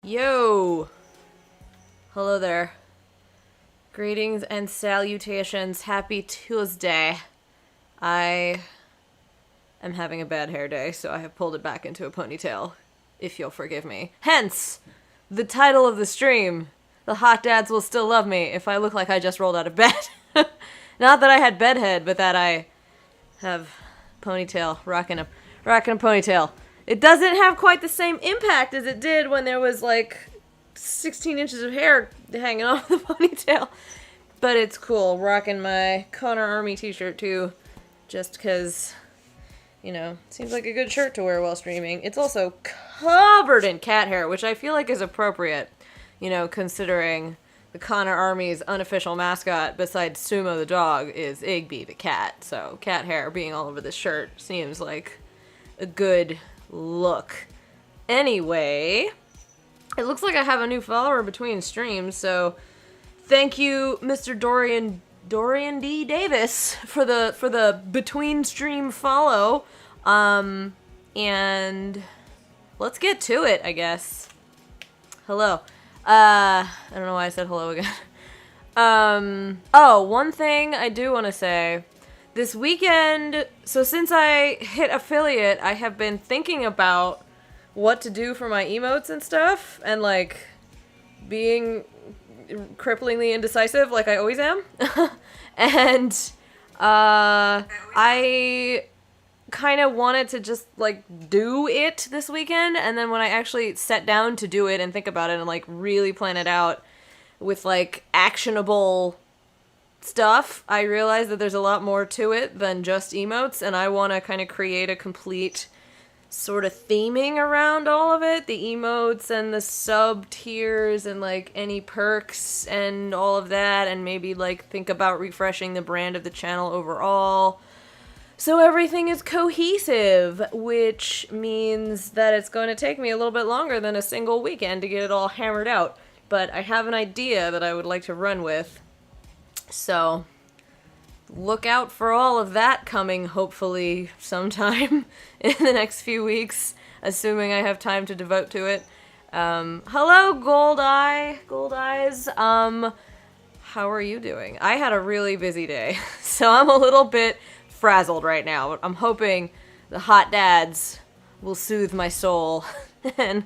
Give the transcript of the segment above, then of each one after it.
Yo! Hello there. Greetings and salutations. Happy Tuesday. I am having a bad hair day, so I have pulled it back into a ponytail, if you'll forgive me. Hence, the title of the stream. The hot dads will still love me if I look like I just rolled out of bed. Not that I had bedhead, but that I have ponytail, rocking a ponytail. It doesn't have quite the same impact as it did when there was like 16 inches of hair hanging off the ponytail. But it's cool. Rocking my Connor Army t-shirt too, just because, you know, seems like a good shirt to wear while streaming. It's also covered in cat hair, which I feel like is appropriate, you know, considering the Connor Army's unofficial mascot, besides Sumo the dog, is Igby the cat. So cat hair being all over this shirt seems like a good look. Anyway, it looks like I have a new follower between streams, so thank you, Mr. Dorian D. Davis, for the between stream follow. And let's get to it, I guess. Hello. I don't know why I said hello again. Oh, one thing I do want to say. This weekend, so since I hit affiliate, I have been thinking about what to do for my emotes and stuff, and like being cripplingly indecisive like I always am. And I kind of wanted to just like do it this weekend, and then when I actually sat down to do it and think about it and like really plan it out with like actionable stuff, I realized that there's a lot more to it than just emotes, and I want to kind of create a complete sort of theming around all of it, the emotes and the sub tiers and like any perks and all of that, and maybe like think about refreshing the brand of the channel overall so everything is cohesive, which means that it's going to take me a little bit longer than a single weekend to get it all hammered out, but I have an idea that I would like to run with. So, look out for all of that coming, hopefully, sometime in the next few weeks, assuming I have time to devote to it. Hello, Gold Eyes. How are you doing? I had a really busy day, so I'm a little bit frazzled right now. I'm hoping the hot dads will soothe my soul and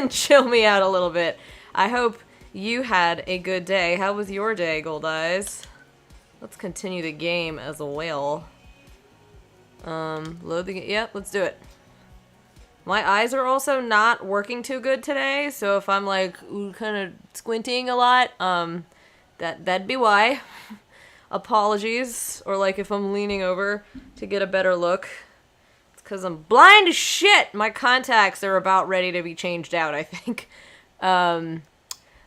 chill me out a little bit. I hope you had a good day. How was your day, Gold Eyes? Let's continue the game as well. Load the game. Yep, let's do it. My eyes are also not working too good today, so if I'm like kind of squinting a lot, that'd be why. Apologies. Or like if I'm leaning over to get a better look. It's because I'm blind as shit. My contacts are about ready to be changed out, I think.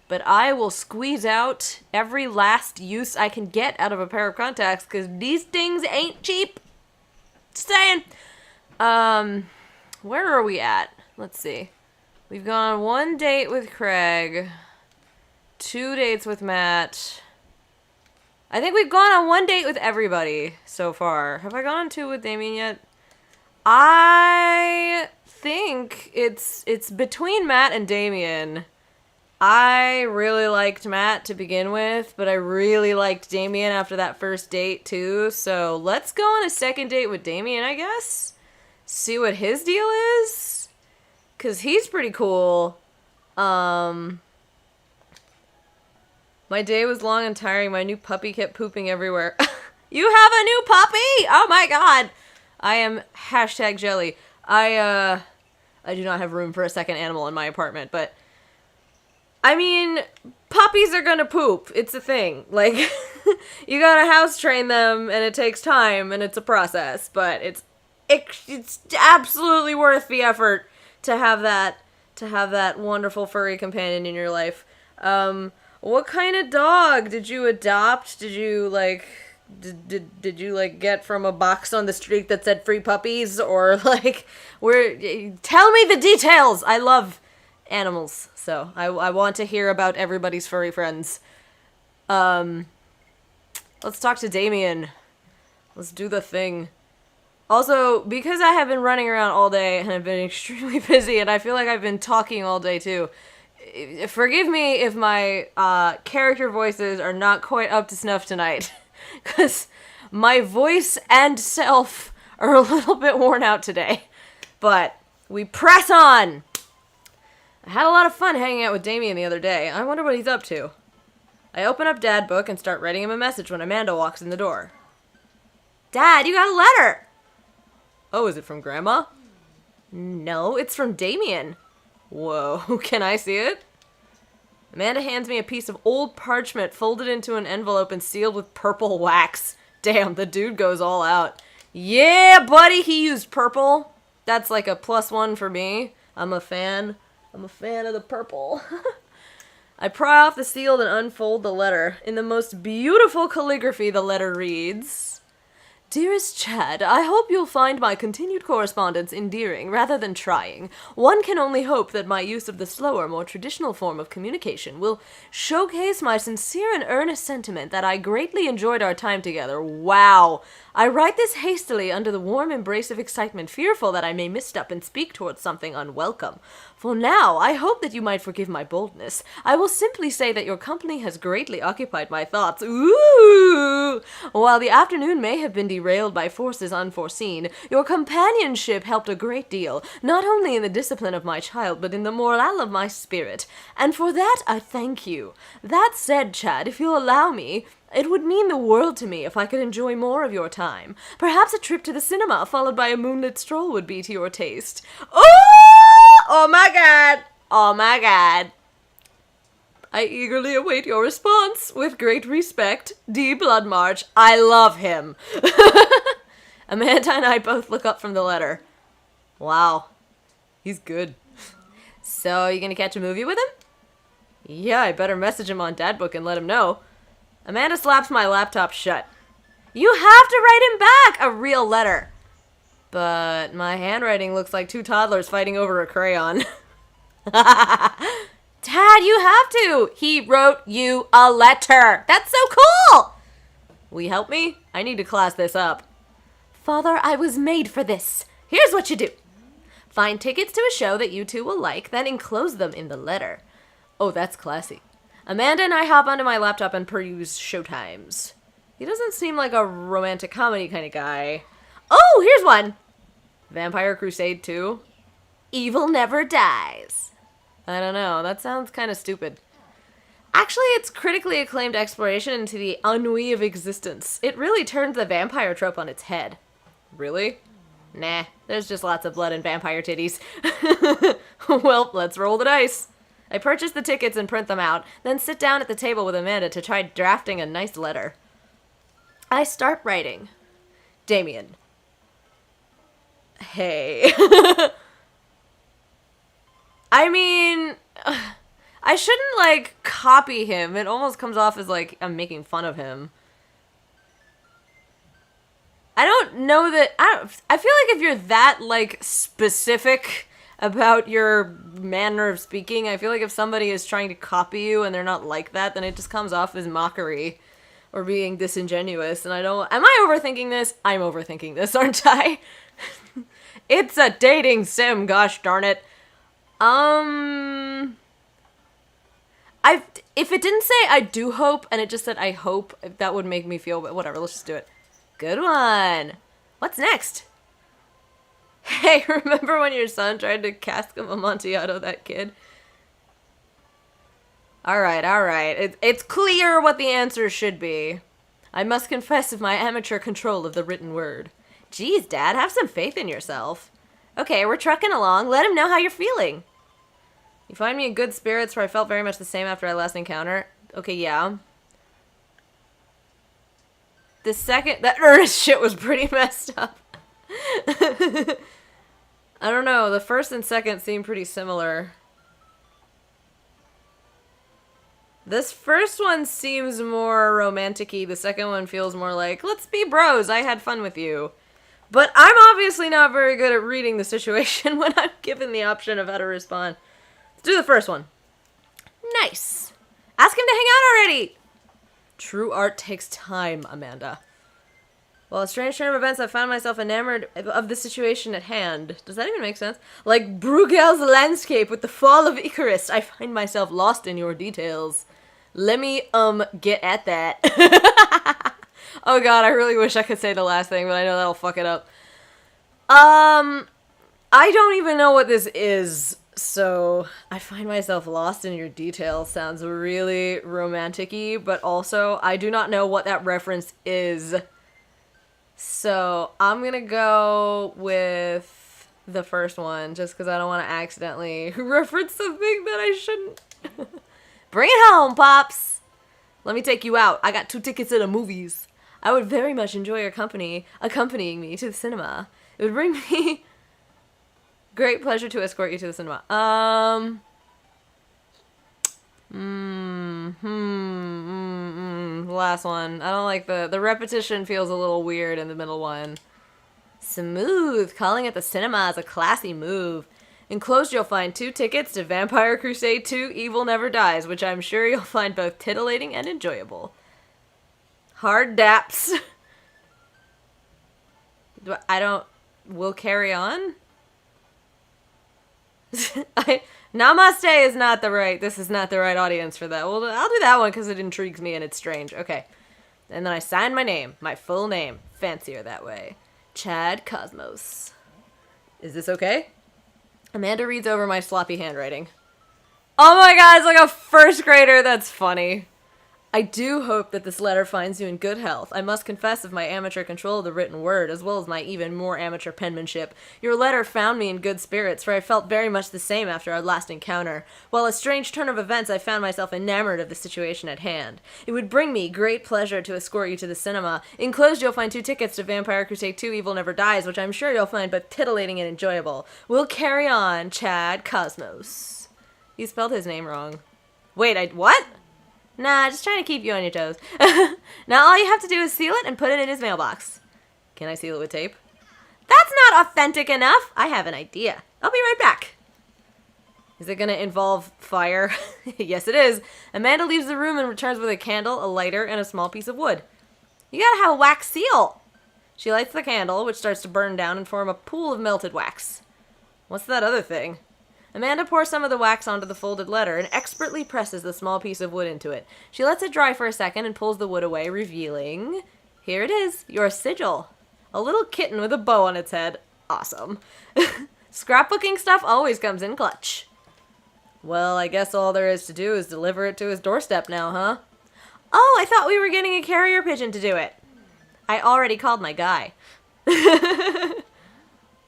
But I will squeeze out every last use I can get out of a pair of contacts, because these things ain't cheap. Just saying. Where are we at? Let's see. We've gone on 1 date with Craig. 2 dates with Matt. I think we've gone on 1 date with everybody so far. Have I gone on 2 with Damien yet? I think it's between Matt and Damien. I really liked Matt to begin with, but I really liked Damien after that first date too, so let's go on a second date with Damien, I guess? See what his deal is? 'Cause he's pretty cool. My day was long and tiring. My new puppy kept pooping everywhere. You have a new puppy? Oh my god! I am hashtag jelly. I do not have room for a second animal in my apartment, but I mean, puppies are gonna poop. It's a thing. Like, you gotta house train them, and it takes time, and it's a process. But it's absolutely worth the effort to have that wonderful furry companion in your life. What kind of dog did you adopt? Did you like get from a box on the street that said free puppies, or like tell me the details. I love animals, so I want to hear about everybody's furry friends. Let's talk to Damien. Let's do the thing. Also, because I have been running around all day and have been extremely busy, and I feel like I've been talking all day too, forgive me if my character voices are not quite up to snuff tonight, because my voice and self are a little bit worn out today. But we press on! I had a lot of fun hanging out with Damien the other day. I wonder what he's up to. I open up Dad Book and start writing him a message when Amanda walks in the door. Dad, you got a letter! Oh, is it from Grandma? No, it's from Damien. Whoa, can I see it? Amanda hands me a piece of old parchment folded into an envelope and sealed with purple wax. Damn, the dude goes all out. Yeah, buddy, he used purple. That's like a +1 for me. I'm a fan of the purple. I pry off the seal and unfold the letter. In the most beautiful calligraphy, the letter reads... Dearest Chad, I hope you'll find my continued correspondence endearing rather than trying. One can only hope that my use of the slower, more traditional form of communication will showcase my sincere and earnest sentiment that I greatly enjoyed our time together. Wow! I write this hastily under the warm embrace of excitement, fearful that I may misstep and speak towards something unwelcome. For now, I hope that you might forgive my boldness. I will simply say that your company has greatly occupied my thoughts. Ooh! While the afternoon may have been derailed by forces unforeseen, your companionship helped a great deal, not only in the discipline of my child, but in the morale of my spirit. And for that, I thank you. That said, Chad, if you'll allow me, it would mean the world to me if I could enjoy more of your time. Perhaps a trip to the cinema, followed by a moonlit stroll, would be to your taste. Oh my god! Oh my god. I eagerly await your response. With great respect, D. Bloodmarch. I love him. Amanda and I both look up from the letter. Wow. He's good. So, you gonna catch a movie with him? Yeah, I better message him on Dad Book and let him know. Amanda slaps my laptop shut. You have to write him back a real letter. But my handwriting looks like two toddlers fighting over a crayon. Dad, you have to. He wrote you a letter. That's so cool. Will you help me? I need to class this up. Father, I was made for this. Here's what you do. Find tickets to a show that you two will like, then enclose them in the letter. Oh, that's classy. Amanda and I hop onto my laptop and peruse showtimes. He doesn't seem like a romantic comedy kind of guy. Oh, here's one! Vampire Crusade 2. Evil never dies. I don't know, that sounds kind of stupid. Actually, it's critically acclaimed exploration into the ennui of existence. It really turns the vampire trope on its head. Really? Nah, there's just lots of blood and vampire titties. Well, let's roll the dice. I purchase the tickets and print them out, then sit down at the table with Amanda to try drafting a nice letter. I start writing. Damien. Hey. I mean, I shouldn't, like, copy him. It almost comes off as, like, I'm making fun of him. I don't know that... I feel like if you're that, like, specific about your manner of speaking, I feel like if somebody is trying to copy you and they're not like that, then it just comes off as mockery or being disingenuous. And I don't... Am I overthinking this? I'm overthinking this, aren't I? It's a dating sim, gosh darn it. If it didn't say I do hope and it just said I hope, that would make me feel... Whatever, let's just do it. Good one. What's next? Hey, remember when your son tried to cask him Amontillado, that kid? Alright. It's clear what the answer should be. I must confess of my amateur control of the written word. Geez, Dad, have some faith in yourself. Okay, we're trucking along. Let him know how you're feeling. You find me in good spirits, for I felt very much the same after our last encounter. Okay, yeah. The second... That earnest shit was pretty messed up. I don't know, the first and second seem pretty similar. This first one seems more romantic-y. The second one feels more like, let's be bros, I had fun with you. But I'm obviously not very good at reading the situation when I'm given the option of how to respond. Let's do the first one. Nice. Ask him to hang out already. True art takes time, Amanda. Well, a strange turn of events, I found myself enamored of the situation at hand. Does that even make sense? Like Bruegel's landscape with the fall of Icarus, I find myself lost in your details. Let me, get at that. Oh god, I really wish I could say the last thing, but I know that'll fuck it up. I don't even know what this is, so I find myself lost in your details sounds really romantic-y, but also I do not know what that reference is. So I'm gonna go with the first one, just because I don't want to accidentally reference something that I shouldn't. Bring it home, Pops! Let me take you out. I got 2 tickets to the movies. I would very much enjoy your company, accompanying me to the cinema. It would bring me great pleasure to escort you to the cinema. Last one. I don't like the repetition feels a little weird in the middle one. Smooth. Calling at the cinema is a classy move. Enclosed you'll find 2 tickets to Vampire Crusade 2 Evil Never Dies, which I'm sure you'll find both titillating and enjoyable. Hard daps. We'll carry on? Namaste is not the right, this is not the right audience for that. Well, I'll do that one because it intrigues me and it's strange. Okay. And then I sign my name, my full name. Fancier that way. Chad Cosmos. Is this okay? Amanda reads over my sloppy handwriting. Oh my god, it's like a first grader. That's funny. I do hope that this letter finds you in good health. I must confess of my amateur control of the written word, as well as my even more amateur penmanship. Your letter found me in good spirits, for I felt very much the same after our last encounter. While a strange turn of events, I found myself enamored of the situation at hand. It would bring me great pleasure to escort you to the cinema. Enclosed you'll find 2 tickets to Vampire Crusade 2 Evil Never Dies, which I'm sure you'll find both titillating and enjoyable. We'll carry on, Chad Cosmos. You spelled his name wrong. Wait, what? Nah, just trying to keep you on your toes. Now all you have to do is seal it and put it in his mailbox. Can I seal it with tape? That's not authentic enough! I have an idea. I'll be right back. Is it gonna involve fire? Yes, it is. Amanda leaves the room and returns with a candle, a lighter, and a small piece of wood. You gotta have a wax seal! She lights the candle, which starts to burn down and form a pool of melted wax. What's that other thing? Amanda pours some of the wax onto the folded letter and expertly presses the small piece of wood into it. She lets it dry for a second and pulls the wood away, revealing... Here it is, your sigil. A little kitten with a bow on its head. Awesome. Scrapbooking stuff always comes in clutch. Well, I guess all there is to do is deliver it to his doorstep now, huh? Oh, I thought we were getting a carrier pigeon to do it. I already called my guy. I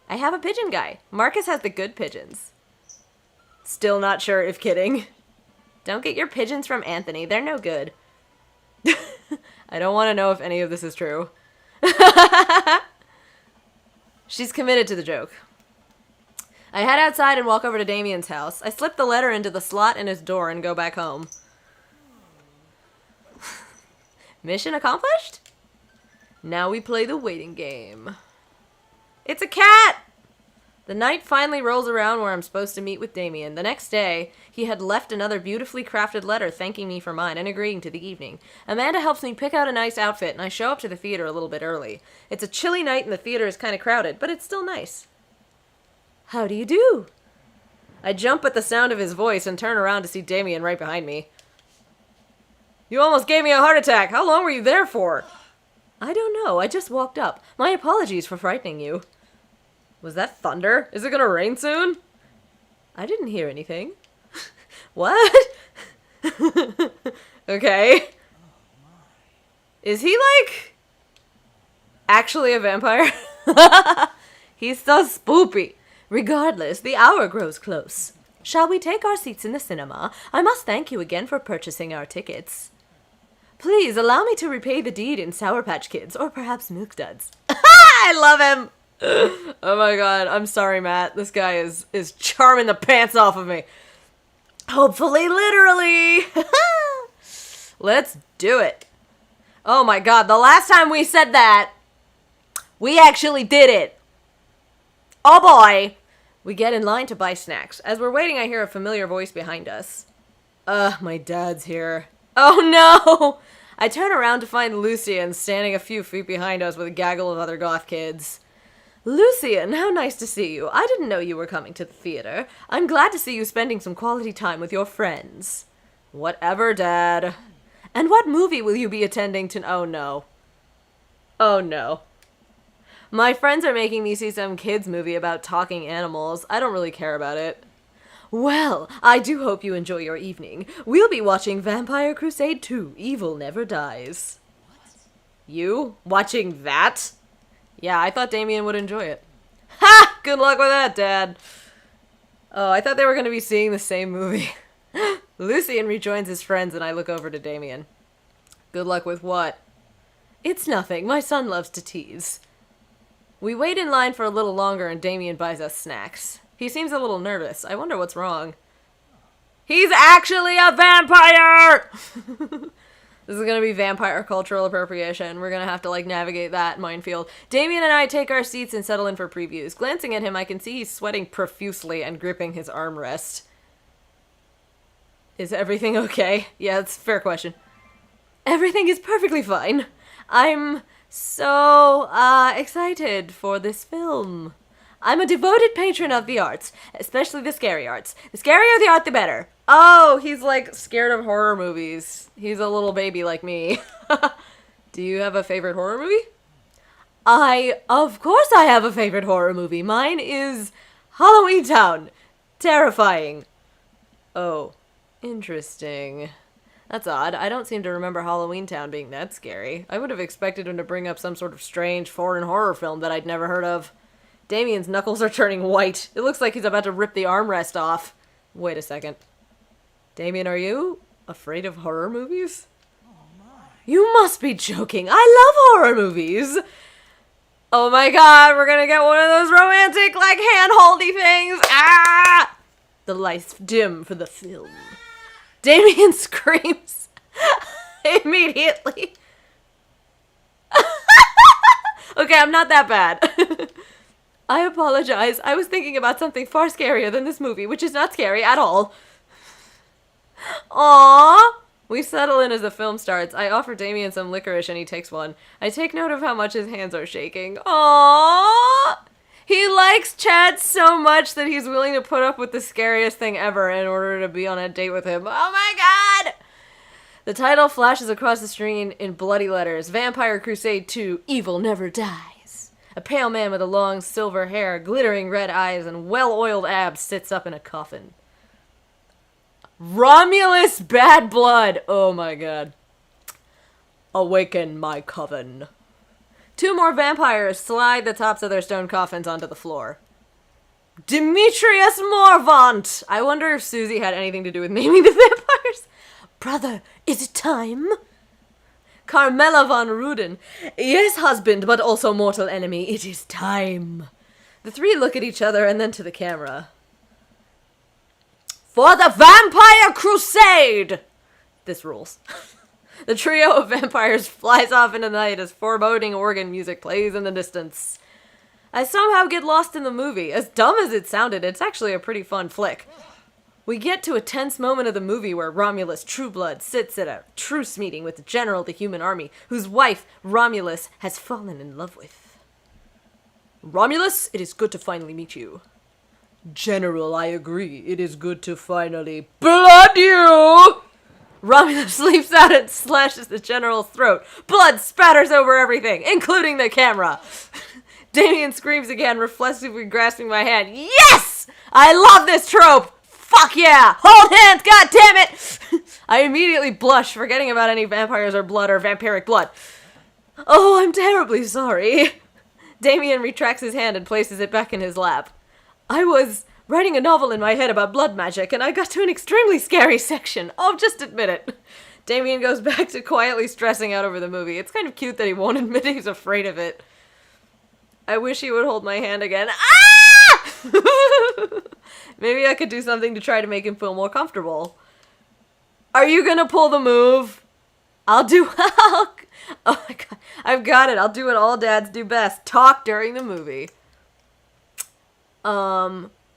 have a pigeon guy. Marcus has the good pigeons. Still not sure if kidding. Don't get your pigeons from Anthony. They're no good. I don't want to know if any of this is true. She's committed to the joke. I head outside and walk over to Damien's house. I slip the letter into the slot in his door and go back home. Mission accomplished? Now we play the waiting game. It's a cat! The night finally rolls around where I'm supposed to meet with Damien. The next day, he had left another beautifully crafted letter thanking me for mine and agreeing to the evening. Amanda helps me pick out a nice outfit, and I show up to the theater a little bit early. It's a chilly night and the theater is kind of crowded, but it's still nice. How do you do? I jump at the sound of his voice and turn around to see Damien right behind me. You almost gave me a heart attack. How long were you there for? I don't know. I just walked up. My apologies for frightening you. Was that thunder? Is it gonna rain soon? I didn't hear anything. What? Okay. Is he, like, actually a vampire? He's so spoopy. Regardless, the hour grows close. Shall we take our seats in the cinema? I must thank you again for purchasing our tickets. Please allow me to repay the deed in Sour Patch Kids, or perhaps Milk Duds. I love him! Oh my god, I'm sorry, Matt. This guy is charming the pants off of me. Hopefully, literally. Let's do it. Oh my god, the last time we said that, we actually did it. Oh boy. We get in line to buy snacks. As we're waiting, I hear a familiar voice behind us. My dad's here. Oh no! I turn around to find Lucian standing a few feet behind us with a gaggle of other goth kids. Lucian, how nice to see you. I didn't know you were coming to the theater. I'm glad to see you spending some quality time with your friends. Whatever, Dad. And what movie will you be attending to— Oh, no. Oh, no. My friends are making me see some kids' movie about talking animals. I don't really care about it. Well, I do hope you enjoy your evening. We'll be watching Vampire Crusade 2, Evil Never Dies. What? You? Watching that? Yeah, I thought Damien would enjoy it. Ha! Good luck with that, Dad. Oh, I thought they were going to be seeing the same movie. Lucian rejoins his friends and I look over to Damien. Good luck with what? It's nothing. My son loves to tease. We wait in line for a little longer and Damien buys us snacks. He seems a little nervous. I wonder what's wrong. He's actually a vampire! This is gonna be vampire cultural appropriation. We're gonna have to, like, navigate that minefield. Damien and I take our seats and settle in for previews. Glancing at him, I can see he's sweating profusely and gripping his armrest. Is everything okay? Yeah, that's a fair question. Everything is perfectly fine. I'm so, excited for this film. I'm a devoted patron of the arts, especially the scary arts. The scarier the art, the better. Oh, he's, like, scared of horror movies. He's a little baby like me. Do you have a favorite horror movie? Of course I have a favorite horror movie. Mine is Halloween Town. Terrifying. Oh, interesting. That's odd. I don't seem to remember Halloween Town being that scary. I would have expected him to bring up some sort of strange foreign horror film that I'd never heard of. Damien's knuckles are turning white. It looks like he's about to rip the armrest off. Wait a second. Damien, are you afraid of horror movies? You must be joking. I love horror movies. Oh my god, we're gonna get one of those romantic, like, hand-holdy things. Ah! The lights dim for the film. Damien screams immediately. Okay, I'm not that bad. I apologize. I was thinking about something far scarier than this movie, which is not scary at all. Aww. We settle in as the film starts. I offer Damien some licorice and he takes one. I take note of how much his hands are shaking. Aww. He likes Chad so much that he's willing to put up with the scariest thing ever in order to be on a date with him. Oh my god! The title flashes across the screen in bloody letters. Vampire Crusade 2, Evil Never Dies. A pale man with a long silver hair, glittering red eyes, and well-oiled abs sits up in a coffin. Romulus Bad Blood! Oh my god. Awaken my coven. Two more vampires slide the tops of their stone coffins onto the floor. Demetrius Morvant! I wonder if Susie had anything to do with naming the vampires. Brother, is it time? Carmela von Ruden. Yes, husband, but also mortal enemy. It is time. The three look at each other and then to the camera. For the Vampire Crusade! This rules. The trio of vampires flies off into the night as foreboding organ music plays in the distance. I somehow get lost in the movie. As dumb as it sounded, it's actually a pretty fun flick. We get to a tense moment of the movie where Romulus Trueblood sits at a truce meeting with the general of the human army, whose wife, Romulus, has fallen in love with. Romulus, it is good to finally meet you. General, I agree. It is good to finally blood you! Romulus leaps out and slashes the general's throat. Blood spatters over everything, including the camera. Damien screams again, reflexively grasping my hand. Yes! I love this trope! Fuck yeah! Hold hands, god damn it! I immediately blush, forgetting about any vampires or blood or vampiric blood. Oh, I'm terribly sorry. Damien retracts his hand and places it back in his lap. I was writing a novel in my head about blood magic, and I got to an extremely scary section. I'll just admit it. Damien goes back to quietly stressing out over the movie. It's kind of cute that he won't admit he's afraid of it. I wish he would hold my hand again. Ah! Maybe I could do something to try to make him feel more comfortable. Are you gonna pull the move? I'll do... Oh my god. I've got it. I'll do what all dads do best. Talk during the movie.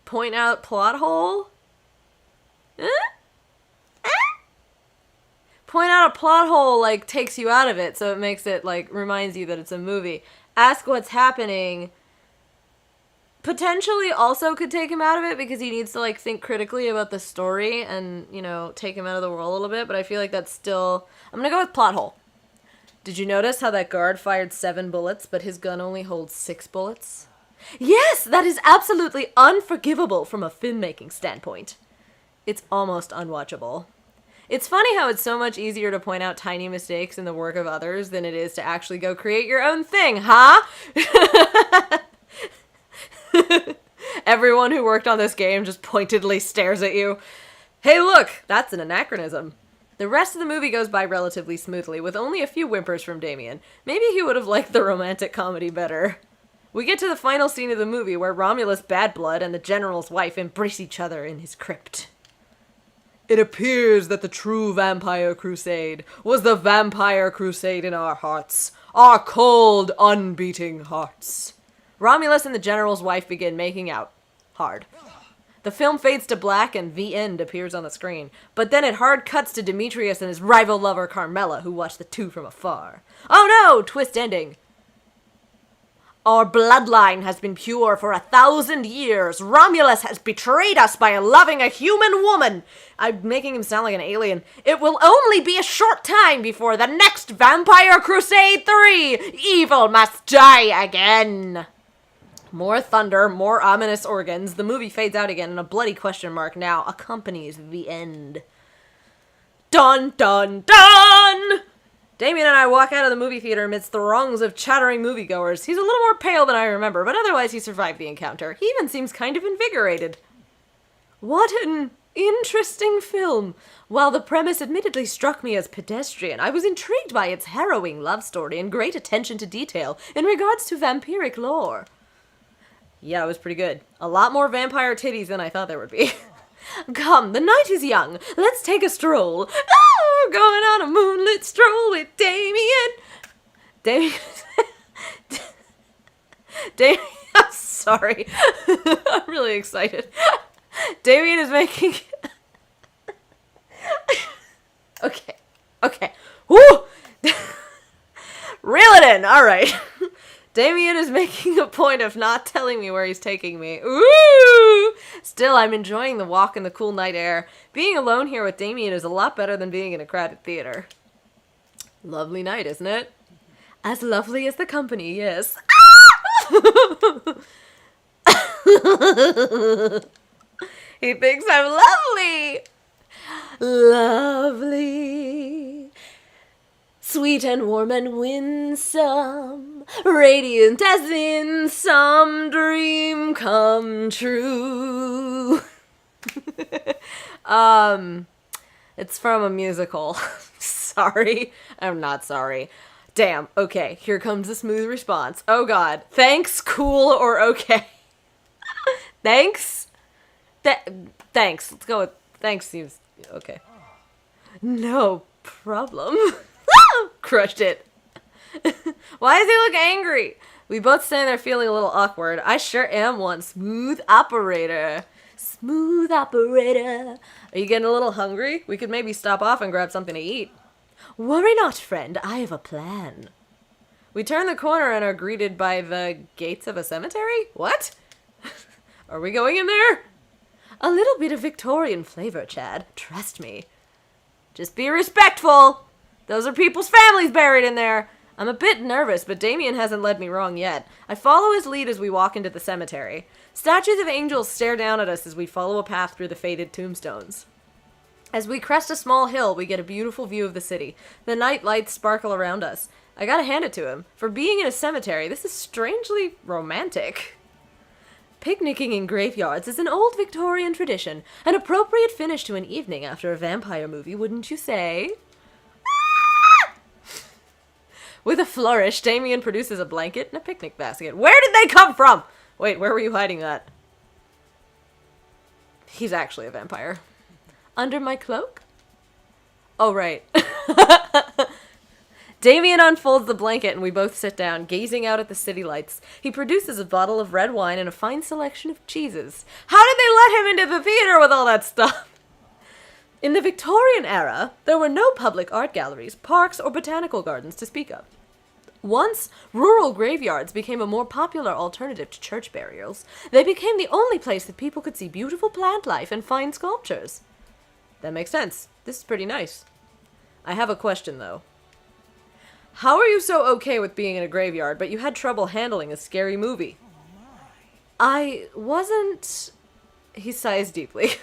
Point out plot hole? Point out a plot hole, like, takes you out of it, so it makes it, like, reminds you that it's a movie. Ask what's happening potentially also could take him out of it because he needs to, like, think critically about the story and, you know, take him out of the world a little bit, but I feel like that's still... I'm gonna go with plot hole. Did you notice how that guard fired 7 bullets, but his gun only holds 6 bullets? Yes, that is absolutely unforgivable from a filmmaking standpoint. It's almost unwatchable. It's funny how it's so much easier to point out tiny mistakes in the work of others than it is to actually go create your own thing, huh? Everyone who worked on this game just pointedly stares at you. Hey look, that's an anachronism. The rest of the movie goes by relatively smoothly, with only a few whimpers from Damien. Maybe he would have liked the romantic comedy better. We get to the final scene of the movie where Romulus Badblood and the General's wife embrace each other in his crypt. It appears that the true vampire crusade was the vampire crusade in our hearts. Our cold, unbeating hearts. Romulus and the General's wife begin making out. Hard. The film fades to black and the end appears on the screen. But then it hard cuts to Demetrius and his rival lover Carmela, who watch the two from afar. Oh no! Twist ending. Our bloodline has been pure for 1,000 years. Romulus has betrayed us by loving a human woman. I'm making him sound like an alien. It will only be a short time before the next Vampire Crusade 3. Evil must die again. More thunder, more ominous organs. The movie fades out again and a bloody question mark now accompanies the end. Dun dun dun! Damien and I walk out of the movie theater amidst throngs of chattering moviegoers. He's a little more pale than I remember, but otherwise he survived the encounter. He even seems kind of invigorated. What an interesting film. While the premise admittedly struck me as pedestrian, I was intrigued by its harrowing love story and great attention to detail in regards to vampiric lore. Yeah, it was pretty good. A lot more vampire titties than I thought there would be. Come, the night is young. Let's take a stroll. Oh, we're going on a moonlit stroll with Damien. Damien, I'm sorry. I'm really excited. Damien is making... Okay. Woo! Reel it in, alright. Damien is making a point of not telling me where he's taking me. Ooh! Still, I'm enjoying the walk in the cool night air. Being alone here with Damien is a lot better than being in a crowded theater. Lovely night, isn't it? As lovely as the company, yes. He thinks I'm lovely. Lovely. Sweet and warm and winsome, radiant as in some dream come true. It's from a musical. Sorry. I'm not sorry. Damn. Okay, here comes the smooth response. Oh god. Thanks, cool, or okay? Thanks? Thanks. Let's go with thanks seems okay. No problem. Crushed it. Why does he look angry? We both stand there feeling a little awkward. I sure am one. Smooth operator. Smooth operator. Are you getting a little hungry? We could maybe stop off and grab something to eat. Worry not, friend. I have a plan. We turn the corner and are greeted by the gates of a cemetery? What? Are we going in there? A little bit of Victorian flavor, Chad. Trust me. Just be respectful. Those are people's families buried in there. I'm a bit nervous, but Damien hasn't led me wrong yet. I follow his lead as we walk into the cemetery. Statues of angels stare down at us as we follow a path through the faded tombstones. As we crest a small hill, we get a beautiful view of the city. The night lights sparkle around us. I gotta hand it to him. For being in a cemetery, this is strangely romantic. Picnicking in graveyards is an old Victorian tradition, an appropriate finish to an evening after a vampire movie, wouldn't you say? With a flourish, Damien produces a blanket and a picnic basket. Where did they come from? Wait, where were you hiding that? He's actually a vampire. Under my cloak? Oh, right. Damien unfolds the blanket and we both sit down, gazing out at the city lights. He produces a bottle of red wine and a fine selection of cheeses. How did they let him into the theater with all that stuff? In the Victorian era, there were no public art galleries, parks, or botanical gardens to speak of. Once rural graveyards became a more popular alternative to church burials, they became the only place that people could see beautiful plant life and fine sculptures. That makes sense. This is pretty nice. I have a question, though. How are you so okay with being in a graveyard, but you had trouble handling a scary movie? I wasn't... He sighs deeply.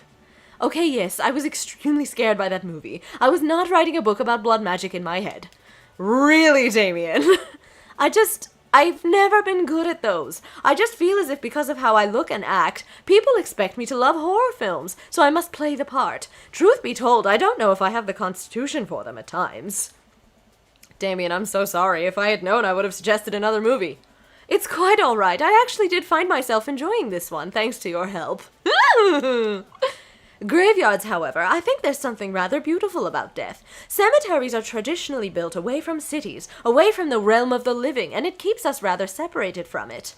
Okay, yes, I was extremely scared by that movie. I was not writing a book about blood magic in my head. Really, Damien? I've never been good at those. I just feel as if because of how I look and act, people expect me to love horror films, so I must play the part. Truth be told, I don't know if I have the constitution for them at times. Damien, I'm so sorry. If I had known, I would have suggested another movie. It's quite all right. I actually did find myself enjoying this one, thanks to your help. Graveyards, however, I think there's something rather beautiful about death. Cemeteries are traditionally built away from cities, away from the realm of the living, and it keeps us rather separated from it.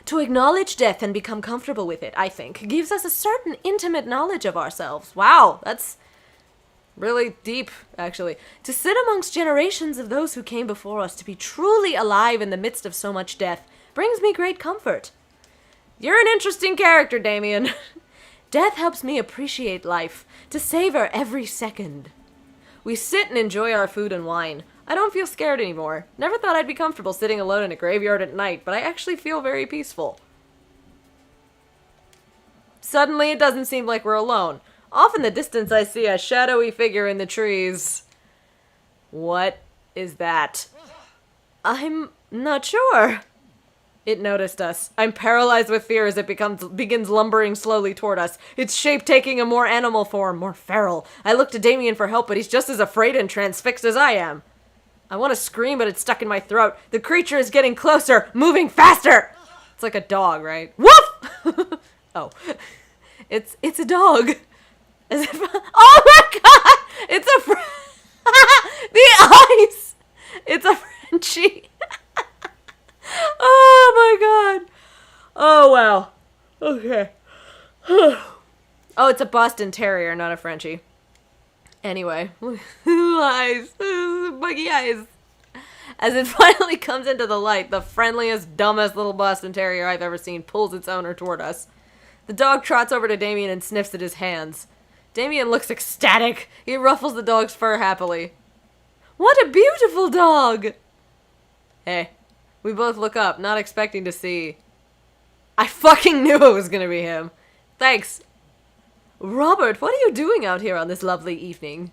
To acknowledge death and become comfortable with it, I think, gives us a certain intimate knowledge of ourselves. Wow, that's really deep, actually. To sit amongst generations of those who came before us, to be truly alive in the midst of so much death, brings me great comfort. You're an interesting character, Damien. Death helps me appreciate life, to savor every second. We sit and enjoy our food and wine. I don't feel scared anymore. Never thought I'd be comfortable sitting alone in a graveyard at night, but I actually feel very peaceful. Suddenly, it doesn't seem like we're alone. Off in the distance, I see a shadowy figure in the trees. What is that? I'm not sure. It noticed us. I'm paralyzed with fear as it begins lumbering slowly toward us, its shape taking a more animal form, more feral. I look to Damien for help, but he's just as afraid and transfixed as I am. I want to scream, but it's stuck in my throat. The creature is getting closer, moving faster! It's like a dog, right? Woof! Oh. It's a dog. As if, oh my god! It's the eyes! It's a Frenchie. Oh my god. Oh wow. Okay. Oh, it's a Boston Terrier, not a Frenchie. Anyway. Eyes. Buggy eyes. As it finally comes into the light, the friendliest, dumbest little Boston Terrier I've ever seen pulls its owner toward us. The dog trots over to Damien and sniffs at his hands. Damien looks ecstatic. He ruffles the dog's fur happily. What a beautiful dog! Hey. We both look up, not expecting to see. I fucking knew it was gonna be him. Thanks. Robert, what are you doing out here on this lovely evening?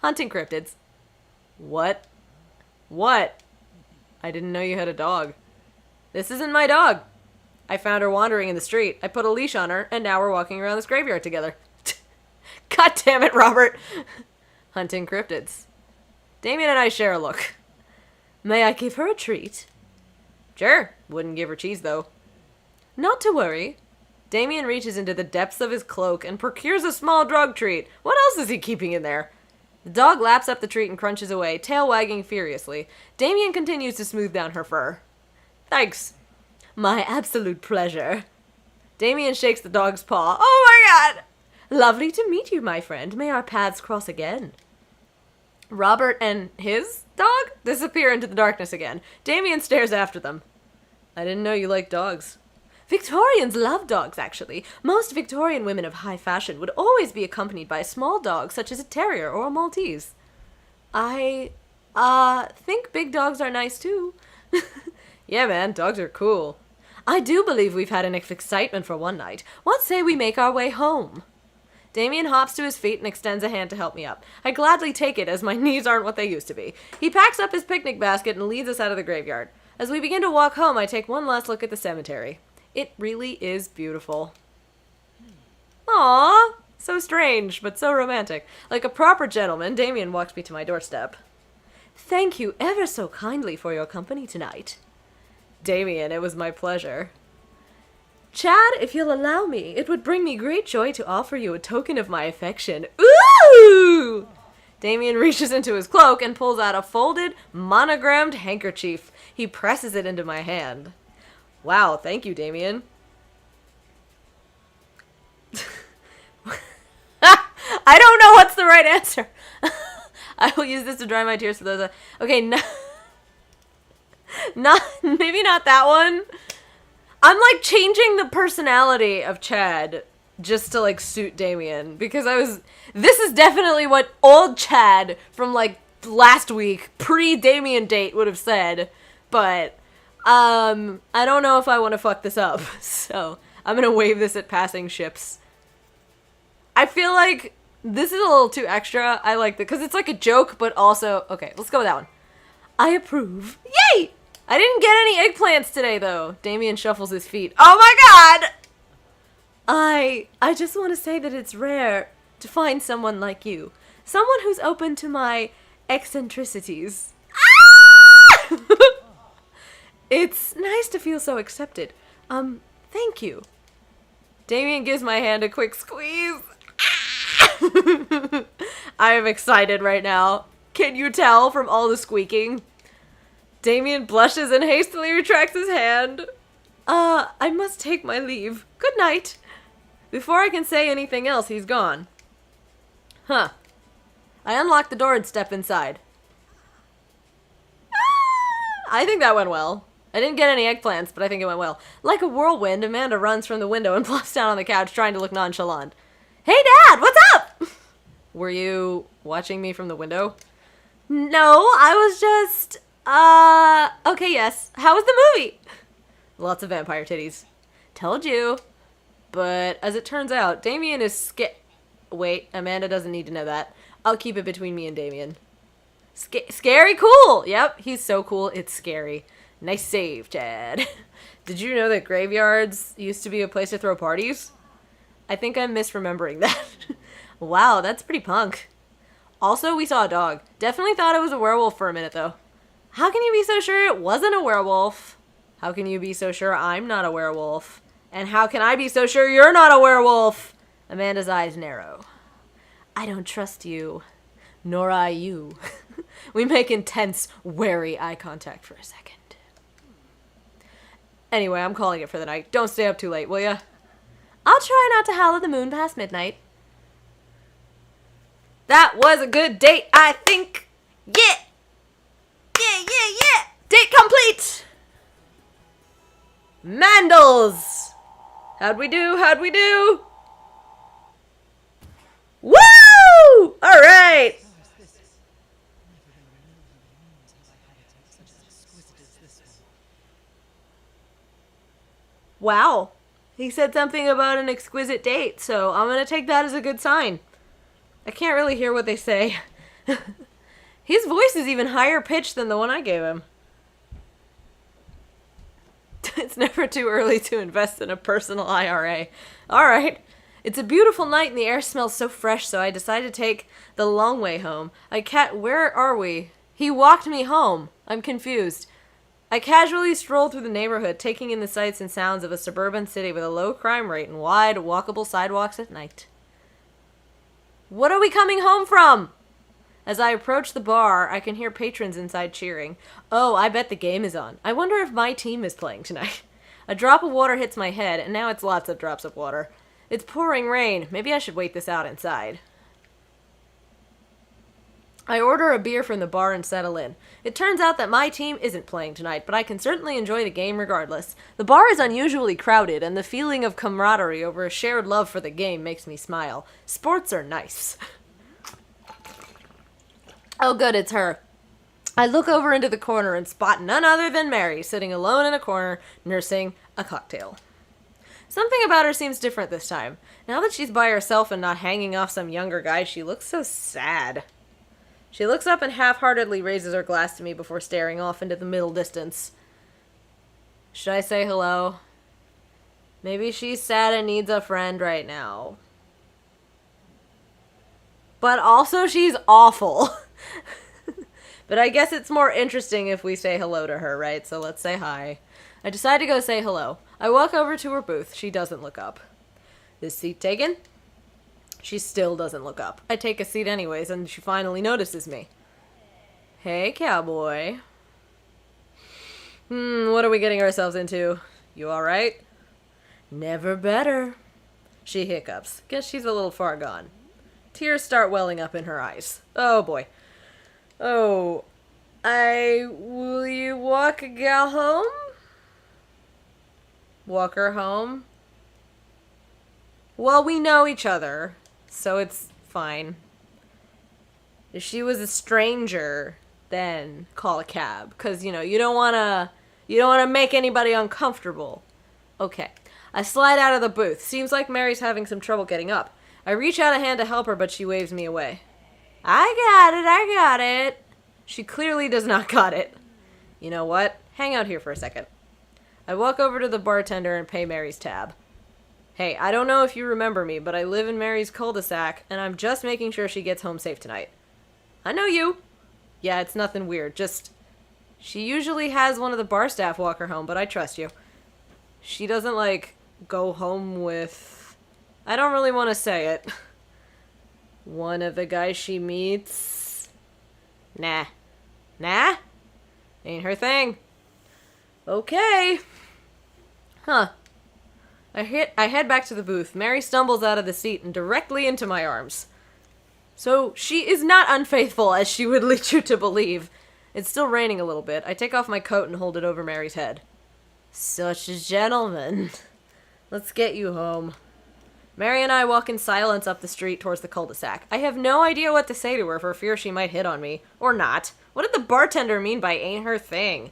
Hunting cryptids. What? What? I didn't know you had a dog. This isn't my dog. I found her wandering in the street. I put a leash on her, and now we're walking around this graveyard together. God damn it, Robert. Hunting cryptids. Damien and I share a look. May I give her a treat? Sure. Wouldn't give her cheese, though. Not to worry. Damien reaches into the depths of his cloak and procures a small drug treat. What else is he keeping in there? The dog laps up the treat and crunches away, tail wagging furiously. Damien continues to smooth down her fur. Thanks. My absolute pleasure. Damien shakes the dog's paw. Oh my god! Lovely to meet you, my friend. May our paths cross again. Robert and his dog disappear into the darkness again. Damien stares after them. I didn't know you liked dogs. Victorians love dogs, actually. Most Victorian women of high fashion would always be accompanied by a small dog, such as a terrier or a Maltese. I, think big dogs are nice, too. Yeah, man, dogs are cool. I do believe we've had enough excitement for one night. What say we make our way home? Damien hops to his feet and extends a hand to help me up. I gladly take it, as my knees aren't what they used to be. He packs up his picnic basket and leads us out of the graveyard. As we begin to walk home, I take one last look at the cemetery. It really is beautiful. Aww, so strange, but so romantic. Like a proper gentleman, Damien walks me to my doorstep. Thank you ever so kindly for your company tonight. Damien, it was my pleasure. Chad, if you'll allow me, it would bring me great joy to offer you a token of my affection. Ooh! Damien reaches into his cloak and pulls out a folded, monogrammed handkerchief. He presses it into my hand. Wow, thank you, Damien. I don't know right answer. I will use this to dry my tears for those. Okay, not maybe not that one. I'm like changing the personality of Chad just to like suit Damien because this is definitely what old Chad from like last week, pre-Damien date would have said, but I don't know if I want to fuck this up, so I'm gonna wave this at passing ships. I feel like this is a little too extra. I like that because it's like a joke, but also okay. Let's go with that one. I approve. Yay! I didn't get any eggplants today though. Damien shuffles his feet. Oh my god! I just want to say that it's rare to find someone like you, someone who's open to my eccentricities. Ah! It's nice to feel so accepted. Thank you. Damien gives my hand a quick squeeze. I am excited right now. Can you tell from all the squeaking? Damien blushes and hastily retracts his hand. I must take my leave. Good night. Before I can say anything else, he's gone. Huh. I unlock the door and step inside. I think that went well. I didn't get any eggplants, but I think it went well. Like a whirlwind, Amanda runs from the window and plops down on the couch, trying to look nonchalant. Hey, Dad, what's up? Were you watching me from the window? No, I was just, okay, yes. How was the movie? Lots of vampire titties. Told you. But as it turns out, Damien is Wait, Amanda doesn't need to know that. I'll keep it between me and Damien. Scary cool! Yep, he's so cool, it's scary. Nice save, Chad. Did you know that graveyards used to be a place to throw parties? I think I'm misremembering that. Wow, that's pretty punk. Also, we saw a dog. Definitely thought it was a werewolf for a minute, though. How can you be so sure it wasn't a werewolf? How can you be so sure I'm not a werewolf? And how can I be so sure you're not a werewolf? Amanda's eyes narrow. I don't trust you. Nor I you. We make intense, wary eye contact for a second. Anyway, I'm calling it for the night. Don't stay up too late, will ya? I'll try not to howl at the moon past midnight. That was a good date, I think. Yeah! Yeah! Date complete! Mandals! How'd we do? Woo! Alright! Wow. He said something about an exquisite date, so I'm gonna take that as a good sign. I can't really hear what they say. His voice is even higher pitched than the one I gave him. It's never too early to invest in a personal IRA. Alright. It's a beautiful night and the air smells so fresh, so I decided to take the long way home. Where are we? He walked me home. I'm confused. I casually strolled through the neighborhood, taking in the sights and sounds of a suburban city with a low crime rate and wide, walkable sidewalks at night. What are we coming home from? As I approach the bar, I can hear patrons inside cheering. Oh, I bet the game is on. I wonder if my team is playing tonight. A drop of water hits my head, and now it's lots of drops of water. It's pouring rain. Maybe I should wait this out inside. I order a beer from the bar and settle in. It turns out that my team isn't playing tonight, but I can certainly enjoy the game regardless. The bar is unusually crowded, and the feeling of camaraderie over a shared love for the game makes me smile. Sports are nice. Oh good, it's her. I look over into the corner and spot none other than Mary, sitting alone in a corner, nursing a cocktail. Something about her seems different this time. Now that she's by herself and not hanging off some younger guy, she looks so sad. She looks up and half-heartedly raises her glass to me before staring off into the middle distance. Should I say hello? Maybe she's sad and needs a friend right now. But also she's awful. But I guess it's more interesting if we say hello to her, right? So let's say hi. I decide to go say hello. I walk over to her booth. She doesn't look up. This seat taken? She still doesn't look up. I take a seat anyways, and she finally notices me. Hey, cowboy. What are we getting ourselves into? You alright? Never better. She hiccups. Guess she's a little far gone. Tears start welling up in her eyes. Oh boy. Oh. Will you walk a gal home? Walk her home? Well, we know each other, so it's fine. If she was a stranger, then call a cab. Because, you don't want to make anybody uncomfortable. Okay. I slide out of the booth. Seems like Mary's having some trouble getting up. I reach out a hand to help her, but she waves me away. I got it. She clearly does not got it. You know what? Hang out here for a second. I walk over to the bartender and pay Mary's tab. Hey, I don't know if you remember me, but I live in Mary's cul-de-sac, and I'm just making sure she gets home safe tonight. I know you. Yeah, it's nothing weird, just... She usually has one of the bar staff walk her home, but I trust you. She doesn't, go home with... I don't really want to say it. One of the guys she meets... Nah. Ain't her thing. Okay. Huh. I head back to the booth. Mary stumbles out of the seat and directly into my arms. So, she is not unfaithful, as she would lead you to believe. It's still raining a little bit. I take off my coat and hold it over Mary's head. Such a gentleman. Let's get you home. Mary and I walk in silence up the street towards the cul-de-sac. I have no idea what to say to her for fear she might hit on me. Or not. What did the bartender mean by ain't her thing?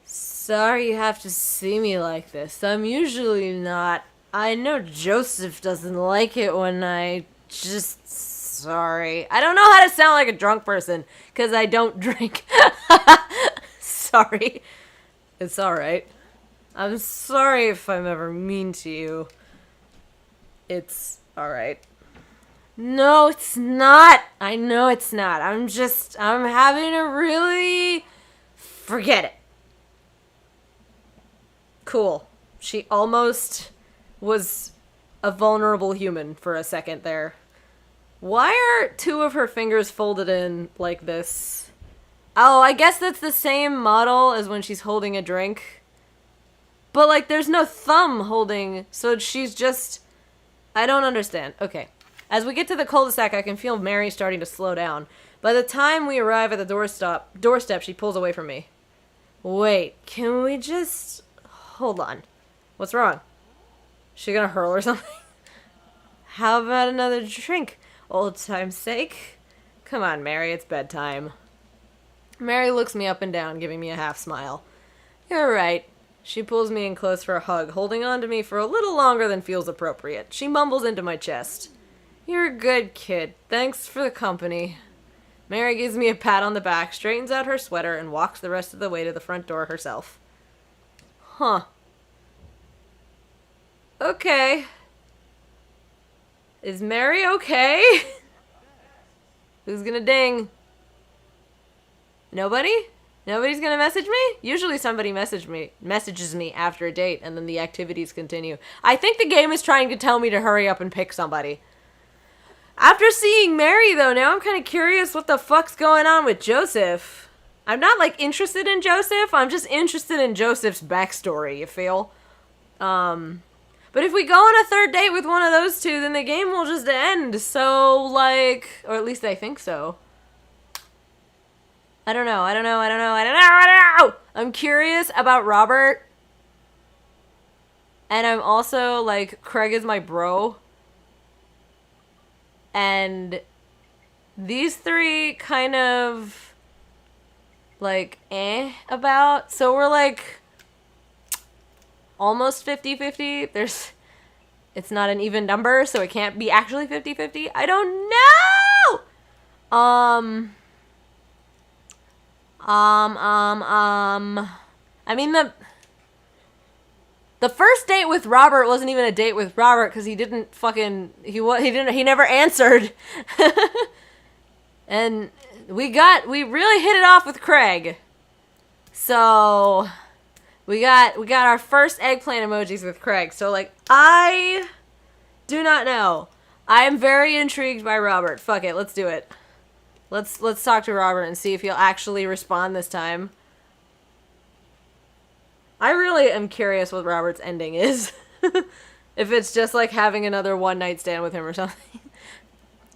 Sorry you have to see me like this. I'm usually not. I know Joseph doesn't like it when I just... Sorry. I don't know how to sound like a drunk person, because I don't drink. Sorry. It's alright. I'm sorry if I'm ever mean to you. It's alright. No, it's not. I know it's not. I'm having a really... Forget it. Cool. She almost was a vulnerable human for a second there. Why are two of her fingers folded in like this? Oh, I guess that's the same model as when she's holding a drink. But, there's no thumb holding, so she's just... I don't understand. Okay. As we get to the cul-de-sac, I can feel Mary starting to slow down. By the time we arrive at the doorstep, she pulls away from me. Wait, can we just... Hold on. What's wrong? She gonna hurl or something? How about another drink? Old time's sake. Come on, Mary, it's bedtime. Mary looks me up and down, giving me a half smile. You're right. She pulls me in close for a hug, holding on to me for a little longer than feels appropriate. She mumbles into my chest. You're a good kid. Thanks for the company. Mary gives me a pat on the back, straightens out her sweater, and walks the rest of the way to the front door herself. Huh. Okay. Is Mary okay? Who's gonna ding? Nobody? Nobody's gonna message me? Usually somebody messages me after a date, and then the activities continue. I think the game is trying to tell me to hurry up and pick somebody. After seeing Mary, though, now I'm kind of curious what the fuck's going on with Joseph. I'm not, interested in Joseph. I'm just interested in Joseph's backstory, you feel? But if we go on a third date with one of those two, then the game will just end. So, or at least I think so. I don't know. I'm curious about Robert. And I'm also, Craig is my bro. And these three kind of... about. So we're almost 50-50. It's not an even number, so it can't be actually 50-50. I don't know! I mean, the first date with Robert wasn't even a date with Robert, because he never answered. And we really hit it off with Craig. So, we got our first eggplant emojis with Craig. So, I do not know. I am very intrigued by Robert. Fuck it, let's do it. Let's talk to Robert and see if he'll actually respond this time. I really am curious what Robert's ending is. If it's just having another one night stand with him or something.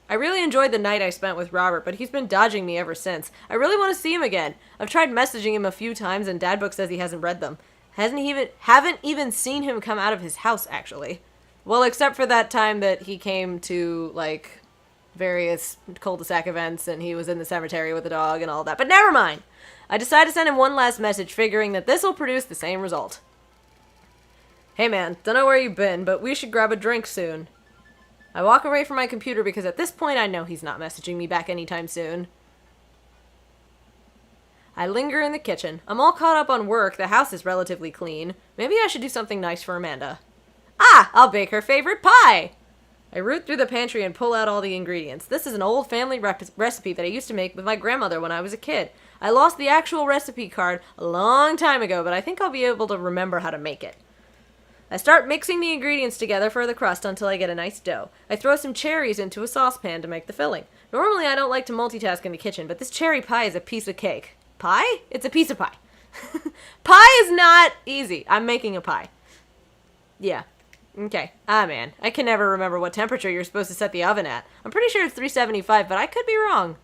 I really enjoyed the night I spent with Robert, but he's been dodging me ever since. I really want to see him again. I've tried messaging him a few times, and Dadbook says he hasn't read them. Haven't even seen him come out of his house, actually. Well, except for that time that he came to, like, various cul-de-sac events, and he was in the cemetery with the dog and all that. But never mind! I decided to send him one last message, figuring that this will produce the same result. Hey man, don't know where you've been, but we should grab a drink soon. I walk away from my computer because at this point I know he's not messaging me back anytime soon. I linger in the kitchen. I'm all caught up on work, the house is relatively clean. Maybe I should do something nice for Amanda. Ah, I'll bake her favorite pie! I root through the pantry and pull out all the ingredients. This is an old family recipe that I used to make with my grandmother when I was a kid. I lost the actual recipe card a long time ago, but I think I'll be able to remember how to make it. I start mixing the ingredients together for the crust until I get a nice dough. I throw some cherries into a saucepan to make the filling. Normally I don't like to multitask in the kitchen, but this cherry pie is a piece of cake. Pie? It's a piece of pie. Pie is not easy. I'm making a pie. Yeah. Okay. Ah, man. I can never remember what temperature you're supposed to set the oven at. I'm pretty sure it's 375, but I could be wrong.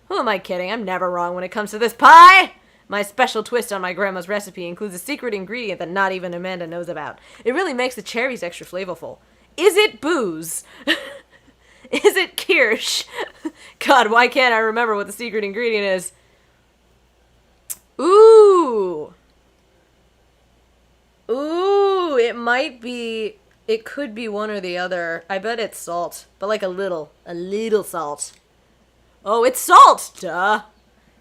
Who am I kidding? I'm never wrong when it comes to this pie! My special twist on my grandma's recipe includes a secret ingredient that not even Amanda knows about. It really makes the cherries extra flavorful. Is it booze? Is it kirsch? God, why can't I remember what the secret ingredient is? Ooh! Ooh, it might be... It could be one or the other. I bet it's salt. But like a little salt. Oh, it's salt! Duh!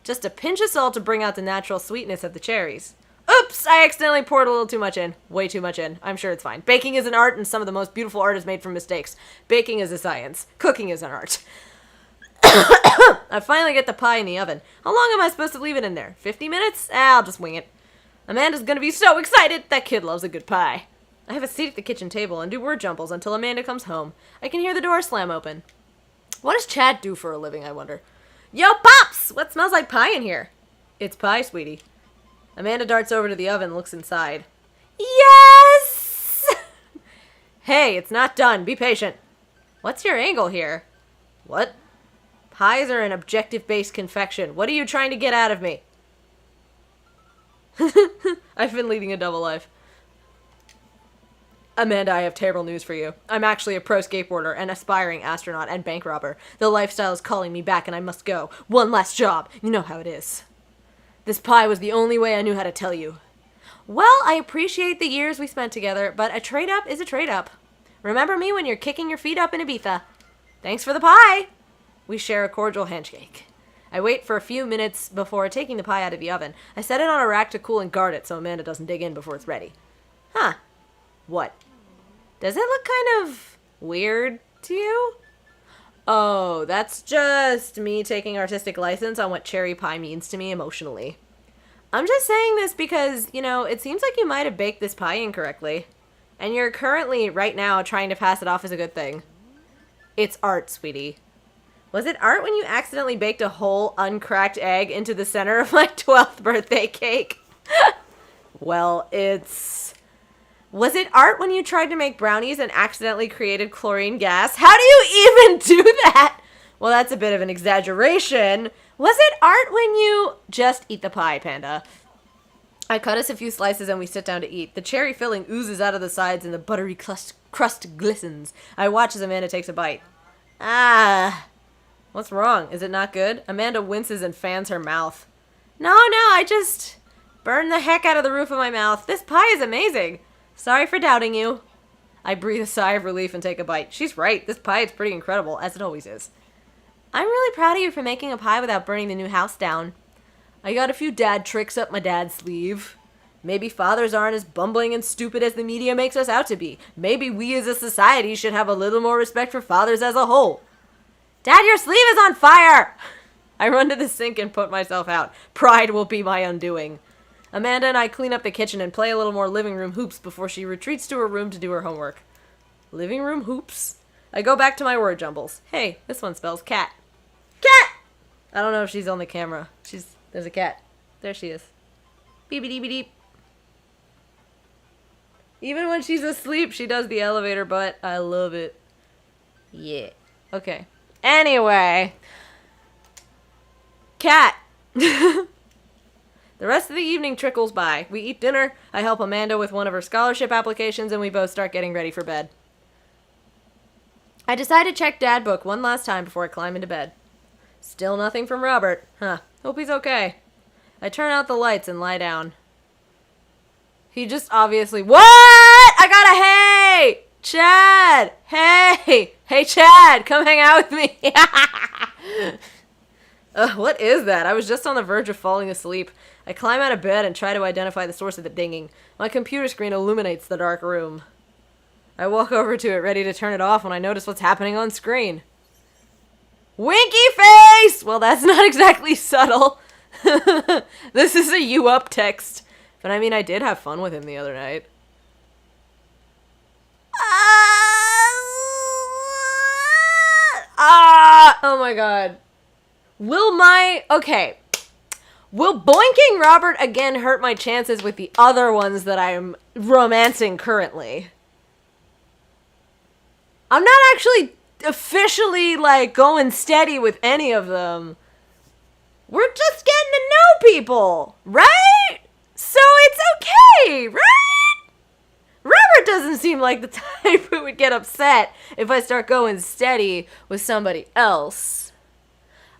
Just a pinch of salt to bring out the natural sweetness of the cherries. Oops! I accidentally poured a little too much in. Way too much in. I'm sure it's fine. Baking is an art, and some of the most beautiful art is made from mistakes. Baking is a science. Cooking is an art. I finally get the pie in the oven. How long am I supposed to leave it in there? 50 minutes? I'll just wing it. Amanda's gonna be so excited! That kid loves a good pie. I have a seat at the kitchen table and do word jumbles until Amanda comes home. I can hear the door slam open. What does Chad do for a living, I wonder? Yo, Pops! What smells like pie in here? It's pie, sweetie. Amanda darts over to the oven and looks inside. Yes! Hey, it's not done. Be patient. What's your angle here? What? Pies are an objective-based confection. What are you trying to get out of me? I've been leading a double life. Amanda, I have terrible news for you. I'm actually a pro skateboarder, an aspiring astronaut, and bank robber. The lifestyle is calling me back and I must go. One last job. You know how it is. This pie was the only way I knew how to tell you. Well, I appreciate the years we spent together, but a trade-up is a trade-up. Remember me when you're kicking your feet up in Ibiza. Thanks for the pie. We share a cordial handshake. I wait for a few minutes before taking the pie out of the oven. I set it on a rack to cool and guard it so Amanda doesn't dig in before it's ready. Huh. What? Does it look kind of weird to you? Oh, that's just me taking artistic license on what cherry pie means to me emotionally. I'm just saying this because, you know, it seems like you might have baked this pie incorrectly. And you're currently, right now, trying to pass it off as a good thing. It's art, sweetie. Was it art when you accidentally baked a whole uncracked egg into the center of my 12th birthday cake? Well, it's... Was it art when you tried to make brownies and accidentally created chlorine gas? How do you even do that? Well, that's a bit of an exaggeration. Was it art when you... Just eat the pie, Panda. I cut us a few slices and we sit down to eat. The cherry filling oozes out of the sides and the buttery crust glistens. I watch as Amanda takes a bite. Ah... What's wrong? Is it not good? Amanda winces and fans her mouth. No, I just burned the heck out of the roof of my mouth. This pie is amazing. Sorry for doubting you. I breathe a sigh of relief and take a bite. She's right. This pie is pretty incredible, as it always is. I'm really proud of you for making a pie without burning the new house down. I got a few dad tricks up my dad's sleeve. Maybe fathers aren't as bumbling and stupid as the media makes us out to be. Maybe we as a society should have a little more respect for fathers as a whole. Dad, your sleeve is on fire! I run to the sink and put myself out. Pride will be my undoing. Amanda and I clean up the kitchen and play a little more living room hoops before she retreats to her room to do her homework. Living room hoops? I go back to my word jumbles. Hey, this one spells cat. Cat! I don't know if she's on the camera. There's a cat. There she is. Beep-a-deep-a-deep. Even when she's asleep, she does the elevator butt. I love it. Yeah. Okay. Anyway. Cat. The rest of the evening trickles by. We eat dinner, I help Amanda with one of her scholarship applications, and we both start getting ready for bed. I decide to check Dad Book one last time before I climb into bed. Still nothing from Robert. Huh. Hope he's okay. I turn out the lights and lie down. He just obviously... What? I got a hey! Chad! Hey! Hey, Chad! Come hang out with me! What is that? I was just on the verge of falling asleep. I climb out of bed and try to identify the source of the dinging. My computer screen illuminates the dark room. I walk over to it, ready to turn it off, when I notice what's happening on screen. Winky face! Well, that's not exactly subtle. This is a you up text. But I mean, I did have fun with him the other night. Oh my god. Okay. Will boinking Robert again hurt my chances with the other ones that I'm romancing currently? I'm not actually officially, like, going steady with any of them. We're just getting to know people, right? So it's okay, right? Robert doesn't seem like the type who would get upset if I start going steady with somebody else.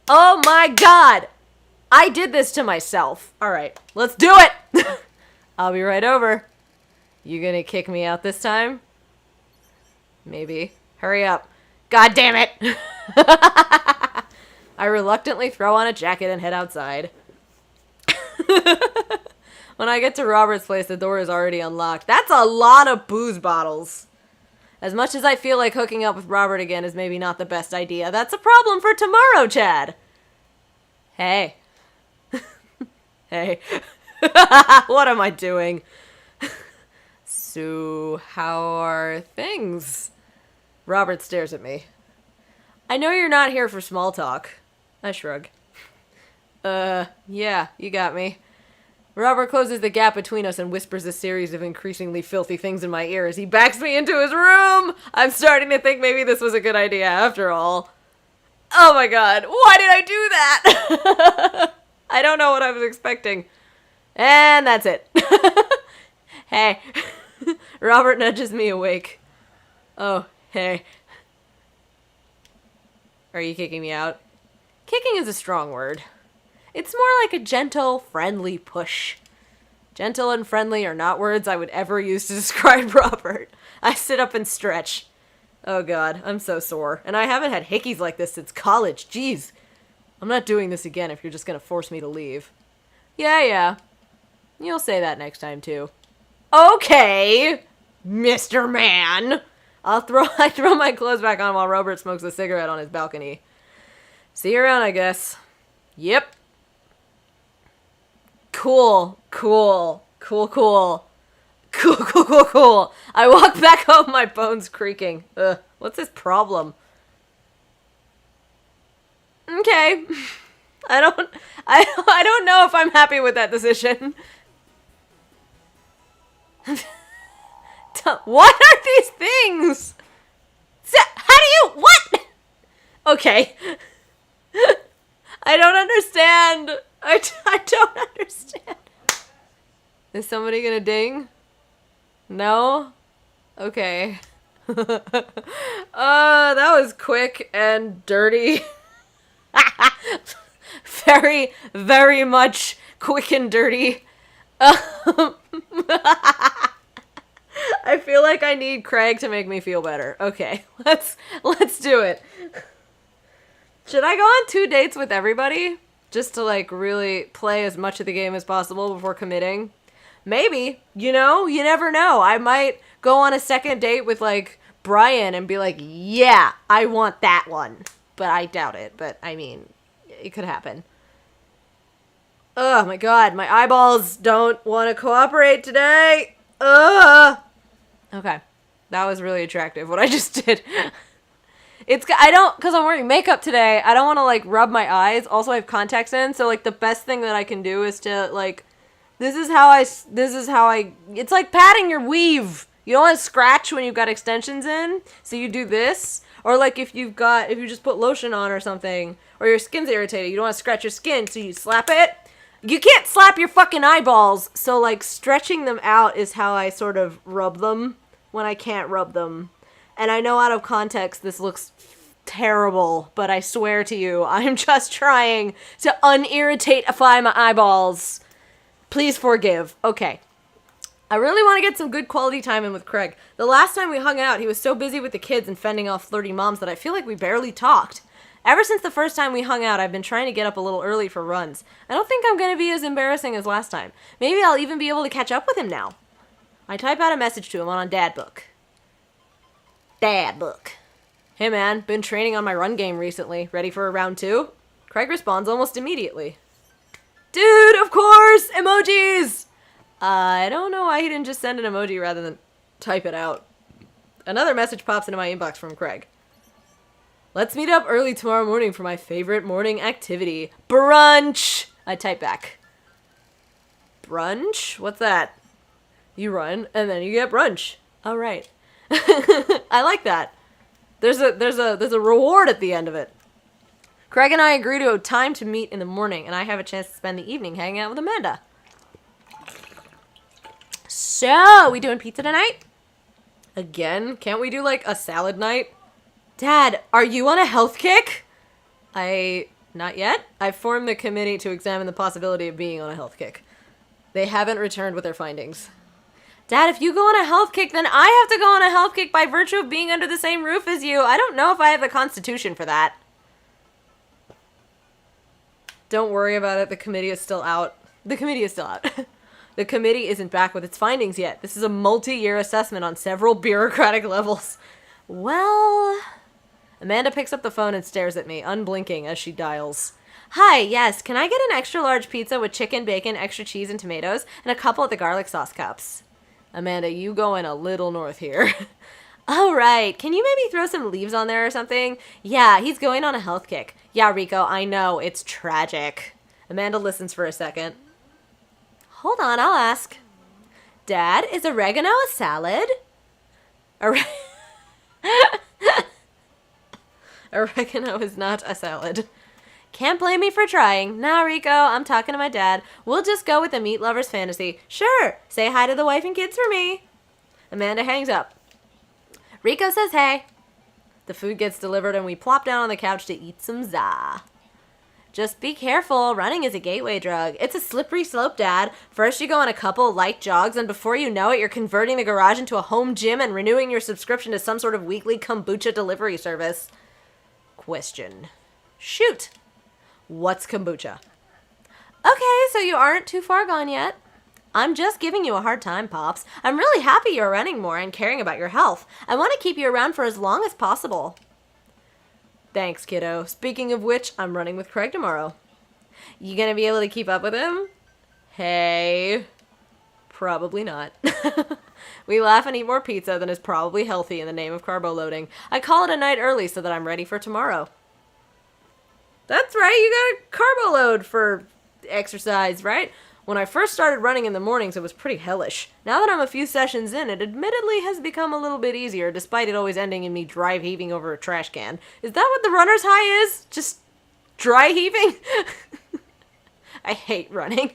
Oh my god! I did this to myself. Alright, let's do it! I'll be right over. You gonna kick me out this time? Maybe. Hurry up. God damn it! I reluctantly throw on a jacket and head outside. When I get to Robert's place, the door is already unlocked. That's a lot of booze bottles. As much as I feel like hooking up with Robert again is maybe not the best idea, that's a problem for tomorrow, Chad. Hey. Hey. What am I doing? So, how are things? Robert stares at me. I know you're not here for small talk. I shrug. Yeah, you got me. Robert closes the gap between us and whispers a series of increasingly filthy things in my ear as he backs me into his room. I'm starting to think maybe this was a good idea after all. Oh my god, why did I do that? I don't know what I was expecting. And that's it. Hey. Robert nudges me awake. Oh, hey. Are you kicking me out? Kicking is a strong word. It's more like a gentle, friendly push. Gentle and friendly are not words I would ever use to describe Robert. I sit up and stretch. Oh god, I'm so sore. And I haven't had hickeys like this since college. Jeez. I'm not doing this again if you're just gonna force me to leave. Yeah. You'll say that next time too. Okay, Mr. Man. I throw my clothes back on while Robert smokes a cigarette on his balcony. See you around, I guess. Yep. Cool. I walk back home, my bones creaking. Ugh, what's his problem? Okay. I don't know if I'm happy with that decision. What are these things? How do you... What? Okay. I don't understand. I don't understand. Is somebody gonna ding? No? Okay. That was quick and dirty. Very, very much quick and dirty. I feel like I need Craig to make me feel better. Okay, let's do it. Should I go on 2 dates with everybody? Just to, like, really play as much of the game as possible before committing? Maybe. You know? You never know. I might go on a second date with, like, Brian and be like, yeah, I want that one. But I doubt it. But, I mean, it could happen. Oh, my God. My eyeballs don't want to cooperate today. Ugh. Okay. That was really attractive, what I just did. Because I'm wearing makeup today, I don't want to, like, rub my eyes. Also, I have contacts in, so, like, the best thing that I can do is to, like, this is how I, it's like patting your weave. You don't want to scratch when you've got extensions in, so you do this. Or like if you just put lotion on or something, or your skin's irritated, you don't want to scratch your skin, so you slap it. You can't slap your fucking eyeballs, so like stretching them out is how I sort of rub them when I can't rub them. And I know out of context this looks terrible, but I swear to you, I'm just trying to unirritate-ify my eyeballs. Please forgive. Okay. I really want to get some good quality time in with Craig. The last time we hung out, he was so busy with the kids and fending off flirty moms that I feel like we barely talked. Ever since the first time we hung out, I've been trying to get up a little early for runs. I don't think I'm going to be as embarrassing as last time. Maybe I'll even be able to catch up with him now. I type out a message to him on Dad Book. Dad Book. Hey man, been training on my run game recently. Ready for a round 2? Craig responds almost immediately. Dude, of course! Emojis! I don't know why he didn't just send an emoji rather than type it out. Another message pops into my inbox from Craig. Let's meet up early tomorrow morning for my favorite morning activity. Brunch! I type back. Brunch? What's that? You run, and then you get brunch. Oh, right. I like that. There's a reward at the end of it. Craig and I agree to a time to meet in the morning, and I have a chance to spend the evening hanging out with Amanda. So, we doing pizza tonight? Again? Can't we do like a salad night? Dad, are you on a health kick? Not yet. I've formed the committee to examine the possibility of being on a health kick. They haven't returned with their findings. Dad, if you go on a health kick, then I have to go on a health kick by virtue of being under the same roof as you. I don't know if I have the constitution for that. Don't worry about it. The committee is still out. The committee isn't back with its findings yet. This is a multi-year assessment on several bureaucratic levels. Well... Amanda picks up the phone and stares at me, unblinking as she dials. Hi, yes, can I get an extra large pizza with chicken, bacon, extra cheese, and tomatoes, and a couple of the garlic sauce cups? Amanda, you going a little north here. Oh, right. Can you maybe throw some leaves on there or something? Yeah, he's going on a health kick. Yeah, Rico, I know. It's tragic. Amanda listens for a second. Hold on, I'll ask. Dad, is oregano a salad? Oregano is not a salad. Can't blame me for trying. Nah, Rico, I'm talking to my dad. We'll just go with the meat lover's fantasy. Sure, say hi to the wife and kids for me. Amanda hangs up. Rico says hey. The food gets delivered and we plop down on the couch to eat some za. Just be careful. Running is a gateway drug. It's a slippery slope, Dad. First you go on a couple light jogs, and before you know it, you're converting the garage into a home gym and renewing your subscription to some sort of weekly kombucha delivery service. Question. Shoot. What's kombucha? Okay, so you aren't too far gone yet. I'm just giving you a hard time, Pops. I'm really happy you're running more and caring about your health. I want to keep you around for as long as possible. Thanks, kiddo. Speaking of which, I'm running with Craig tomorrow. You gonna be able to keep up with him? Hey. Probably not. We laugh and eat more pizza than is probably healthy in the name of carbo loading. I call it a night early so that I'm ready for tomorrow. That's right, you got a carbo load for exercise, right? When I first started running in the mornings, it was pretty hellish. Now that I'm a few sessions in, it admittedly has become a little bit easier, despite it always ending in me dry heaving over a trash can. Is that what the runner's high is? Just dry heaving? I hate running.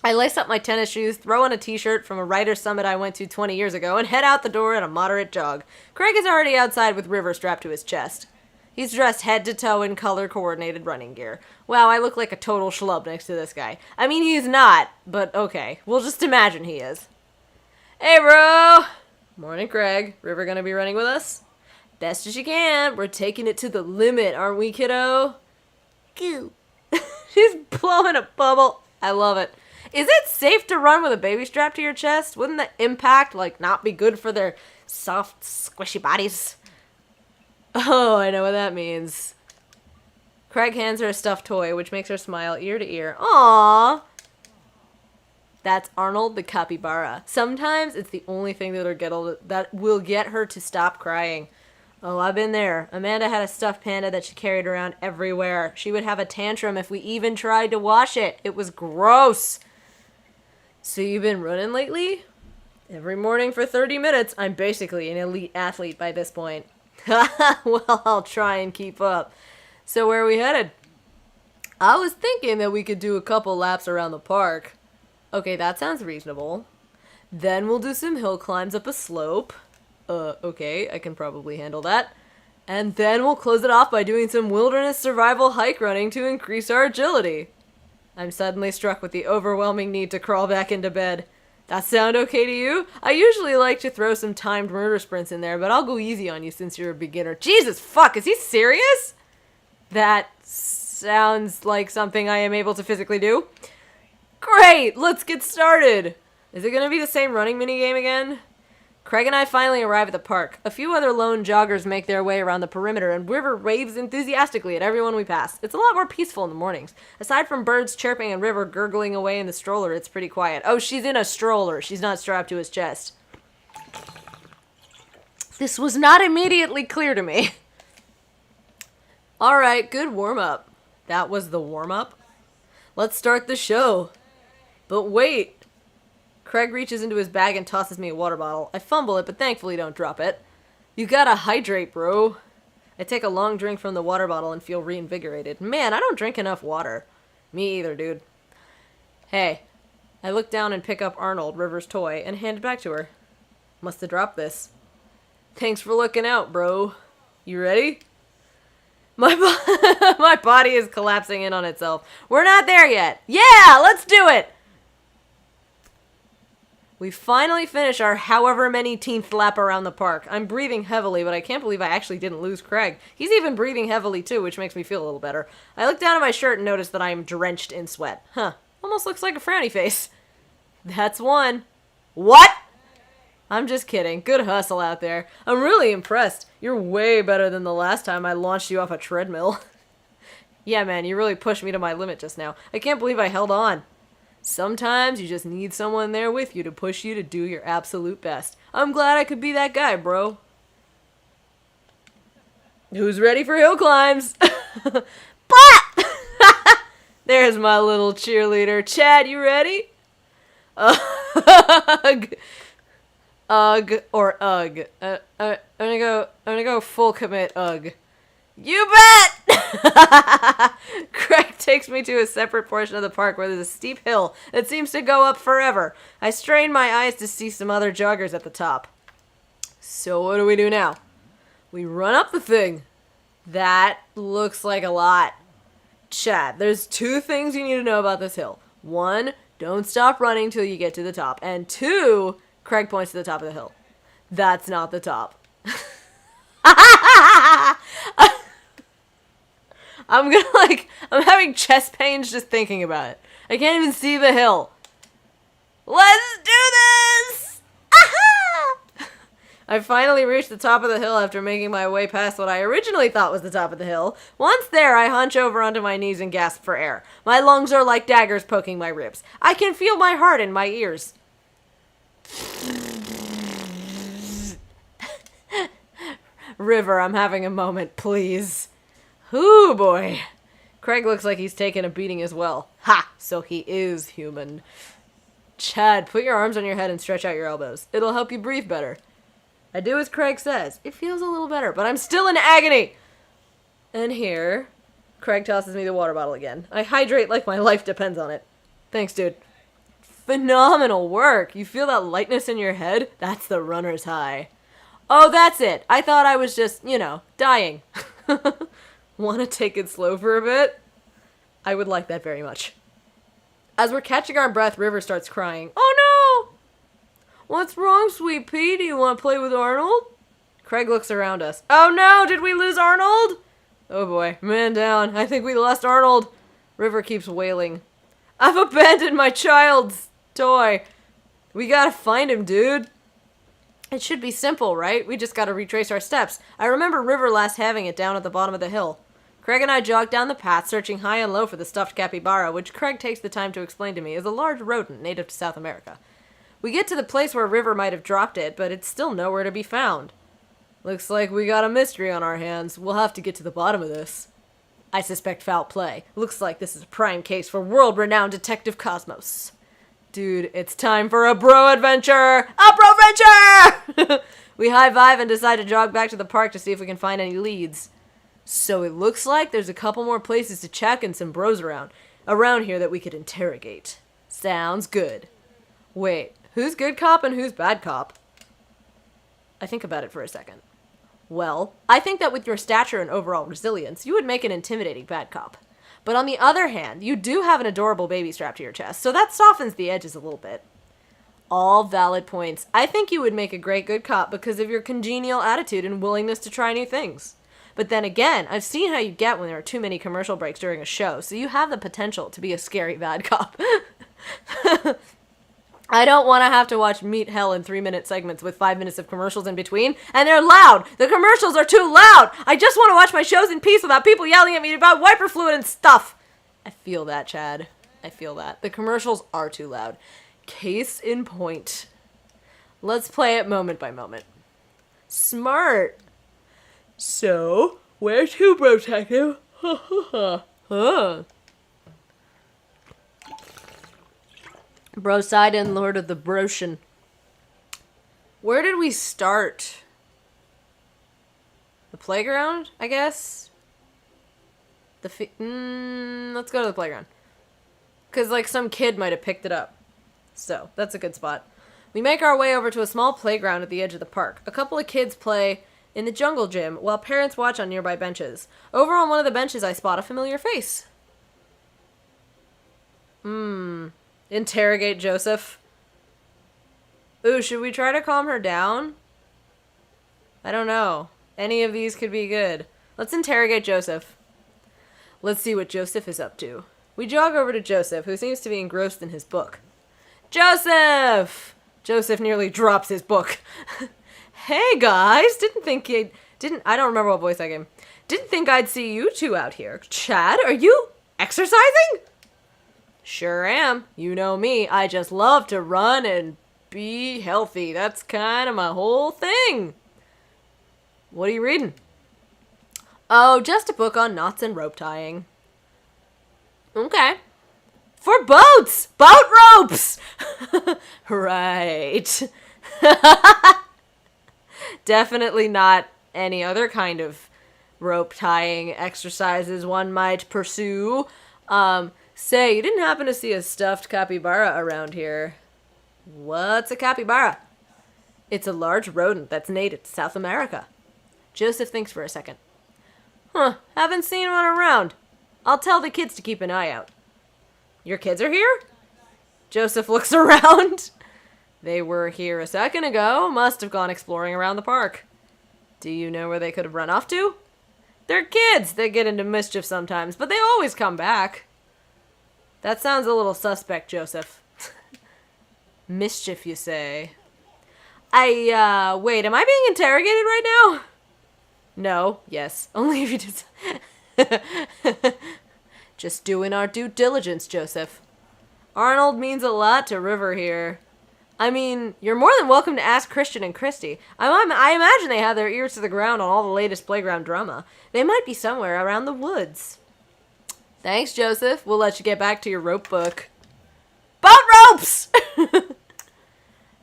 I lace up my tennis shoes, throw on a t-shirt from a writer's summit I went to 20 years ago, and head out the door at a moderate jog. Craig is already outside with River strapped to his chest. He's dressed head to toe in color-coordinated running gear. Wow, I look like a total schlub next to this guy. I mean, he's not, but okay. We'll just imagine he is. Hey, bro! Morning, Craig. River gonna be running with us? Best as you can. We're taking it to the limit, aren't we, kiddo? Goo. She's blowing a bubble. I love it. Is it safe to run with a baby strapped to your chest? Wouldn't the impact, not be good for their soft, squishy bodies? Oh, I know what that means. Craig hands her a stuffed toy, which makes her smile ear to ear. Aww! That's Arnold the capybara. Sometimes it's the only thing that will get her to stop crying. Oh, I've been there. Amanda had a stuffed panda that she carried around everywhere. She would have a tantrum if we even tried to wash it. It was gross. So you've been running lately? Every morning for 30 minutes. I'm basically an elite athlete by this point. Well, I'll try and keep up. So where are we headed? I was thinking that we could do a couple laps around the park. Okay, that sounds reasonable. Then we'll do some hill climbs up a slope. Okay, I can probably handle that. And then we'll close it off by doing some wilderness survival hike running to increase our agility. I'm suddenly struck with the overwhelming need to crawl back into bed. That sound okay to you? I usually like to throw some timed murder sprints in there, but I'll go easy on you since you're a beginner. Jesus fuck, is he serious? That sounds like something I am able to physically do. Great, let's get started. Is it gonna be the same running minigame again? Craig and I finally arrive at the park. A few other lone joggers make their way around the perimeter, and River waves enthusiastically at everyone we pass. It's a lot more peaceful in the mornings. Aside from birds chirping and River gurgling away in the stroller, it's pretty quiet. Oh, she's in a stroller. She's not strapped to his chest. This was not immediately clear to me. Alright, good warm-up. That was the warm-up? Let's start the show. But wait. Craig reaches into his bag and tosses me a water bottle. I fumble it, but thankfully don't drop it. You gotta hydrate, bro. I take a long drink from the water bottle and feel reinvigorated. Man, I don't drink enough water. Me either, dude. Hey. I look down and pick up Arnold, River's toy, and hand it back to her. Must have dropped this. Thanks for looking out, bro. You ready? My body is collapsing in on itself. We're not there yet. Yeah, let's do it! We finally finish our however many teenth lap around the park. I'm breathing heavily, but I can't believe I actually didn't lose Craig. He's even breathing heavily too, which makes me feel a little better. I look down at my shirt and notice that I am drenched in sweat. Huh. Almost looks like a frowny face. That's one. What? I'm just kidding. Good hustle out there. I'm really impressed. You're way better than the last time I launched you off a treadmill. Yeah, man, you really pushed me to my limit just now. I can't believe I held on. Sometimes you just need someone there with you to push you to do your absolute best. I'm glad I could be that guy, bro. Who's ready for hill climbs? Blah! There's my little cheerleader. Chad, you ready? Ugh. Ugh or ugh. I'm gonna go full commit ugh. You bet! Craig takes me to a separate portion of the park where there's a steep hill that seems to go up forever. I strain my eyes to see some other joggers at the top. So what do we do now? We run up the thing. That looks like a lot. Chad, there's two things you need to know about this hill. One, don't stop running till you get to the top. And two, Craig points to the top of the hill. That's not the top. I'm having chest pains just thinking about it. I can't even see the hill. Let's do this! Aha! I finally reached the top of the hill after making my way past what I originally thought was the top of the hill. Once there, I hunch over onto my knees and gasp for air. My lungs are like daggers poking my ribs. I can feel my heart in my ears. River, I'm having a moment, please. Ooh, boy. Craig looks like he's taken a beating as well. Ha! So he is human. Chad, put your arms on your head and stretch out your elbows. It'll help you breathe better. I do as Craig says. It feels a little better, but I'm still in agony! And here, Craig tosses me the water bottle again. I hydrate like my life depends on it. Thanks, dude. Phenomenal work! You feel that lightness in your head? That's the runner's high. Oh, that's it. I thought I was just, dying. Want to take it slow for a bit? I would like that very much. As we're catching our breath, River starts crying. Oh no! What's wrong, sweet pea? Do you want to play with Arnold? Craig looks around us. Oh no! Did we lose Arnold? Oh boy. Man down. I think we lost Arnold. River keeps wailing. I've abandoned my child's toy. We gotta find him, dude. It should be simple, right? We just gotta retrace our steps. I remember River last having it down at the bottom of the hill. Craig and I jog down the path, searching high and low for the stuffed capybara, which Craig takes the time to explain to me is a large rodent native to South America. We get to the place where River might have dropped it, but it's still nowhere to be found. Looks like we got a mystery on our hands. We'll have to get to the bottom of this. I suspect foul play. Looks like this is a prime case for world-renowned Detective Cosmos. Dude, it's time for a bro adventure! A bro adventure! We high-five and decide to jog back to the park to see if we can find any leads. So it looks like there's a couple more places to check and some bros around here that we could interrogate. Sounds good. Wait, who's good cop and who's bad cop? I think about it for a second. Well, I think that with your stature and overall resilience, you would make an intimidating bad cop. But on the other hand, you do have an adorable baby strapped to your chest, so that softens the edges a little bit. All valid points. I think you would make a great good cop because of your congenial attitude and willingness to try new things. But then again, I've seen how you get when there are too many commercial breaks during a show, so you have the potential to be a scary bad cop. I don't want to have to watch Meet Hell in 3-minute segments with 5 minutes of commercials in between, and they're loud! The commercials are too loud! I just want to watch my shows in peace without people yelling at me about wiper fluid and stuff! I feel that, Chad. I feel that. The commercials are too loud. Case in point. Let's play it moment by moment. Smart! So, where to, Protective? Brosidon, Lord of the Broshin. Where did we start? The playground, I guess? Let's go to the playground. Because, like, some kid might have picked it up. So, that's a good spot. We make our way over to a small playground at the edge of the park. A couple of kids play in the jungle gym, while parents watch on nearby benches. Over on one of the benches, I spot a familiar face. Interrogate Joseph. Ooh, should we try to calm her down? I don't know. Any of these could be good. Let's interrogate Joseph. Let's see what Joseph is up to. We jog over to Joseph, who seems to be engrossed in his book. Joseph! Joseph nearly drops his book. Hey guys, I don't remember what voice I gave him. Didn't think I'd see you two out here. Chad, are you exercising? Sure am. You know me. I just love to run and be healthy. That's kind of my whole thing. What are you reading? Oh, just a book on knots and rope tying. Okay. For boats! Boat ropes! Right. Definitely not any other kind of rope tying exercises one might pursue. Say, you didn't happen to see a stuffed capybara around here. What's a capybara? It's a large rodent that's native to South America. Joseph thinks for a second. Haven't seen one around. I'll tell the kids to keep an eye out. Your kids are here? Joseph looks around. They were here a second ago. Must have gone exploring around the park. Do you know where they could have run off to? They're kids. They get into mischief sometimes, but they always come back. That sounds a little suspect, Joseph. Mischief, you say? Wait, am I being interrogated right now? No, yes. Only if you just... Just doing our due diligence, Joseph. Arnold means a lot to River here. I mean, you're more than welcome to ask Christian and Christy. I imagine they have their ears to the ground on all the latest playground drama. They might be somewhere around the woods. Thanks, Joseph. We'll let you get back to your rope book. Boat ropes!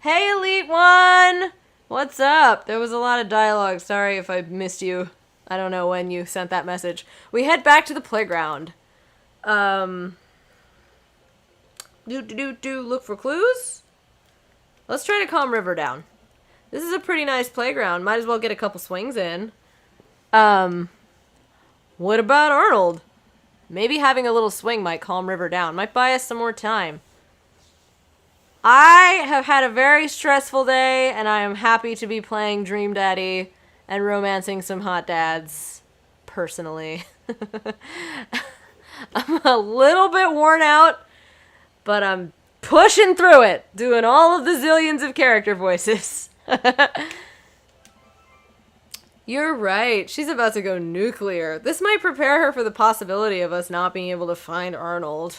Hey, Elite One! What's up? There was a lot of dialogue. Sorry if I missed you. I don't know when you sent that message. We head back to the playground. Look for clues? Let's try to calm River down. This is a pretty nice playground. Might as well get a couple swings in. What about Arnold? Maybe having a little swing might calm River down. Might buy us some more time. I have had a very stressful day, and I am happy to be playing Dream Daddy and romancing some hot dads, personally. I'm a little bit worn out, but I'm pushing through it, doing all of the zillions of character voices. You're right. She's about to go nuclear. This might prepare her for the possibility of us not being able to find Arnold.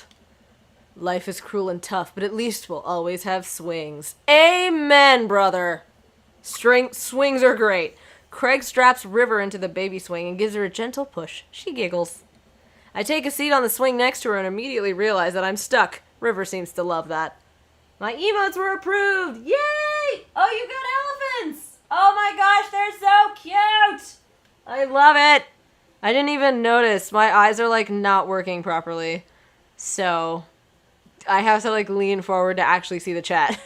Life is cruel and tough, but at least we'll always have swings. Amen, brother. Swings are great. Craig straps River into the baby swing and gives her a gentle push. She giggles. I take a seat on the swing next to her and immediately realize that I'm stuck. River seems to love that. My emotes were approved! Yay! Oh, you got elephants! Oh my gosh, they're so cute! I love it! I didn't even notice. My eyes are, like, not working properly. So, I have to, like, lean forward to actually see the chat.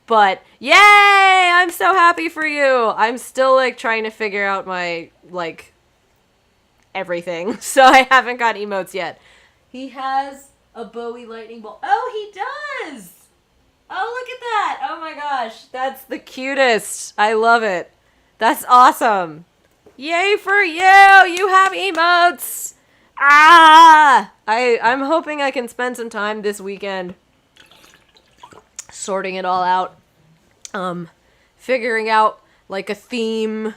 But, yay! I'm so happy for you! I'm still, like, trying to figure out my, like, everything. So I haven't got emotes yet. He has a Bowie lightning bolt. Oh, he does! Oh, look at that! Oh my gosh, that's the cutest. I love it. That's awesome. Yay for you! You have emotes! Ah! I'm hoping I can spend some time this weekend sorting it all out. Figuring out, like, a theme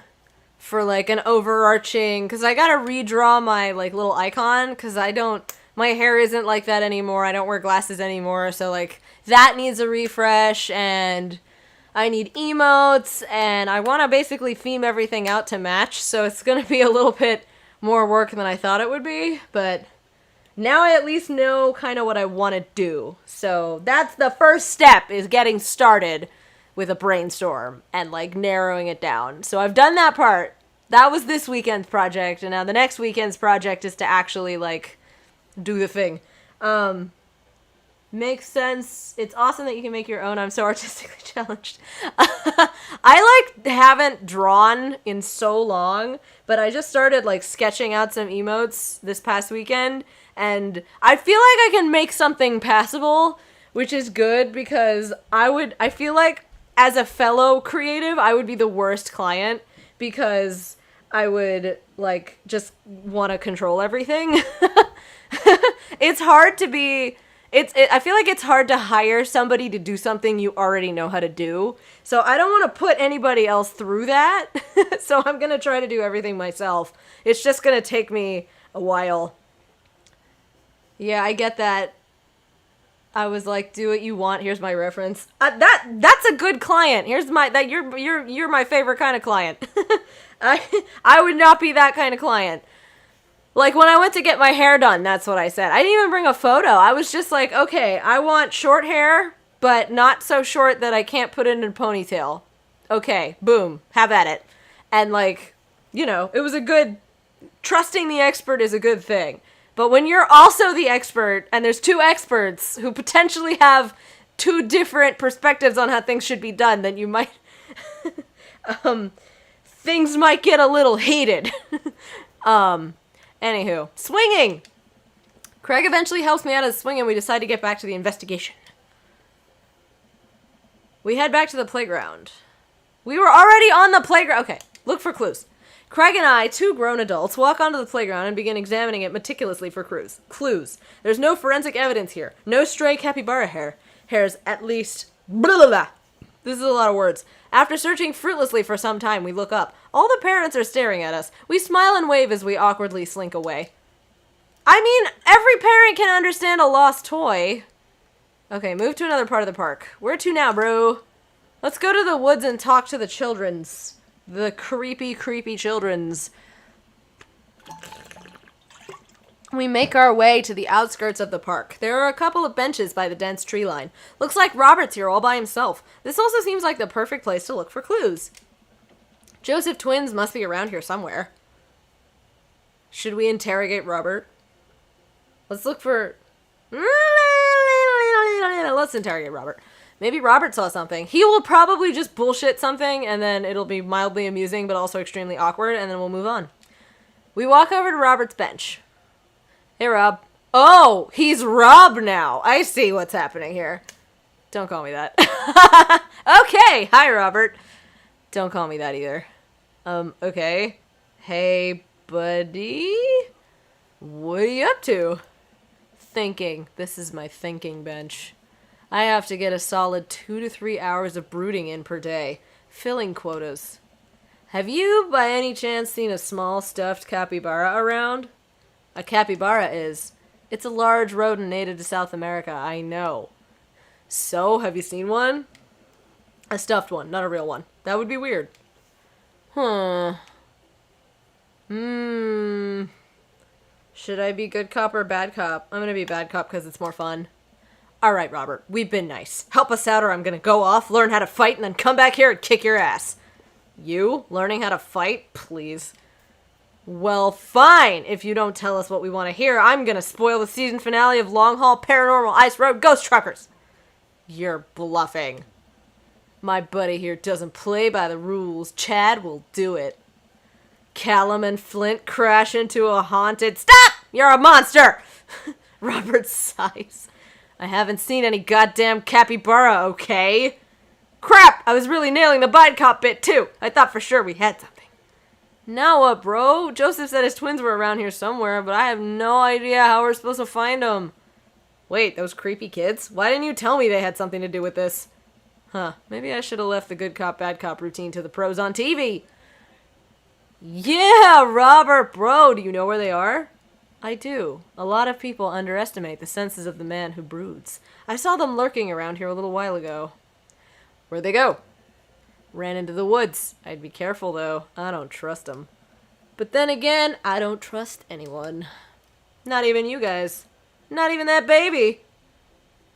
for, like, an overarching... Because I gotta redraw my, like, little icon, because my hair isn't like that anymore. I don't wear glasses anymore, so, like, that needs a refresh, and I need emotes, and I want to basically theme everything out to match, so it's going to be a little bit more work than I thought it would be, but now I at least know kind of what I want to do. So that's the first step, is getting started with a brainstorm and, like, narrowing it down. So I've done that part. That was this weekend's project, and now the next weekend's project is to actually, like, do the thing. Makes sense. It's awesome that you can make your own. I'm so artistically challenged. I, like, haven't drawn in so long, but I just started, like, sketching out some emotes this past weekend, and I feel like I can make something passable, which is good, because I feel like, as a fellow creative, I would be the worst client, because I would, like, just want to control everything. It's hard to be... I feel like it's hard to hire somebody to do something you already know how to do. So I don't want to put anybody else through that. So I'm going to try to do everything myself. It's just going to take me a while. Yeah, I get that. I was like, do what you want. Here's my reference. That's a good client. You're my favorite kind of client. I would not be that kind of client. Like, when I went to get my hair done, that's what I said. I didn't even bring a photo. I was just like, okay, I want short hair, but not so short that I can't put it in a ponytail. Okay, boom, have at it. And, like, you know, it was a good... Trusting the expert is a good thing. But when you're also the expert, and there's two experts who potentially have two different perspectives on how things should be done, then you might... things might get a little heated. Anywho, swinging! Craig eventually helps me out of the swing, and we decide to get back to the investigation. We head back to the playground. We were already on the playground. Okay, look for clues. Craig and I, two grown adults, walk onto the playground and begin examining it meticulously for clues. There's no forensic evidence here. No stray capybara hairs, at least. Blah, blah, blah. This is a lot of words. After searching fruitlessly for some time, we look up. All the parents are staring at us. We smile and wave as we awkwardly slink away. I mean, every parent can understand a lost toy. Okay, move to another part of the park. Where to now, bro? Let's go to the woods and talk to the children's. The creepy, creepy children's. We make our way to the outskirts of the park. There are a couple of benches by the dense tree line. Looks like Robert's here all by himself. This also seems like the perfect place to look for clues. Joseph twins must be around here somewhere. Should we interrogate Robert? Let's look for... Let's interrogate Robert. Maybe Robert saw something. He will probably just bullshit something, and then it'll be mildly amusing, but also extremely awkward, and then we'll move on. We walk over to Robert's bench. Hey, Rob. Oh, he's Rob now. I see what's happening here. Don't call me that. Okay. Hi, Robert. Don't call me that either. Okay. Hey, buddy. What are you up to? Thinking. This is my thinking bench. I have to get a solid 2 to 3 hours of brooding in per day. Filling quotas. Have you, by any chance, seen a small stuffed capybara around? A capybara is. It's a large rodent native to South America, I know. So, have you seen one? A stuffed one, not a real one. That would be weird. Should I be good cop or bad cop? I'm gonna be bad cop because it's more fun. Alright, Robert, we've been nice. Help us out or I'm gonna go off, learn how to fight, and then come back here and kick your ass. You? Learning how to fight? Please. Well, fine. If you don't tell us what we want to hear, I'm gonna spoil the season finale of Long Haul Paranormal Ice Road Ghost Truckers. You're bluffing. My buddy here doesn't play by the rules. Chad will do it. Callum and Flint crash into a haunted... Stop! You're a monster! Robert sighs. I haven't seen any goddamn capybara, okay? Crap! I was really nailing the bide cop bit, too. I thought for sure we had something. Now what, bro? Joseph said his twins were around here somewhere, but I have no idea how we're supposed to find them. Wait, those creepy kids? Why didn't you tell me they had something to do with this? Huh, maybe I should have left the good cop, bad cop routine to the pros on TV. Yeah, Robert, bro, do you know where they are? I do. A lot of people underestimate the senses of the man who broods. I saw them lurking around here a little while ago. Where'd they go? Ran into the woods. I'd be careful, though. I don't trust them. But then again, I don't trust anyone. Not even you guys. Not even that baby.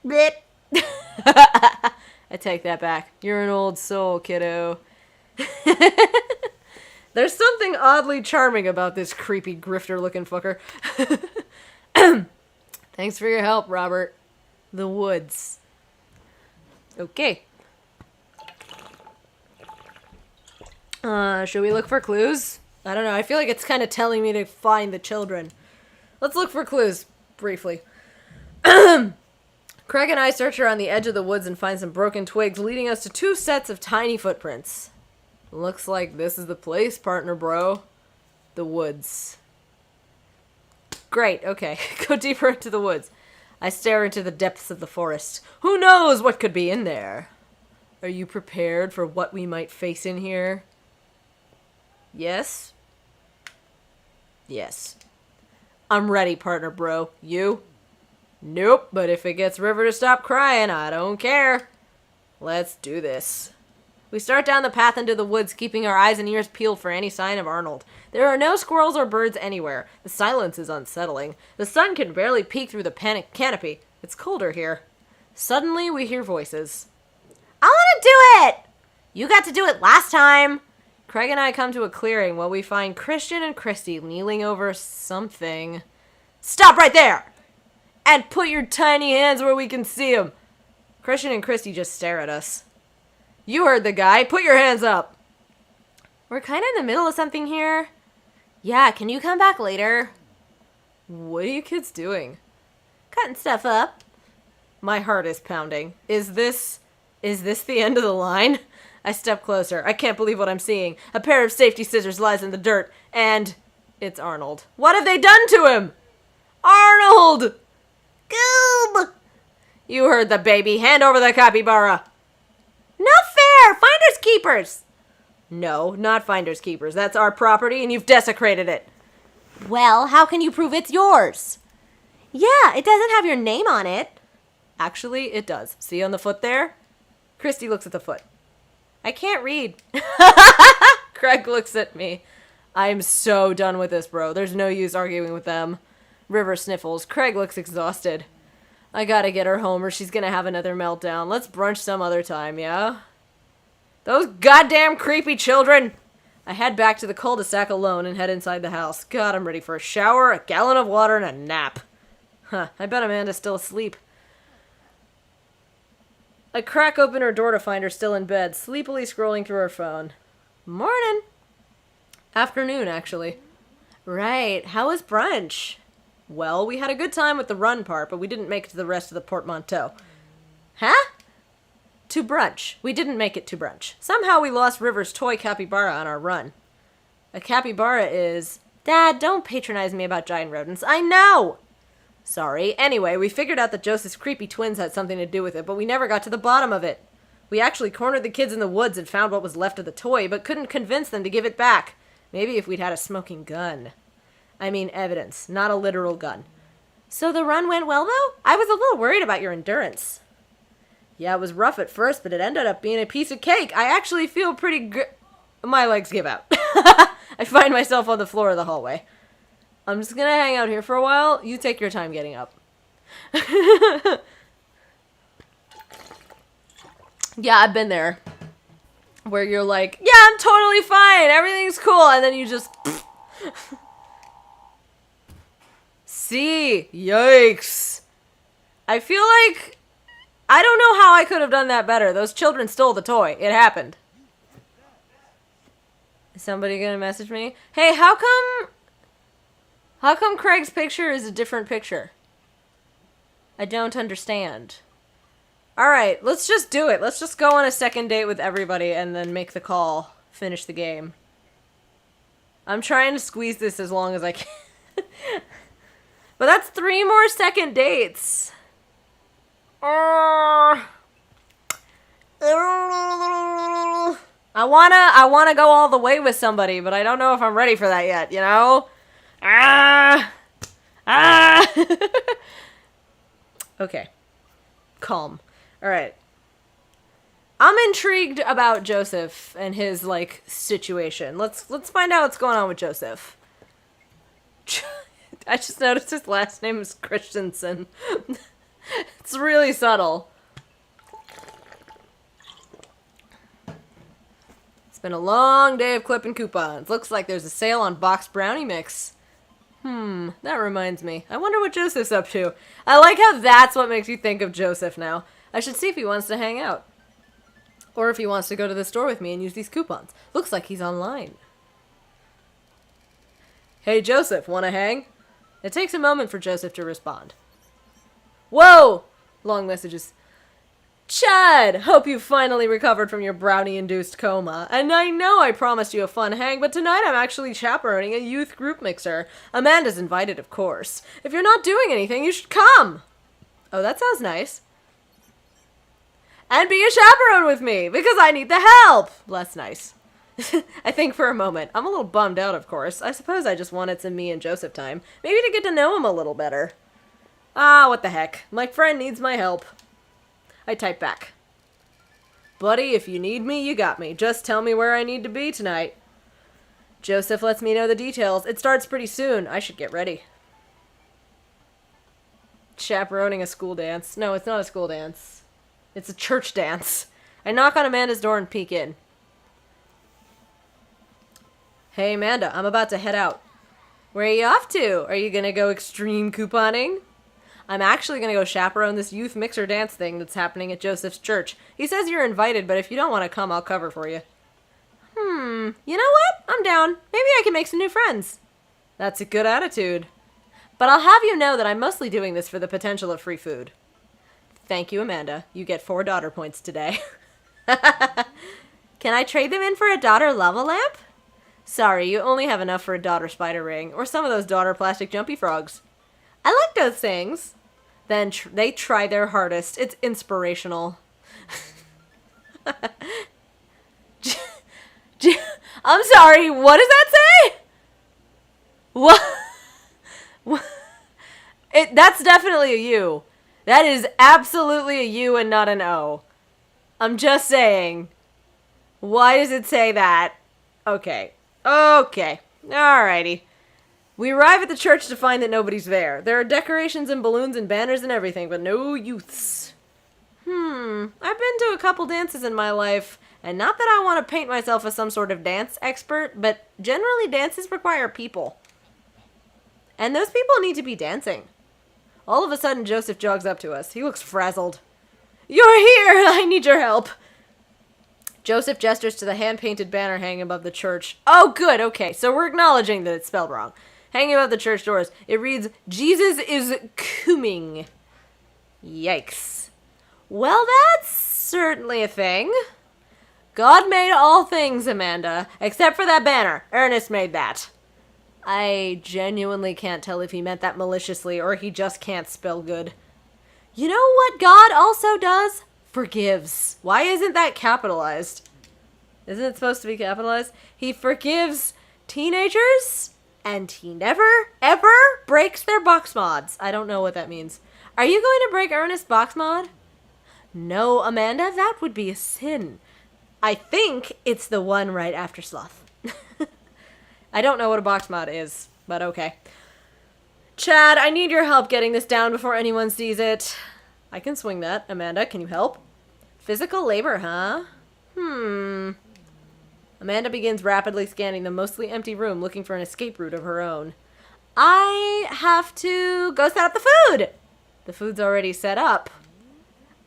Blip. I take that back. You're an old soul, kiddo. There's something oddly charming about this creepy grifter-looking fucker. Thanks for your help, Robert. The woods. Okay. Should we look for clues? I don't know. I feel like it's kind of telling me to find the children. Let's look for clues, briefly. Craig and I search around the edge of the woods and find some broken twigs, leading us to 2 sets of tiny footprints. Looks like this is the place, partner bro. The woods. Great, okay. Go deeper into the woods. I stare into the depths of the forest. Who knows what could be in there? Are you prepared for what we might face in here? Yes? Yes. I'm ready, partner bro. You? Nope, but if it gets River to stop crying, I don't care. Let's do this. We start down the path into the woods, keeping our eyes and ears peeled for any sign of Arnold. There are no squirrels or birds anywhere. The silence is unsettling. The sun can barely peek through the canopy. It's colder here. Suddenly, we hear voices. I want to do it! You got to do it last time! Craig and I come to a clearing while we find Christian and Christy kneeling over something. Stop right there! And put your tiny hands where we can see them. Christian and Christy just stare at us. You heard the guy. Put your hands up. We're kind of in the middle of something here. Yeah, can you come back later? What are you kids doing? Cutting stuff up. My heart is pounding. Is this the end of the line? I step closer. I can't believe what I'm seeing. A pair of safety scissors lies in the dirt, and it's Arnold. What have they done to him? Arnold! Goob! You heard the baby. Hand over the capybara. No fair! Finders keepers! No, not finders keepers. That's our property, and you've desecrated it. Well, how can you prove it's yours? Yeah, it doesn't have your name on it. Actually, it does. See on the foot there? Christy looks at the foot. I can't read. Craig looks at me. I'm so done with this, bro. There's no use arguing with them. River sniffles. Craig looks exhausted. I gotta get her home or she's gonna have another meltdown. Let's brunch some other time, yeah? Those goddamn creepy children! I head back to the cul-de-sac alone and head inside the house. God, I'm ready for a shower, a gallon of water, and a nap. Huh, I bet Amanda's still asleep. I crack open her door to find her still in bed, sleepily scrolling through her phone. Morning! Afternoon, actually. Right, how was brunch? Well, we had a good time with the run part, but we didn't make it to the rest of the portmanteau. Huh? To brunch. We didn't make it to brunch. Somehow we lost River's toy capybara on our run. A capybara is... Dad, don't patronize me about giant rodents. I know! Sorry. Anyway, we figured out that Joseph's creepy twins had something to do with it, but we never got to the bottom of it. We actually cornered the kids in the woods and found what was left of the toy, but couldn't convince them to give it back. Maybe if we'd had a smoking gun. I mean evidence, not a literal gun. So the run went well, though? I was a little worried about your endurance. Yeah, it was rough at first, but it ended up being a piece of cake. I actually feel pretty good. My legs give out. I find myself on the floor of the hallway. I'm just gonna hang out here for a while. You take your time getting up. Yeah, I've been there. where you're like, yeah, I'm totally fine, everything's cool, and then you just... See? Yikes. I feel like... I don't know how I could have done that better. Those children stole the toy. It happened. Is somebody gonna message me? Hey, how come Craig's picture is a different picture? I don't understand. Alright, let's just do it. Let's just go on a second date with everybody and then make the call. Finish the game. I'm trying to squeeze this as long as I can. But that's 3 more second dates. I wanna go all the way with somebody, but I don't know if I'm ready for that yet, you know? Okay. Calm. Alright. I'm intrigued about Joseph and his, like, situation. Let's find out what's going on with Joseph. I just noticed his last name is Christensen. It's really subtle. It's been a long day of clipping coupons. Looks like there's a sale on boxed brownie mix. That reminds me. I wonder what Joseph's up to. I like how that's what makes you think of Joseph now. I should see if he wants to hang out. Or if he wants to go to the store with me and use these coupons. Looks like he's online. Hey Joseph, wanna hang? It takes a moment for Joseph to respond. Whoa! Long messages. Chad! Hope you finally recovered from your brownie-induced coma. And I know I promised you a fun hang, but tonight I'm actually chaperoning a youth group mixer. Amanda's invited, of course. If you're not doing anything, you should come! Oh, that sounds nice. And be a chaperone with me, because I need the help! Less nice. I think for a moment. I'm a little bummed out, of course. I suppose I just wanted some me and Joseph time. Maybe to get to know him a little better. Ah, what the heck. My friend needs my help. I type back. Buddy, if you need me, you got me. Just tell me where I need to be tonight. Joseph lets me know the details. It starts pretty soon. I should get ready. Chaperoning a school dance. No, it's not a school dance. It's a church dance. I knock on Amanda's door and peek in. Hey, Amanda, I'm about to head out. Where are you off to? Are you gonna go extreme couponing? I'm actually gonna go chaperone this youth mixer dance thing that's happening at Joseph's church. He says you're invited, but if you don't want to come, I'll cover for you. You know what? I'm down. Maybe I can make some new friends. That's a good attitude. But I'll have you know that I'm mostly doing this for the potential of free food. Thank you, Amanda. You get 4 daughter points today. Can I trade them in for a daughter lava lamp? Sorry, you only have enough for a daughter spider ring, or some of those daughter plastic jumpy frogs. I like those things. Then they try their hardest. It's inspirational. I'm sorry, what does that say? What? That's definitely a U. That is absolutely a U and not an O. I'm just saying. Why does it say that? Okay. Alrighty. We arrive at the church to find that nobody's there. There are decorations and balloons and banners and everything, but no youths. I've been to a couple dances in my life, and not that I want to paint myself as some sort of dance expert, but generally dances require people. And those people need to be dancing. All of a sudden, Joseph jogs up to us. He looks frazzled. You're here! I need your help! Joseph gestures to the hand-painted banner hanging above the church. Oh, good, okay, so we're acknowledging that it's spelled wrong. Hanging above the church doors, it reads, Jesus is coming. Yikes. Well, that's certainly a thing. God made all things, Amanda, except for that banner. Ernest made that. I genuinely can't tell if he meant that maliciously or he just can't spell good. You know what God also does? Forgives. Why isn't that capitalized? Isn't it supposed to be capitalized? He forgives teenagers, and he never, ever breaks their box mods. I don't know what that means. Are you going to break Ernest's box mod? No, Amanda, that would be a sin. I think it's the one right after sloth. I don't know what a box mod is, but okay. Chad, I need your help getting this down before anyone sees it. I can swing that. Amanda, can you help? Physical labor, huh? Amanda begins rapidly scanning the mostly empty room, looking for an escape route of her own. I have to go set up the food! The food's already set up.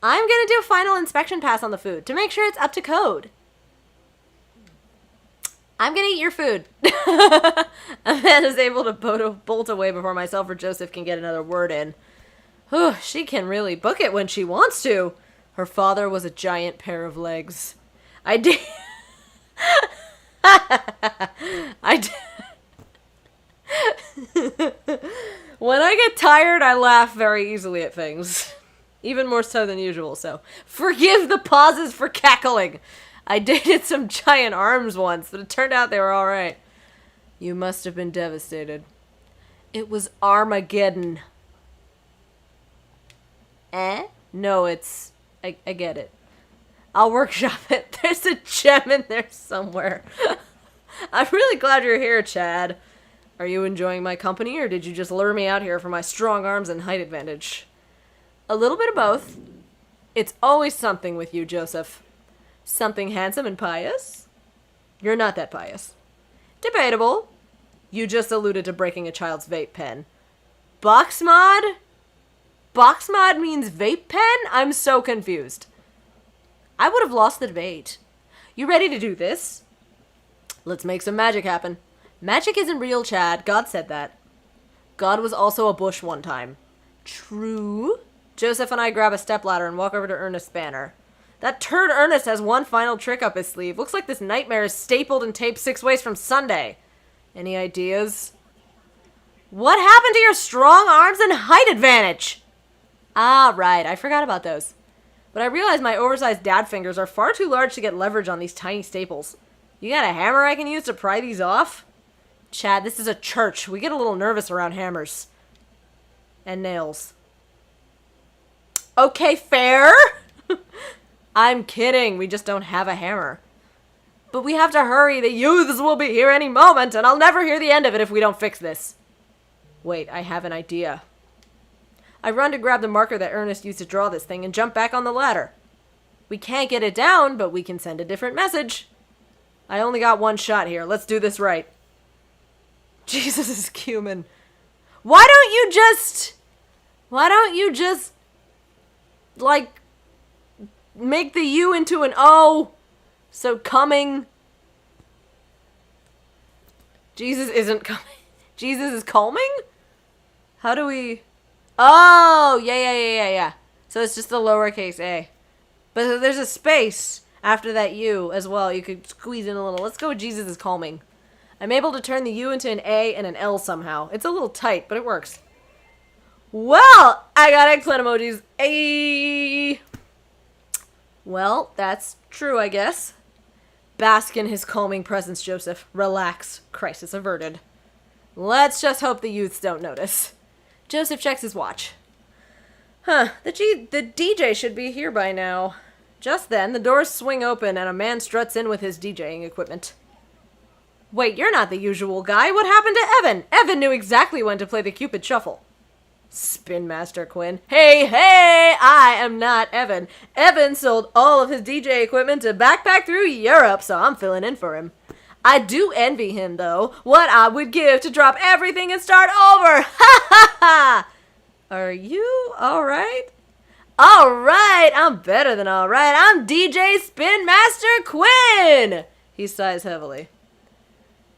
I'm gonna do a final inspection pass on the food to make sure it's up to code. I'm gonna eat your food. Amanda's able to bolt away before myself or Joseph can get another word in. Whew, she can really book it when she wants to. Her father was a giant pair of legs. I did... When I get tired, I laugh very easily at things. Even more so than usual, so forgive the pauses for cackling. I dated some giant arms once, but it turned out they were alright. You must have been devastated. It was Armageddon. Eh? No, it's... I get it. I'll workshop it. There's a gem in there somewhere. I'm really glad you're here, Chad. Are you enjoying my company, or did you just lure me out here for my strong arms and height advantage? A little bit of both. It's always something with you, Joseph. Something handsome and pious? You're not that pious. Debatable. You just alluded to breaking a child's vape pen. Box mod? Box mod means vape pen? I'm so confused. I would have lost the debate. You ready to do this? Let's make some magic happen. Magic isn't real, Chad. God said that. God was also a bush one time. True. Joseph and I grab a stepladder and walk over to Ernest's banner. That turd Ernest has one final trick up his sleeve. Looks like this nightmare is stapled and taped 6 ways from Sunday. Any ideas? What happened to your strong arms and height advantage? Ah, right. I forgot about those. But I realize my oversized dad fingers are far too large to get leverage on these tiny staples. You got a hammer I can use to pry these off? Chad, this is a church. We get a little nervous around hammers. And nails. Okay, fair. I'm kidding. We just don't have a hammer. But we have to hurry. The youths will be here any moment, and I'll never hear the end of it if we don't fix this. Wait, I have an idea. I run to grab the marker that Ernest used to draw this thing and jump back on the ladder. We can't get it down, but we can send a different message. I only got one shot here. Let's do this right. Jesus is cumin. Why don't you just, like, make the U into an O? So coming. Jesus isn't coming. Jesus is calming? How do we... Oh, yeah. So it's just the lowercase a. But there's a space after that U as well. You could squeeze in a little. Let's go with Jesus is calming. I'm able to turn the U into an A and an L somehow. It's a little tight, but it works. Well, I got eggplant emojis. Ayy. Well, that's true, I guess. Bask in his calming presence, Joseph. Relax. Crisis averted. Let's just hope the youths don't notice. Joseph checks his watch. Huh, the DJ should be here by now. Just then, the doors swing open and a man struts in with his DJing equipment. Wait, you're not the usual guy. What happened to Evan? Evan knew exactly when to play the Cupid Shuffle. Spin Master Quinn. Hey, I am not Evan. Evan sold all of his DJ equipment to backpack through Europe, so I'm filling in for him. I do envy him, though. What I would give to drop everything and start over. Ha ha ha! Are you alright? Alright, I'm better than alright. I'm DJ Spin Master Quinn! He sighs heavily.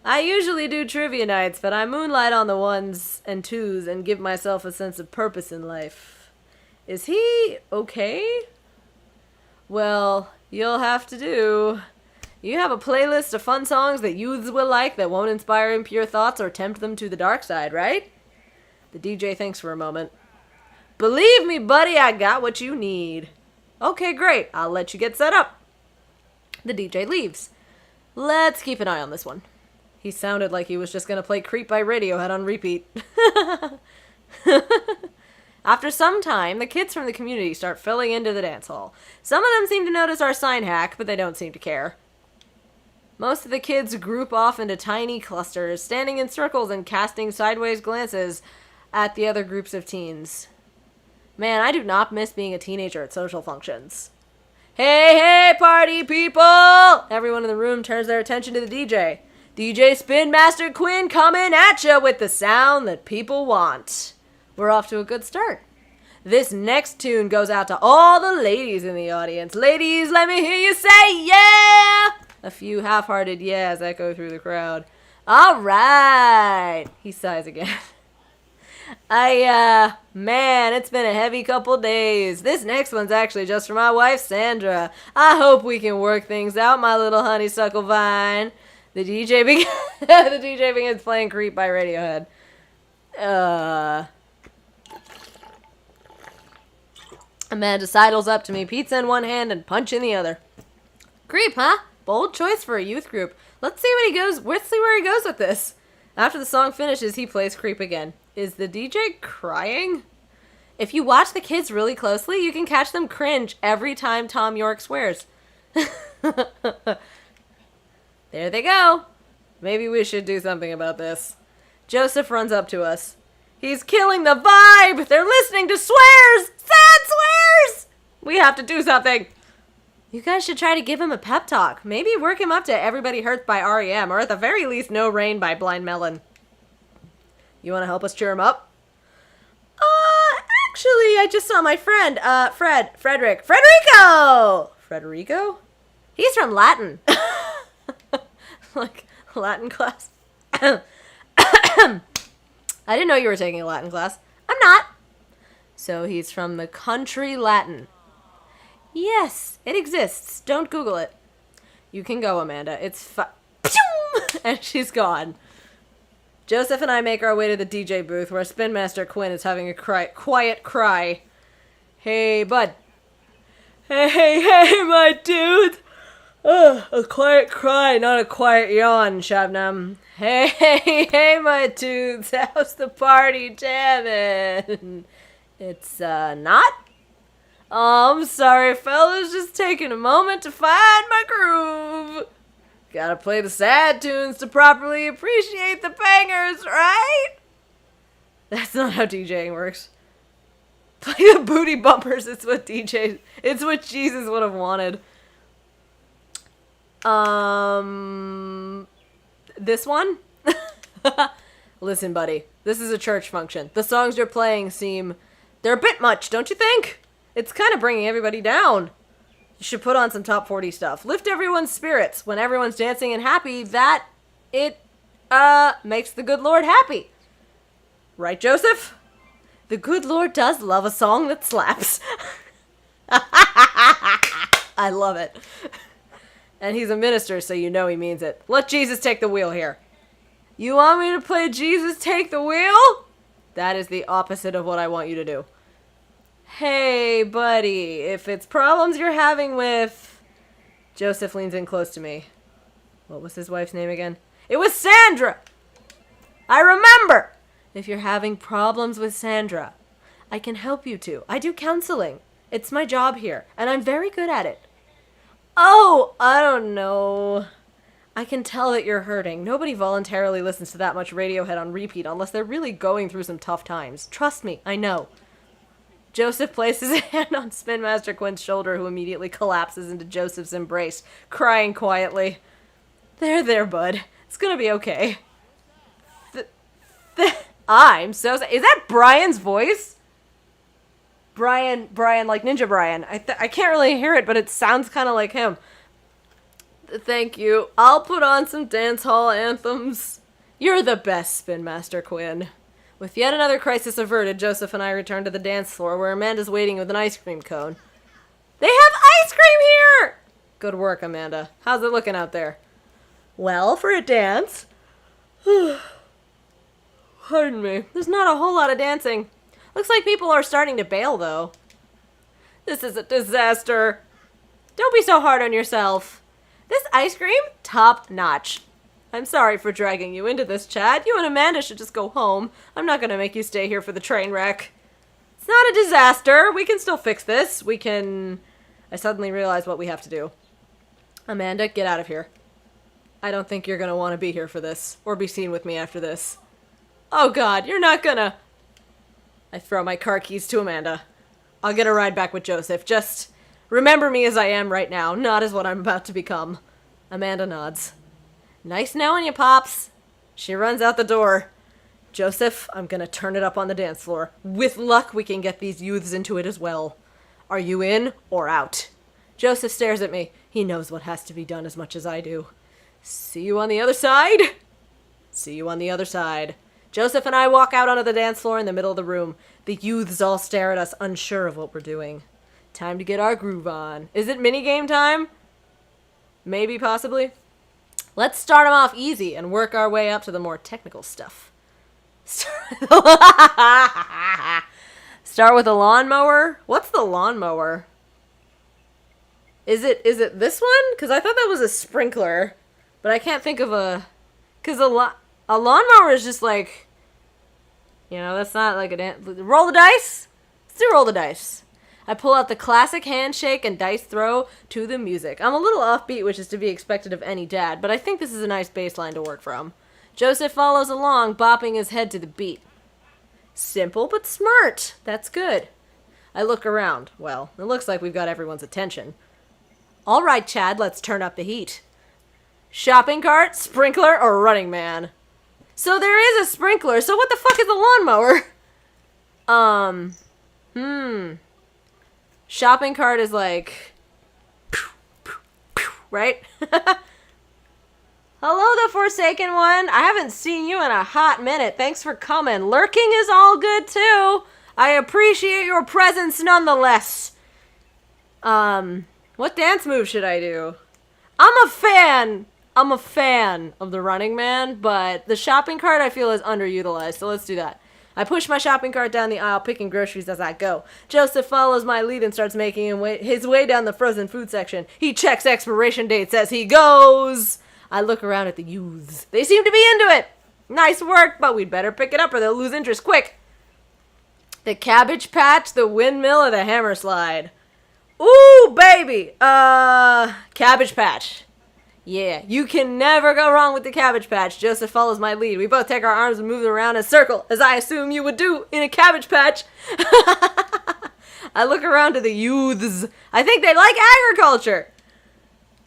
I usually do trivia nights, but I moonlight on the ones and twos and give myself a sense of purpose in life. Is he okay? Well, you'll have to do. You have a playlist of fun songs that youths will like that won't inspire impure thoughts or tempt them to the dark side, right? The DJ thinks for a moment. Believe me, buddy, I got what you need. Okay, great. I'll let you get set up. The DJ leaves. Let's keep an eye on this one. He sounded like he was just going to play Creep by Radiohead on repeat. After some time, the kids from the community start filling into the dance hall. Some of them seem to notice our sign hack, but they don't seem to care. Most of the kids group off into tiny clusters, standing in circles and casting sideways glances at the other groups of teens. Man, I do not miss being a teenager at social functions. Hey, hey, party people! Everyone in the room turns their attention to the DJ. DJ Spin Master Quinn coming at ya with the sound that people want. We're off to a good start. This next tune goes out to all the ladies in the audience. Ladies, let me hear you say yeah! A few half-hearted yeahs echo through the crowd. All right, he sighs again. Man, it's been a heavy couple days. This next one's actually just for my wife, Sandra. I hope we can work things out, my little honeysuckle vine. The DJ begins playing Creep by Radiohead. Amanda sidles up to me, pizza in one hand and punch in the other. Creep, huh? Bold choice for a youth group. Let's see where he goes with this. After the song finishes, he plays Creep again. Is the DJ crying? If you watch the kids really closely, you can catch them cringe every time Tom York swears. There they go. Maybe we should do something about this. Joseph runs up to us. He's killing the vibe! They're listening to swears! Sad swears! We have to do something. You guys should try to give him a pep talk. Maybe work him up to Everybody Hurts by R.E.M. or at the very least No Rain by Blind Melon. You want to help us cheer him up? Actually, I just saw my friend, Frederico! Frederico? He's from Latin. Like, Latin class? I didn't know you were taking a Latin class. I'm not. So he's from the country Latin. Yes, it exists. Don't Google it. You can go, Amanda. It's and she's gone. Joseph and I make our way to the DJ booth where Spin Master Quinn is having a quiet cry. Hey, bud. Hey, my dude. A quiet cry, not a quiet yawn, Shabnom. Hey, my dudes. How's the party jamming? It's, not? Oh, I'm sorry, fellas. Just taking a moment to find my groove. Gotta play the sad tunes to properly appreciate the bangers, right? That's not how DJing works. Play the booty bumpers. It's what Jesus would have wanted. This one? Listen, buddy. This is a church function. The songs you're playing they're a bit much, don't you think? It's kind of bringing everybody down. You should put on some top 40 stuff. Lift everyone's spirits. When everyone's dancing and happy, it makes the good Lord happy. Right, Joseph? The good Lord does love a song that slaps. I love it. And he's a minister, so you know he means it. Let Jesus take the wheel here. You want me to play Jesus Take the Wheel? That is the opposite of what I want you to do. Hey, buddy, if it's problems you're having with... Joseph leans in close to me. What was his wife's name again? It was Sandra! I remember! If you're having problems with Sandra, I can help you too. I do counseling. It's my job here, and I'm very good at it. Oh, I don't know. I can tell that you're hurting. Nobody voluntarily listens to that much Radiohead on repeat unless they're really going through some tough times. Trust me, I know. Joseph places his hand on Spin Master Quinn's shoulder, who immediately collapses into Joseph's embrace, crying quietly. There, bud. It's gonna be okay. I'm so sorry. Is that Brian's voice? Brian, like Ninja Brian. I can't really hear it, but it sounds kind of like him. Thank you. I'll put on some dance hall anthems. You're the best, Spin Master Quinn. With yet another crisis averted, Joseph and I return to the dance floor where Amanda's waiting with an ice cream cone. They have ice cream here! Good work, Amanda. How's it looking out there? Well, for a dance. Pardon me. There's not a whole lot of dancing. Looks like people are starting to bail, though. This is a disaster. Don't be so hard on yourself. This ice cream? Top notch. I'm sorry for dragging you into this, Chad. You and Amanda should just go home. I'm not gonna make you stay here for the train wreck. It's not a disaster. We can still fix this. I suddenly realize what we have to do. Amanda, get out of here. I don't think you're gonna want to be here for this, or be seen with me after this. Oh God, you're not gonna... I throw my car keys to Amanda. I'll get a ride back with Joseph. Just Remember me as I am right now, not as what I'm about to become. Amanda nods. Nice knowing you, Pops. She runs out the door. Joseph, I'm gonna turn it up on the dance floor. With luck, we can get these youths into it as well. Are you in or out? Joseph stares at me. He knows what has to be done as much as I do. See you on the other side? See you on the other side. Joseph and I walk out onto the dance floor in the middle of the room. The youths all stare at us, unsure of what we're doing. Time to get our groove on. Is it minigame time? Maybe, possibly. Let's start them off easy and work our way up to the more technical stuff. Start with a lawnmower? What's the lawnmower? Is it this one? Because I thought that was a sprinkler. But I can't think of a... Because a lawnmower is just like... You know, that's not like a... Roll the dice? Let's do roll the dice. I pull out the classic handshake and dice throw to the music. I'm a little offbeat, which is to be expected of any dad, but I think this is a nice baseline to work from. Joseph follows along, bopping his head to the beat. Simple but smart. That's good. I look around. Well, it looks like we've got everyone's attention. All right, Chad, let's turn up the heat. Shopping cart, sprinkler, or running man? So there is a sprinkler, so what the fuck is a lawnmower? Shopping cart is like... Right? Hello, the Forsaken One. I haven't seen you in a hot minute. Thanks for coming. Lurking is all good, too. I appreciate your presence nonetheless. What dance move should I do? I'm a fan of the Running Man, but the shopping cart I feel is underutilized, so let's do that. I push my shopping cart down the aisle, picking groceries as I go. Joseph follows my lead and starts making his way down the frozen food section. He checks expiration dates as he goes. I look around at the youths. They seem to be into it. Nice work, but we'd better pick it up or they'll lose interest quick. The Cabbage Patch, the windmill, or the hammer slide? Ooh, baby. Cabbage Patch. Yeah, you can never go wrong with the Cabbage Patch. Joseph follows my lead. We both take our arms and move them around in a circle, as I assume you would do in a Cabbage Patch. I look around to the youths. I think they like agriculture.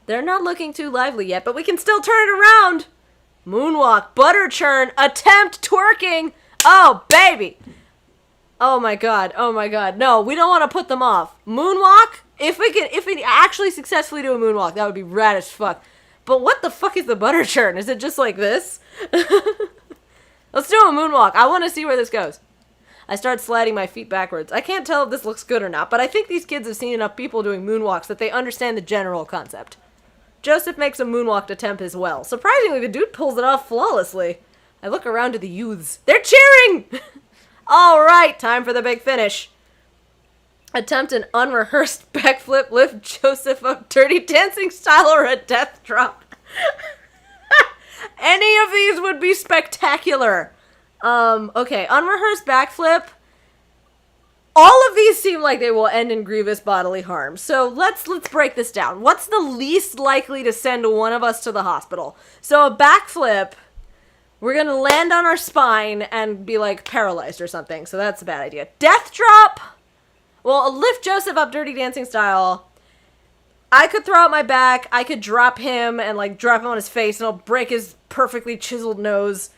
They're not looking too lively yet, but we can still turn it around. Moonwalk, butter churn, attempt twerking. Oh, baby. Oh my god. No, we don't want to put them off. Moonwalk? If we actually successfully do a moonwalk, that would be rad as fuck. But what the fuck is the butter churn? Is it just like this? Let's do a moonwalk. I want to see where this goes. I start sliding my feet backwards. I can't tell if this looks good or not, but I think these kids have seen enough people doing moonwalks that they understand the general concept. Joseph makes a moonwalk attempt as well. Surprisingly, the dude pulls it off flawlessly. I look around to the youths. They're cheering! All right, time for the big finish. Attempt an unrehearsed backflip, lift Joseph up Dirty Dancing style, or a death drop. Any of these would be spectacular. Okay, unrehearsed backflip. All of these seem like they will end in grievous bodily harm. So let's break this down. What's the least likely to send one of us to the hospital? So a backflip, we're gonna land on our spine and be like paralyzed or something. So that's a bad idea. Death drop. Well, lift Joseph up Dirty Dancing style. I could throw out my back. I could drop him and like drop him on his face and I'll break his perfectly chiseled nose.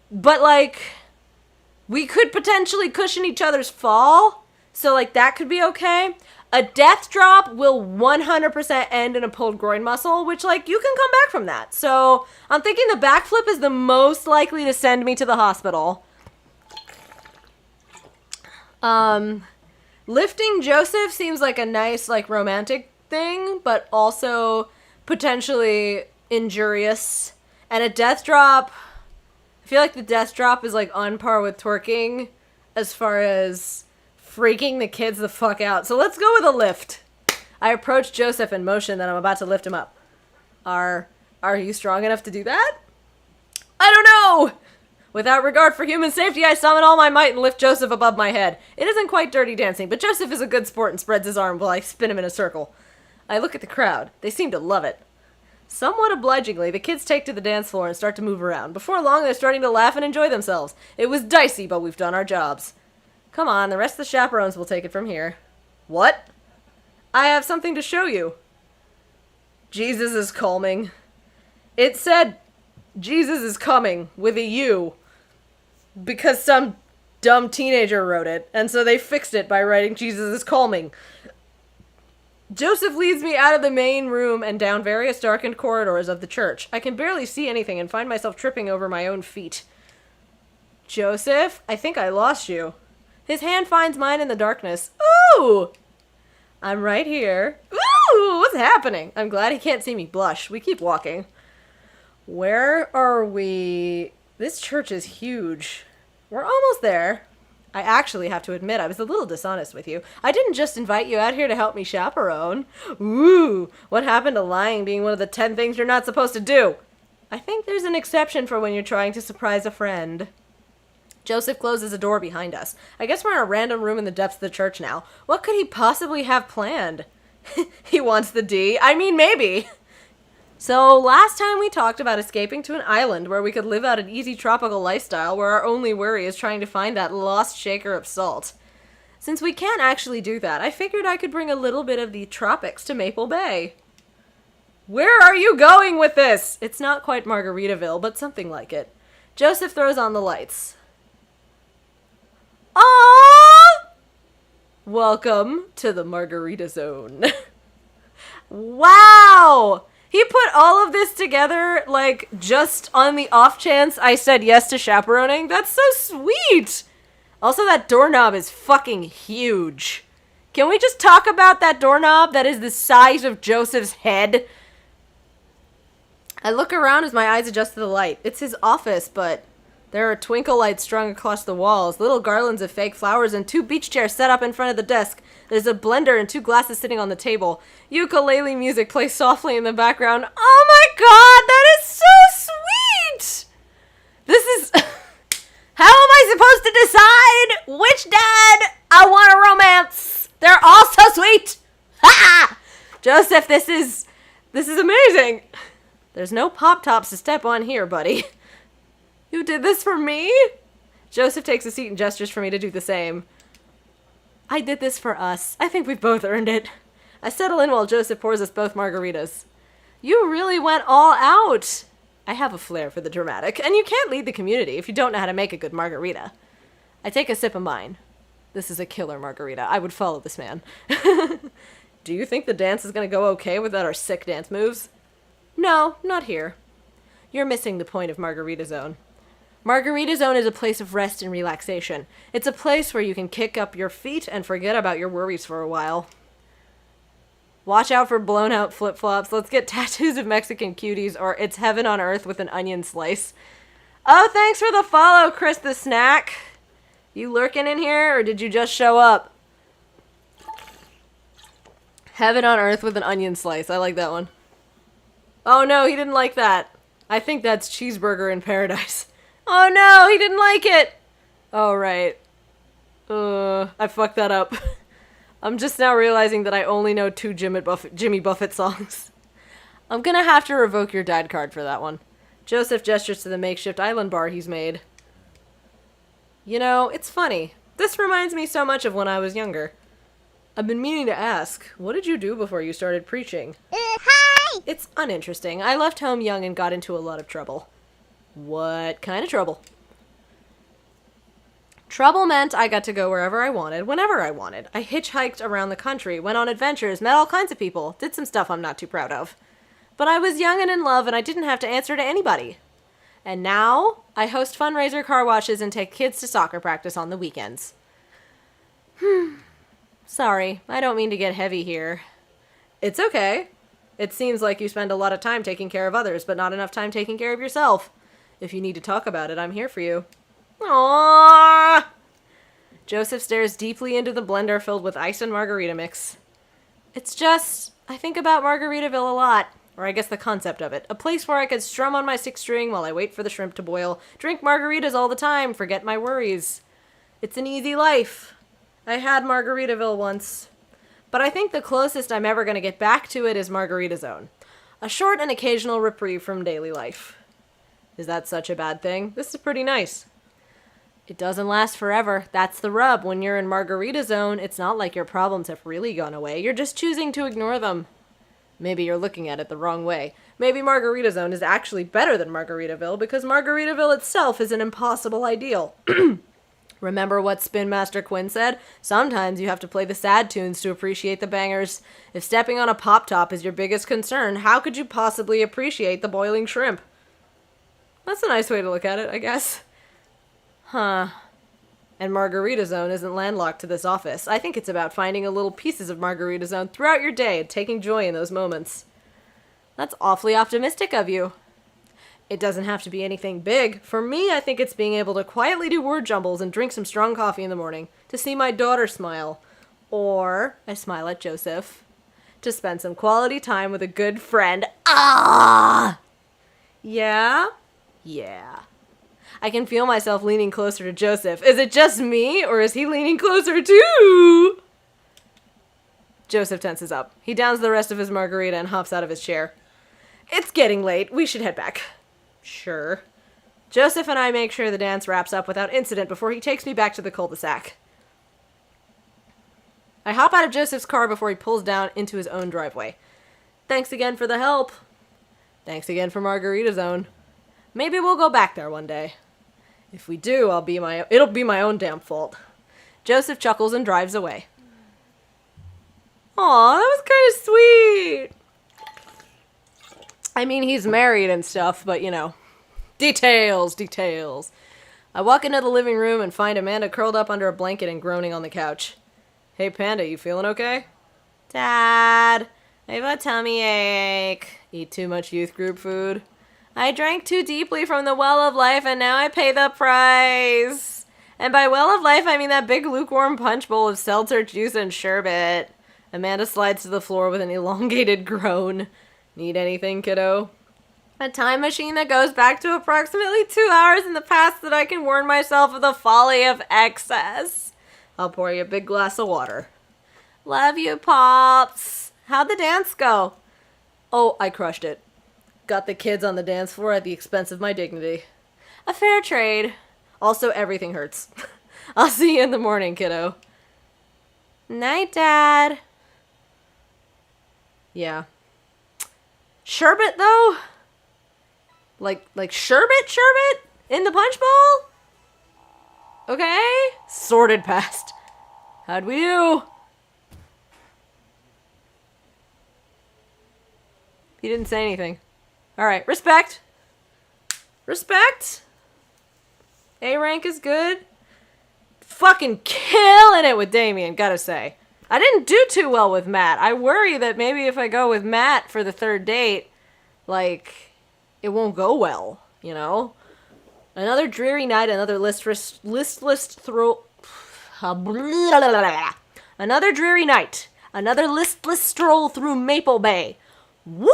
But like, we could potentially cushion each other's fall. So like that could be okay. A death drop will 100% end in a pulled groin muscle, which like you can come back from that. So I'm thinking the backflip is the most likely to send me to the hospital. Lifting Joseph seems like a nice, like, romantic thing, but also potentially injurious. And a death drop, I feel like the death drop is, like, on par with twerking as far as freaking the kids the fuck out. So let's go with a lift. I approach Joseph in motion that I'm about to lift him up. Are you strong enough to do that? I don't know! Without regard for human safety, I summon all my might and lift Joseph above my head. It isn't quite Dirty Dancing, but Joseph is a good sport and spreads his arm while I spin him in a circle. I look at the crowd. They seem to love it. Somewhat obligingly, the kids take to the dance floor and start to move around. Before long, they're starting to laugh and enjoy themselves. It was dicey, but we've done our jobs. Come on, the rest of the chaperones will take it from here. What? I have something to show you. Jesus is calming. It said, Jesus is coming, with a U. Because some dumb teenager wrote it, and so they fixed it by writing Jesus is calming. Joseph leads me out of the main room and down various darkened corridors of the church. I can barely see anything and find myself tripping over my own feet. Joseph, I think I lost you. His hand finds mine in the darkness. Ooh! I'm right here. Ooh, what's happening? I'm glad he can't see me blush. We keep walking. Where are we? This church is huge. We're almost there. I actually have to admit I was a little dishonest with you. I didn't just invite you out here to help me chaperone. Ooh, what happened to lying being one of the 10 things you're not supposed to do? I think there's an exception for when you're trying to surprise a friend. Joseph closes a door behind us. I guess we're in a random room in the depths of the church now. What could he possibly have planned? He wants the D. I mean, maybe. So, last time we talked about escaping to an island where we could live out an easy tropical lifestyle where our only worry is trying to find that lost shaker of salt. Since we can't actually do that, I figured I could bring a little bit of the tropics to Maple Bay. Where are you going with this? It's not quite Margaritaville, but something like it. Joseph throws on the lights. Aww! Welcome to the Margarita Zone. Wow! He put all of this together, like, just on the off chance I said yes to chaperoning. That's so sweet! Also, that doorknob is fucking huge. Can we just talk about that doorknob that is the size of Joseph's head? I look around as my eyes adjust to the light. It's his office, but there are twinkle lights strung across the walls, little garlands of fake flowers, and 2 beach chairs set up in front of the desk. There's a blender and 2 glasses sitting on the table. Ukulele music plays softly in the background. Oh my god, that is so sweet! This is... How am I supposed to decide which dad I want to romance? They're all so sweet! Ha! Joseph, this is amazing! There's no pop-tops to step on here, buddy. You did this for me? Joseph takes a seat and gestures for me to do the same. I did this for us. I think we've both earned it. I settle in while Joseph pours us both margaritas. You really went all out. I have a flair for the dramatic, and you can't lead the community if you don't know how to make a good margarita. I take a sip of mine. This is a killer margarita. I would follow this man. Do you think the dance is going to go okay without our sick dance moves? No, not here. You're missing the point of Margarita Zone. Margarita Zone is a place of rest and relaxation. It's a place where you can kick up your feet and forget about your worries for a while. Watch out for blown out flip-flops. Let's get tattoos of Mexican cuties, or it's heaven on earth with an onion slice. Oh, thanks for the follow, Chris the Snack. You lurking in here, or did you just show up? Heaven on earth with an onion slice. I like that one. Oh no, he didn't like that. I think that's cheeseburger in paradise. Oh no, he didn't like it! Oh, right. I fucked that up. I'm just now realizing that I only know 2 Jimmy Buffett songs. I'm gonna have to revoke your dad card for that one. Joseph gestures to the makeshift island bar he's made. You know, it's funny. This reminds me so much of when I was younger. I've been meaning to ask, what did you do before you started preaching? Hi! It's uninteresting. I left home young and got into a lot of trouble. What kind of trouble? Trouble meant I got to go wherever I wanted, whenever I wanted. I hitchhiked around the country, went on adventures, met all kinds of people, did some stuff I'm not too proud of. But I was young and in love, and I didn't have to answer to anybody. And now, I host fundraiser car washes and take kids to soccer practice on the weekends. Sorry, I don't mean to get heavy here. It's okay. It seems like you spend a lot of time taking care of others, but not enough time taking care of yourself. If you need to talk about it, I'm here for you. Aww! Joseph stares deeply into the blender filled with ice and margarita mix. It's just, I think about Margaritaville a lot. Or I guess the concept of it. A place where I could strum on my 6-string while I wait for the shrimp to boil, drink margaritas all the time, forget my worries. It's an easy life. I had Margaritaville once. But I think the closest I'm ever going to get back to it is Margarita Zone. A short and occasional reprieve from daily life. Is that such a bad thing? This is pretty nice. It doesn't last forever. That's the rub. When you're in Margarita Zone, it's not like your problems have really gone away. You're just choosing to ignore them. Maybe you're looking at it the wrong way. Maybe Margarita Zone is actually better than Margaritaville because Margaritaville itself is an impossible ideal. Remember what Spin Master Quinn said? Sometimes you have to play the sad tunes to appreciate the bangers. If stepping on a pop top is your biggest concern, how could you possibly appreciate the boiling shrimp? That's a nice way to look at it, I guess. Huh. And Margarita Zone isn't landlocked to this office. I think it's about finding a little pieces of Margarita Zone throughout your day and taking joy in those moments. That's awfully optimistic of you. It doesn't have to be anything big. For me, I think it's being able to quietly do word jumbles and drink some strong coffee in the morning. To see my daughter smile. Or, I smile at Joseph. To spend some quality time with a good friend. Ah! Yeah? Yeah. I can feel myself leaning closer to Joseph. Is it just me, or is he leaning closer too? Joseph tenses up. He downs the rest of his margarita and hops out of his chair. It's getting late. We should head back. Sure. Joseph and I make sure the dance wraps up without incident before he takes me back to the cul-de-sac. I hop out of Joseph's car before he pulls down into his own driveway. Thanks again for the help. Thanks again for Margarita Zone. Maybe we'll go back there one day. If we do, it'll be my own damn fault. Joseph chuckles and drives away. Aw, that was kind of sweet. I mean, he's married and stuff, but you know. Details. I walk into the living room and find Amanda curled up under a blanket and groaning on the couch. Hey, Panda, you feeling okay? Dad, I have a tummy ache. Eat too much youth group food? I drank too deeply from the well of life and now I pay the price. And by well of life, I mean that big lukewarm punch bowl of seltzer juice and sherbet. Amanda slides to the floor with an elongated groan. Need anything, kiddo? A time machine that goes back to approximately 2 hours in the past that I can warn myself of the folly of excess. I'll pour you a big glass of water. Love you, Pops. How'd the dance go? Oh, I crushed it. Got the kids on the dance floor at the expense of my dignity. A fair trade. Also, everything hurts. I'll see you in the morning, kiddo. Night, Dad. Yeah. Sherbet, though? Like sherbet? In the punch bowl? Okay. Sorted past. How'd we do? He didn't say anything. Alright, respect. Respect. A rank is good. Fucking killing it with Damien, gotta say. I didn't do too well with Matt. I worry that maybe if I go with Matt for the third date, like, it won't go well, you know? Another dreary night, another listless stroll through Maple Bay. Woo!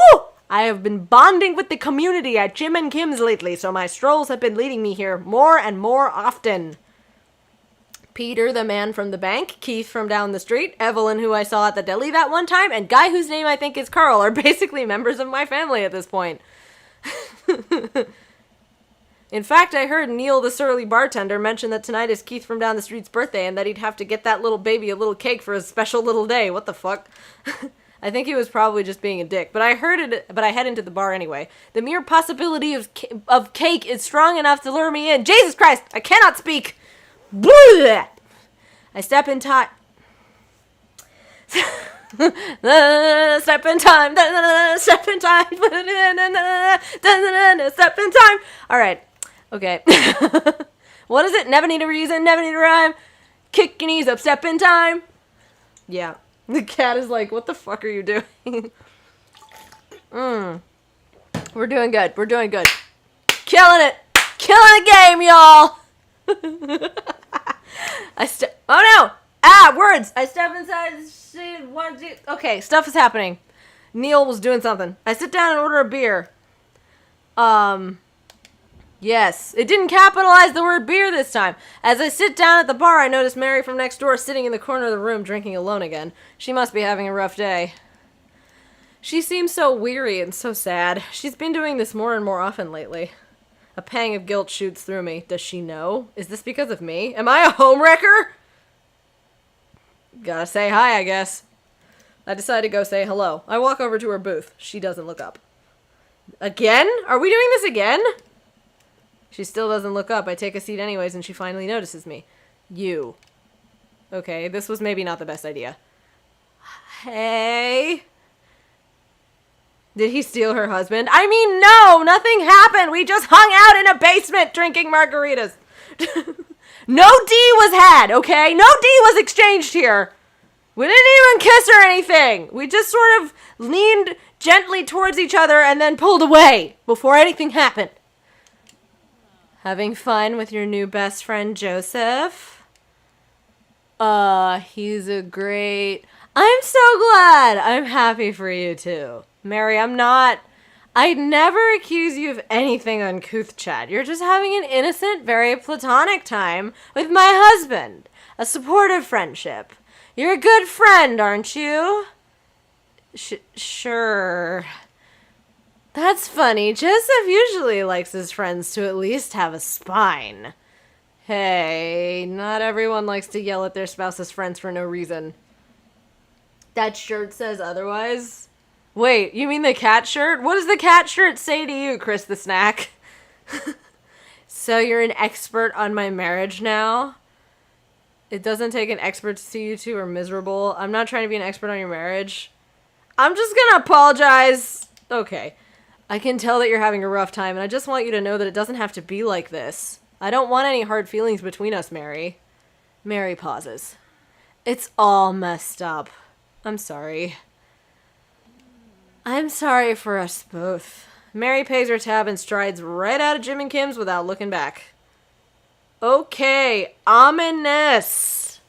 I have been bonding with the community at Jim and Kim's lately, so my strolls have been leading me here more and more often. Peter, the man from the bank, Keith from down the street, Evelyn, who I saw at the deli that one time, and Guy, whose name I think is Carl, are basically members of my family at this point. In fact, I heard Neil, the surly bartender, mention that tonight is Keith from down the street's birthday and that he'd have to get that little baby a little cake for his special little day. What the fuck? I think he was probably just being a dick, but I head into the bar anyway. The mere possibility of cake is strong enough to lure me in. Jesus Christ, I cannot speak. Blah! I step in time. Step in time. Step in time. Step in time. All right. Okay. What is it? Never need a reason. Never need a rhyme. Kick your knees up. Step in time. Yeah. The cat is like, what the fuck are you doing? We're doing good. We're doing good. Killing it. Killing the game, y'all. Oh no! Ah, words! I step inside. Okay, stuff is happening. Neil was doing something. I sit down and order a beer. Yes. It didn't capitalize the word beer this time. As I sit down at the bar, I notice Mary from next door sitting in the corner of the room drinking alone again. She must be having a rough day. She seems so weary and so sad. She's been doing this more and more often lately. A pang of guilt shoots through me. Does she know? Is this because of me? Am I a homewrecker? Gotta say hi, I guess. I decide to go say hello. I walk over to her booth. She doesn't look up. Again? Are we doing this again? She still doesn't look up. I take a seat anyways, and she finally notices me. You. Okay, this was maybe not the best idea. Hey? Did he steal her husband? I mean, no! Nothing happened! We just hung out in a basement drinking margaritas. No D was had, okay? No D was exchanged here. We didn't even kiss or anything. We just sort of leaned gently towards each other and then pulled away before anything happened. Having fun with your new best friend, Joseph? He's a great... I'm so glad. I'm happy for you, too. Mary, I'd never accuse you of anything uncouth, Chad. You're just having an innocent, very platonic time with my husband. A supportive friendship. You're a good friend, aren't you? Sure. That's funny. Joseph usually likes his friends to at least have a spine. Hey, not everyone likes to yell at their spouse's friends for no reason. That shirt says otherwise. Wait, you mean the cat shirt? What does the cat shirt say to you, Chris the Snack? So you're an expert on my marriage now? It doesn't take an expert to see you two are miserable. I'm not trying to be an expert on your marriage. I'm just gonna apologize. Okay. I can tell that you're having a rough time, and I just want you to know that it doesn't have to be like this. I don't want any hard feelings between us, Mary. Mary pauses. It's all messed up. I'm sorry. I'm sorry for us both. Mary pays her tab and strides right out of Jim and Kim's without looking back. Okay, ominous.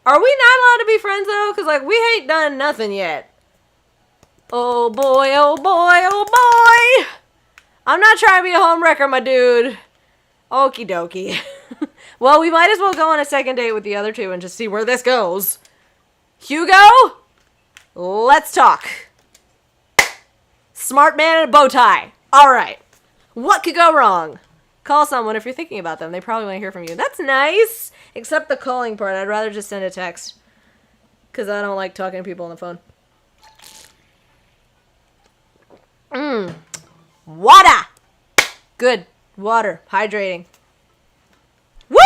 Are we not allowed to be friends, though? Because, like, we ain't done nothing yet. Oh, boy, oh, boy, oh, boy. I'm not trying to be a homewrecker, my dude. Okie dokie. Well, we might as well go on a second date with the other two and just see where this goes. Hugo? Let's talk. Smart man in a bow tie. All right. What could go wrong? Call someone if you're thinking about them. They probably want to hear from you. That's nice. Except the calling part. I'd rather just send a text. Because I don't like talking to people on the phone. Water. Good. Water. Hydrating. Woo!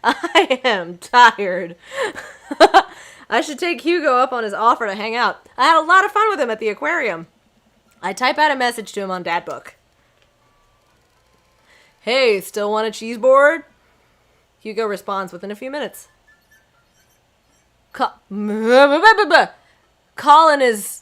I am tired. I should take Hugo up on his offer to hang out. I had a lot of fun with him at the aquarium. I type out a message to him on Dadbook. Hey, still want a cheese board? Hugo responds within a few minutes. Colin is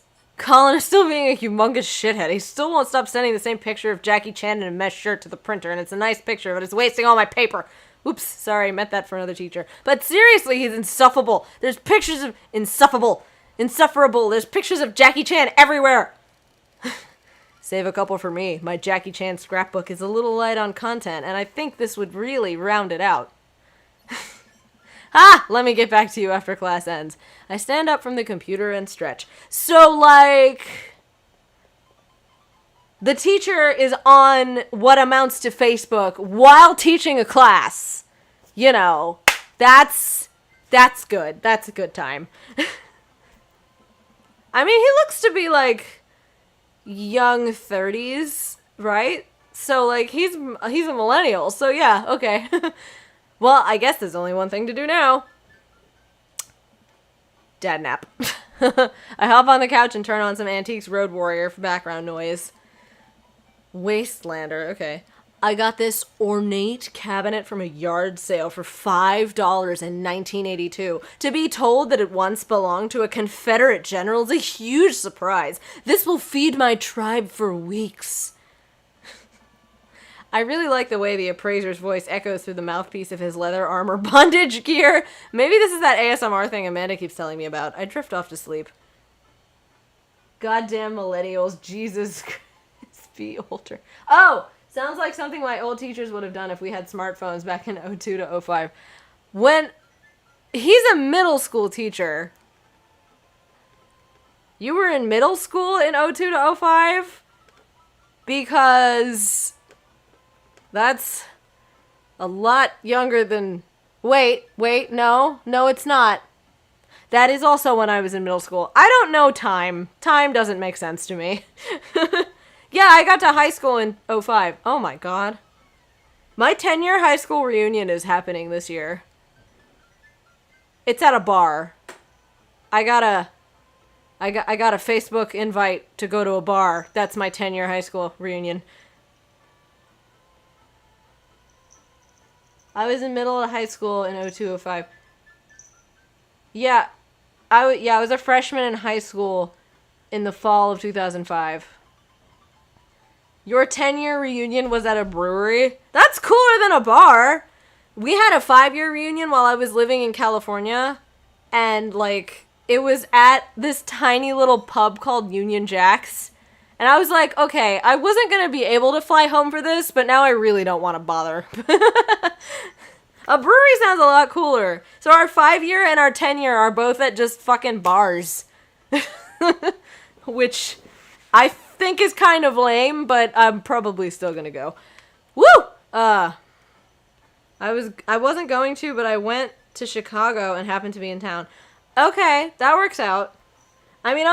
still being a humongous shithead. He still won't stop sending the same picture of Jackie Chan in a mesh shirt to the printer, and it's a nice picture, but it's wasting all my paper. Oops, sorry, meant that for another teacher. But seriously, he's insufferable. There's pictures of insufferable. There's pictures of Jackie Chan everywhere. Save a couple for me. My Jackie Chan scrapbook is a little light on content, and I think this would really round it out. Let me get back to you after class ends. I stand up from the computer and stretch. So, like, the teacher is on what amounts to Facebook while teaching a class. You know, that's good. That's a good time. I mean, he looks to be, like, young 30s, right? So, like, he's a millennial, so yeah, okay. Well, I guess there's only one thing to do now. Dad nap. I hop on the couch and turn on some Antiques Road Warrior for background noise. Wastelander, okay. I got this ornate cabinet from a yard sale for $5 in 1982. To be told that it once belonged to a Confederate general is a huge surprise. This will feed my tribe for weeks. I really like the way the appraiser's voice echoes through the mouthpiece of his leather armor bondage gear. Maybe this is that ASMR thing Amanda keeps telling me about. I drift off to sleep. Goddamn millennials. Jesus Christ, be older. Oh! Sounds like something my old teachers would have done if we had smartphones back in 02 to 05. When he's a middle school teacher. You were in middle school in 02 to 05? Because That's a lot younger than... Wait, no, it's not. That is also when I was in middle school. I don't know time. Time doesn't make sense to me. Yeah, I got to high school in 2005. Oh my god. My 10-year high school reunion is happening this year. It's at a bar. I got a Facebook invite to go to a bar. That's my 10-year high school reunion. I was in middle of high school in 2005. Yeah, I was a freshman in high school in the fall of 2005. Your 10-year reunion was at a brewery? That's cooler than a bar. We had a 5-year reunion while I was living in California, and like it was at this tiny little pub called Union Jack's. And I was like, okay, I wasn't going to be able to fly home for this, but now I really don't want to bother. A brewery sounds a lot cooler. So our 5-year and our 10-year are both at just fucking bars. Which I think is kind of lame, but I'm probably still going to go. Woo! I wasn't going to, but I went to Chicago and happened to be in town. Okay, that works out. I mean,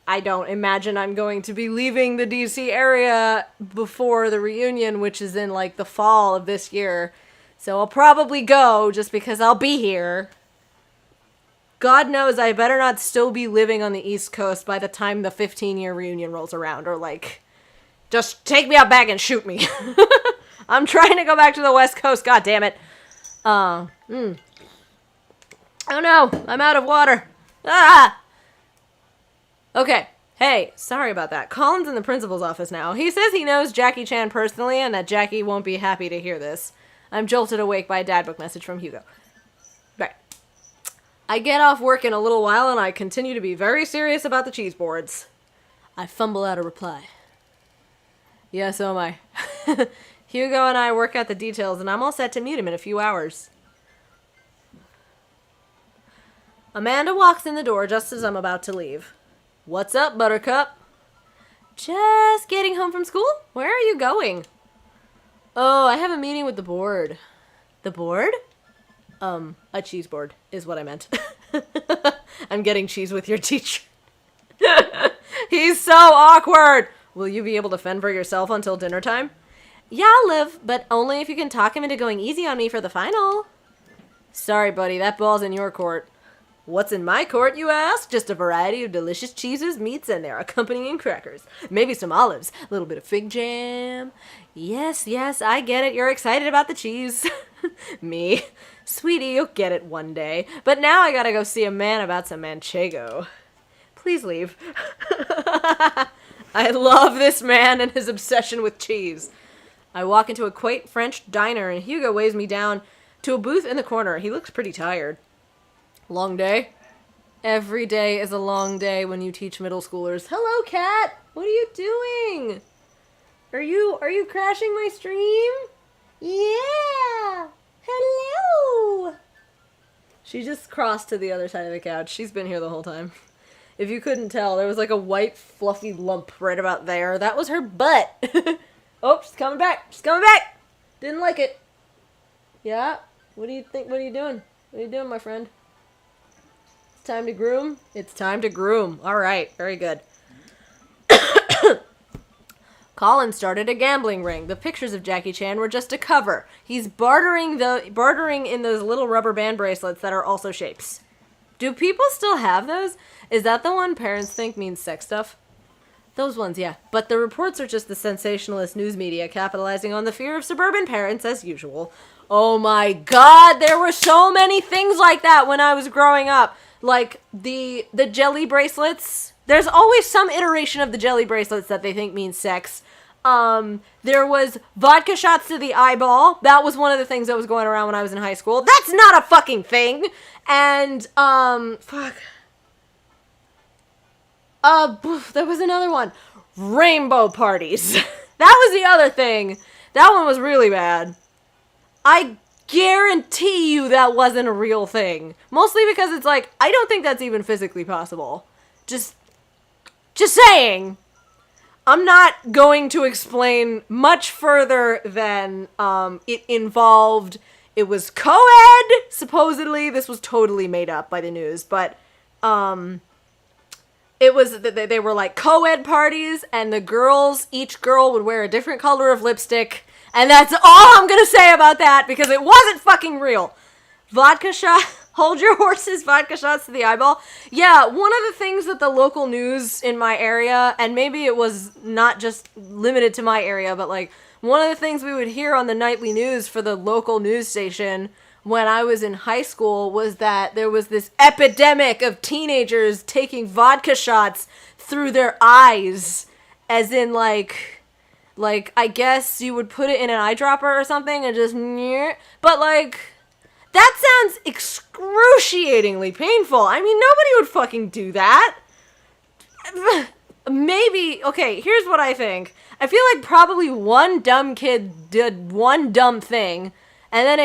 I don't imagine I'm going to be leaving the DC area before the reunion, which is in like the fall of this year. So I'll probably go just because I'll be here. God knows I better not still be living on the East Coast by the time the 15-year reunion rolls around, or like, just take me out back and shoot me. I'm trying to go back to the West Coast, god damn it. Oh no, I'm out of water. Ah! Okay, hey, sorry about that. Colin's in the principal's office now. He says he knows Jackie Chan personally and that Jackie won't be happy to hear this. I'm jolted awake by a dadbook message from Hugo. Right. I get off work in a little while and I continue to be very serious about the cheese boards. I fumble out a reply. Yeah, so am I. Hugo and I work out the details and I'm all set to meet him in a few hours. Amanda walks in the door just as I'm about to leave. What's up, Buttercup? Just getting home from school? Where are you going? Oh, I have a meeting with the board. The board? A cheese board is what I meant. I'm getting cheese with your teacher. He's so awkward. Will you be able to fend for yourself until dinner time? Yeah, I'll live, but only if you can talk him into going easy on me for the final. Sorry, buddy, that ball's in your court. What's in my court, you ask? Just a variety of delicious cheeses, meats, and their accompanying crackers. Maybe some olives, a little bit of fig jam. Yes, I get it. You're excited about the cheese. Me. Sweetie, you'll get it one day. But now I gotta go see a man about some manchego. Please leave. I love this man and his obsession with cheese. I walk into a quaint French diner and Hugo weighs me down to a booth in the corner. He looks pretty tired. Long day? Every day is a long day when you teach middle schoolers. Hello, cat! What are you doing? Are you crashing my stream? Yeah! Hello! She just crossed to the other side of the couch. She's been here the whole time. If you couldn't tell, there was like a white fluffy lump right about there. That was her butt. Oh, she's coming back. She's coming back! Didn't like it. Yeah? What do you think? What are you doing? What are you doing, my friend? Time to groom? It's time to groom. All right. Very good. Colin started a gambling ring. The pictures of Jackie Chan were just a cover. He's bartering in those little rubber band bracelets that are also shapes. Do people still have those? Is that the one parents think means sex stuff? Those ones, yeah. But the reports are just the sensationalist news media capitalizing on the fear of suburban parents as usual. Oh my god, there were so many things like that when I was growing up. Like, the jelly bracelets. There's always some iteration of the jelly bracelets that they think means sex. There was vodka shots to the eyeball. That was one of the things that was going around when I was in high school. That's not a fucking thing! And, there was another one. Rainbow parties. That was the other thing. That one was really bad. I guarantee you that wasn't a real thing. Mostly because it's like, I don't think that's even physically possible. Just saying. I'm not going to explain much further than it was co-ed, supposedly. This was totally made up by the news, but it was, they were like co-ed parties, and each girl would wear a different color of lipstick, and that's all I'm gonna say about that, because it wasn't fucking real. Vodka shot, hold your horses, vodka shots to the eyeball. Yeah, one of the things that the local news in my area, and maybe it was not just limited to my area, but like, one of the things we would hear on the nightly news for the local news station when I was in high school was that there was this epidemic of teenagers taking vodka shots through their eyes, as in like I guess you would put it in an eyedropper or something and just, but like, that sounds excruciatingly painful. I mean, nobody would fucking do that. Maybe, okay, here's what I think. I feel like probably one dumb kid did one dumb thing, and then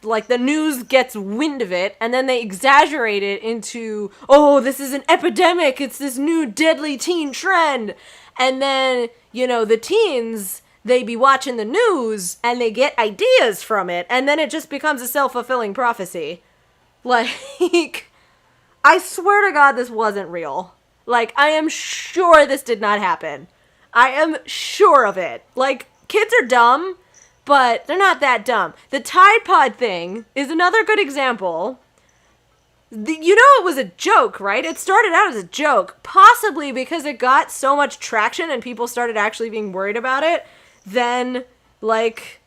like, the news gets wind of it, and then they exaggerate it into, oh, this is an epidemic, it's this new deadly teen trend. And then, the teens, they be watching the news, and they get ideas from it, and then it just becomes a self-fulfilling prophecy. Like, I swear to God this wasn't real. Like, I am sure this did not happen. I am sure of it. Like, kids are dumb, but they're not that dumb. The Tide Pod thing is another good example. It was a joke, right? It started out as a joke, possibly because it got so much traction and people started actually being worried about it. Then, like,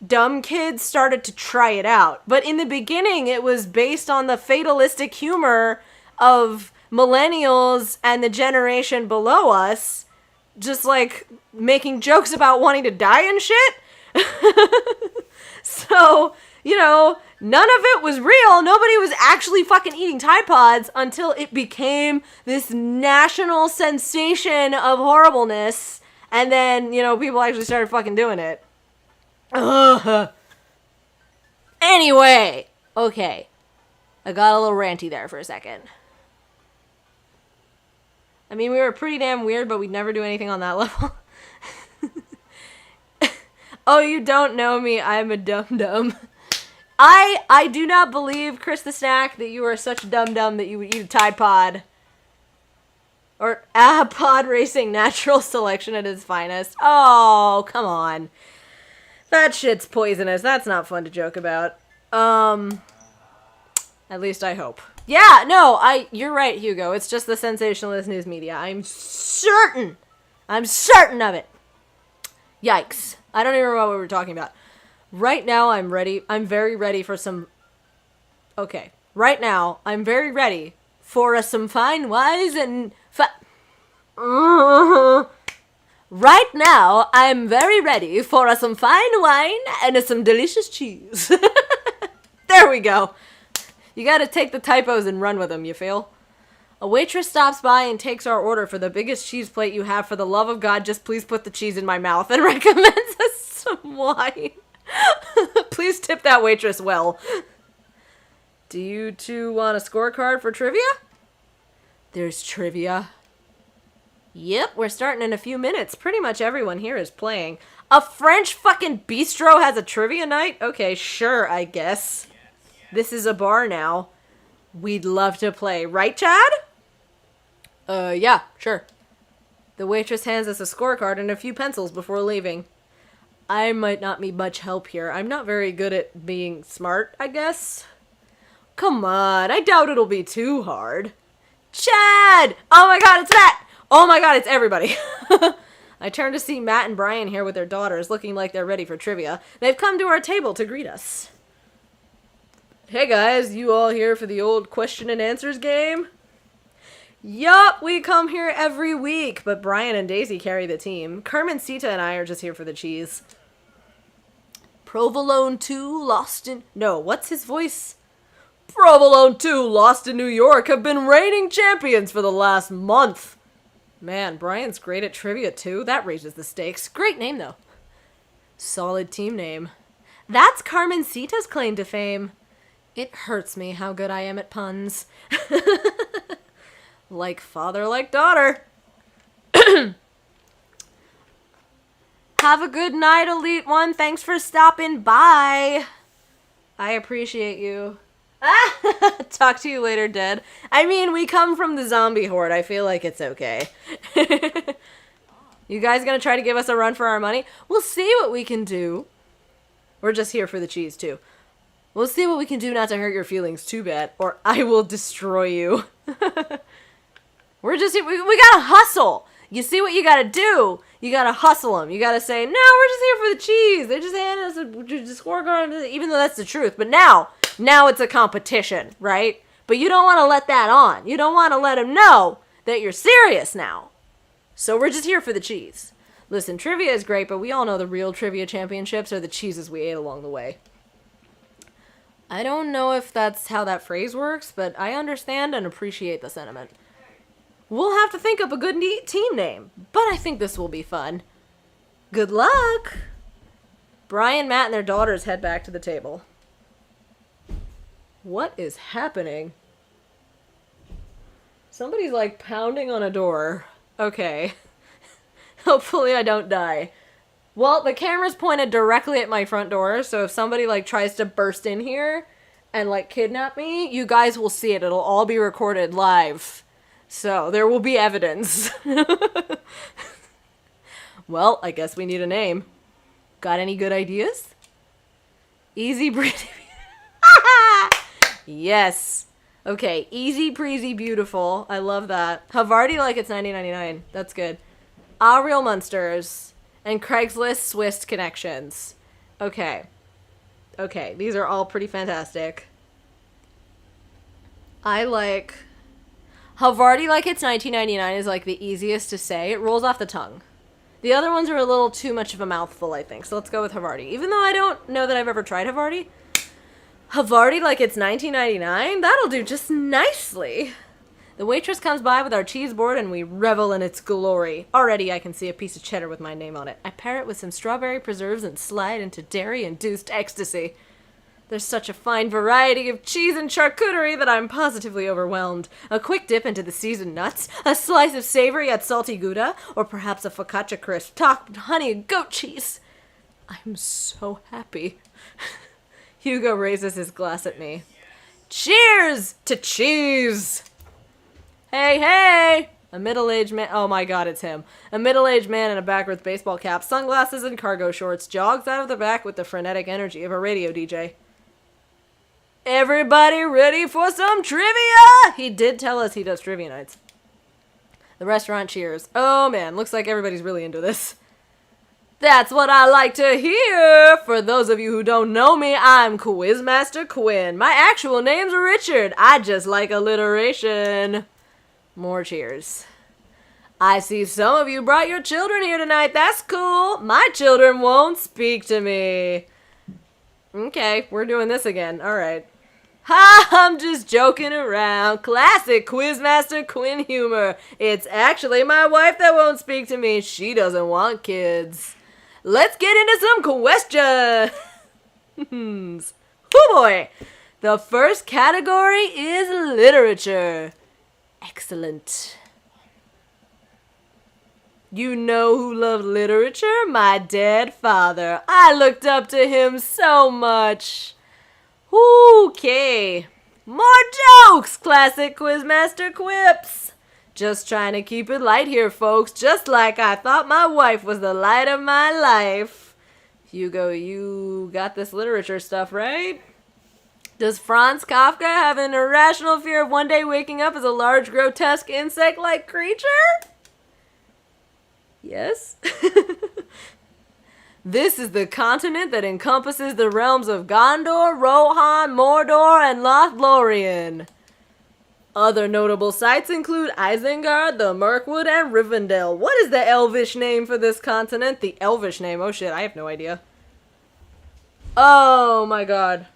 dumb kids started to try it out. But in the beginning, it was based on the fatalistic humor of millennials and the generation below us, just, like, making jokes about wanting to die and shit. So, none of it was real. Nobody was actually fucking eating Tide Pods until it became this national sensation of horribleness. And then, people actually started fucking doing it. Ugh. Anyway. Okay. I got a little ranty there for a second. I mean, we were pretty damn weird, but we'd never do anything on that level. Oh, you don't know me. I'm a dum-dum. I do not believe, Chris the Snack, that you are such a dum-dum that you would eat a Tide Pod. Or pod racing natural selection at its finest. Oh, come on. That shit's poisonous. That's not fun to joke about. At least I hope. Yeah, no, you're right, Hugo. It's just the sensationalist news media. I'm certain of it. Yikes. I don't even remember what we were talking about. Right now, I'm very ready for some... Okay. Right now, I'm very ready for some fine wines and... Right now, I'm very ready for some fine wine and some delicious cheese. There we go. You gotta take the typos and run with them, you feel? A waitress stops by and takes our order for the biggest cheese plate you have. For the love of God, just please put the cheese in my mouth, and recommends us some wine. Please tip that waitress well. Do you two want a scorecard for trivia? There's trivia. Yep, we're starting in a few minutes. Pretty much everyone here is playing. A French fucking bistro has a trivia night? Okay, sure, I guess. This is a bar now. We'd love to play. Right, Chad? Yeah, sure. The waitress hands us a scorecard and a few pencils before leaving. I might not need much help here. I'm not very good at being smart, I guess. Come on, I doubt it'll be too hard. Chad! Oh my god, it's Matt! Oh my god, it's everybody. I turn to see Matt and Brian here with their daughters, looking like they're ready for trivia. They've come to our table to greet us. Hey guys, you all here for the old question and answers game? Yup, we come here every week, but Brian and Daisy carry the team. Carmen, Sita, and I are just here for the cheese. Provolone 2 lost in... No, what's his voice? Provolone 2 lost in New York have been reigning champions for the last month. Man, Brian's great at trivia too. That raises the stakes. Great name, though. Solid team name. That's Carmen Sita's claim to fame. It hurts me how good I am at puns. Like father, like daughter. Have a good night, Elite One. Thanks for stopping by. I appreciate you. Talk to you later, Dead. I mean, we come from the zombie horde. I feel like it's okay. You guys gonna try to give us a run for our money? We'll see what we can do. We're just here for the cheese, too. We'll see what we can do not to hurt your feelings too bad, or I will destroy you. We're just here. We gotta hustle. You see what you gotta do? You gotta hustle them. You gotta say, no, we're just here for the cheese. They just handed us a scorecard, even though that's the truth. But now it's a competition, right? But you don't want to let that on. You don't want to let them know that you're serious now. So we're just here for the cheese. Listen, trivia is great, but we all know the real trivia championships are the cheeses we ate along the way. I don't know if that's how that phrase works, but I understand and appreciate the sentiment. We'll have to think up a good team name, but I think this will be fun. Good luck! Brian, Matt, and their daughters head back to the table. What is happening? Somebody's like pounding on a door. Okay. Hopefully I don't die. Well, the camera's pointed directly at my front door, so if somebody like tries to burst in here and like kidnap me, you guys will see it. It'll all be recorded live. So, there will be evidence. Well, I guess we need a name. Got any good ideas? Easy breezy. Yes. Okay, easy breezy beautiful. I love that. Havarti like it's 1999. That's good. Ah Real Monsters. And Craigslist Swiss Connections. Okay. Okay, these are all pretty fantastic. I like... Havarti like it's 1999 is like the easiest to say. It rolls off the tongue. The other ones are a little too much of a mouthful, I think. So let's go with Havarti. Even though I don't know that I've ever tried Havarti. Havarti like it's 1999? That'll do just nicely. The waitress comes by with our cheese board and we revel in its glory. Already I can see a piece of cheddar with my name on it. I pair it with some strawberry preserves and slide into dairy-induced ecstasy. There's such a fine variety of cheese and charcuterie that I'm positively overwhelmed. A quick dip into the seasoned nuts, a slice of savory yet salty Gouda, or perhaps a focaccia crisp topped with honey and goat cheese. I'm so happy. Hugo raises his glass at me. Cheers to cheese! Hey, hey! A middle-aged man... Oh my god, it's him. A middle-aged man in a backwards baseball cap, sunglasses, and cargo shorts jogs out of the back with the frenetic energy of a radio DJ. Everybody ready for some trivia? He did tell us he does trivia nights. The restaurant cheers. Oh man, looks like everybody's really into this. That's what I like to hear. For those of you who don't know me, I'm Quizmaster Quinn. My actual name's Richard. I just like alliteration. More cheers. I see some of you brought your children here tonight. That's cool. My children won't speak to me. Okay, we're doing this again. All right. Ha! I'm just joking around. Classic Quizmaster Quinn humor. It's actually my wife that won't speak to me. She doesn't want kids. Let's get into some questions. Oh boy. The first category is literature. Excellent. You know who loved literature? My dead father. I looked up to him so much. Okay. More jokes! Classic Quizmaster quips. Just trying to keep it light here, folks. Just like I thought my wife was the light of my life. Hugo, you got this literature stuff, right? Does Franz Kafka have an irrational fear of one day waking up as a large, grotesque, insect-like creature? Yes. This is the continent that encompasses the realms of Gondor, Rohan, Mordor, and Lothlorien. Other notable sites include Isengard, the Mirkwood, and Rivendell. What is the Elvish name for this continent? The Elvish name? Oh shit, I have no idea. Oh my god.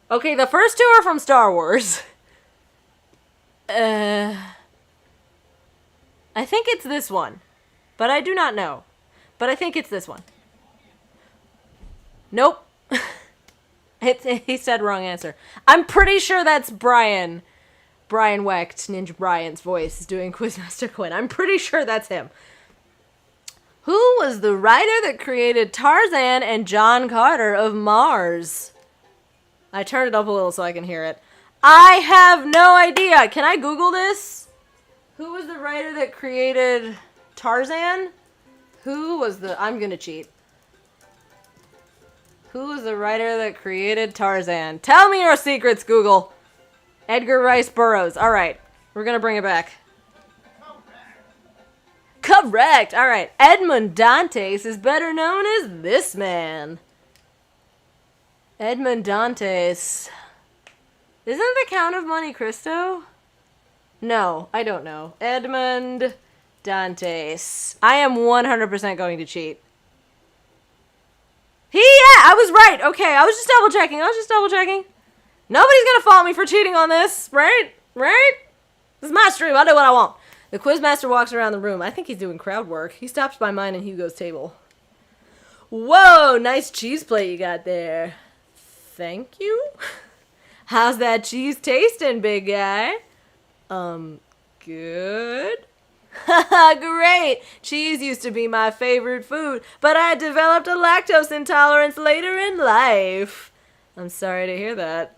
Okay, the first two are from Star Wars. I think it's this one. But I do not know. But I think it's this one. Nope. He said wrong answer. I'm pretty sure that's Brian. Brian Wecht, Ninja Brian's voice, is doing Quizmaster Quinn. I'm pretty sure that's him. Who was the writer that created Tarzan and John Carter of Mars? I turned it up a little so I can hear it. I have no idea. Can I Google this? Who was the writer that created Tarzan? Who was the... I'm gonna cheat. Who was the writer that created Tarzan? Tell me your secrets, Google. Edgar Rice Burroughs. Alright. We're gonna bring it back. Correct! Alright. Edmond Dantes is better known as this man. Edmond Dantes. Isn't the Count of Monte Cristo? No, I don't know. Edmond Dantes. I am 100% going to cheat. Yeah, I was right. Okay, I was just double checking. Nobody's gonna fault me for cheating on this, right? Right? This is my stream. I'll do what I want. The quizmaster walks around the room. I think he's doing crowd work. He stops by mine and Hugo's table. Whoa, nice cheese plate you got there. Thank you. How's that cheese tasting, big guy? Good. Haha, great! Cheese used to be my favorite food, but I developed a lactose intolerance later in life. I'm sorry to hear that.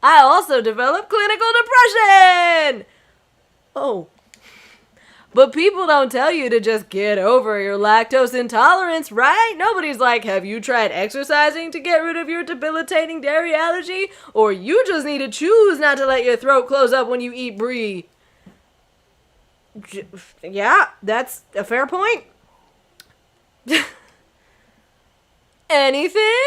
I also developed clinical depression! Oh. But people don't tell you to just get over your lactose intolerance, right? Nobody's like, have you tried exercising to get rid of your debilitating dairy allergy? Or you just need to choose not to let your throat close up when you eat brie. Yeah, that's a fair point. Anything?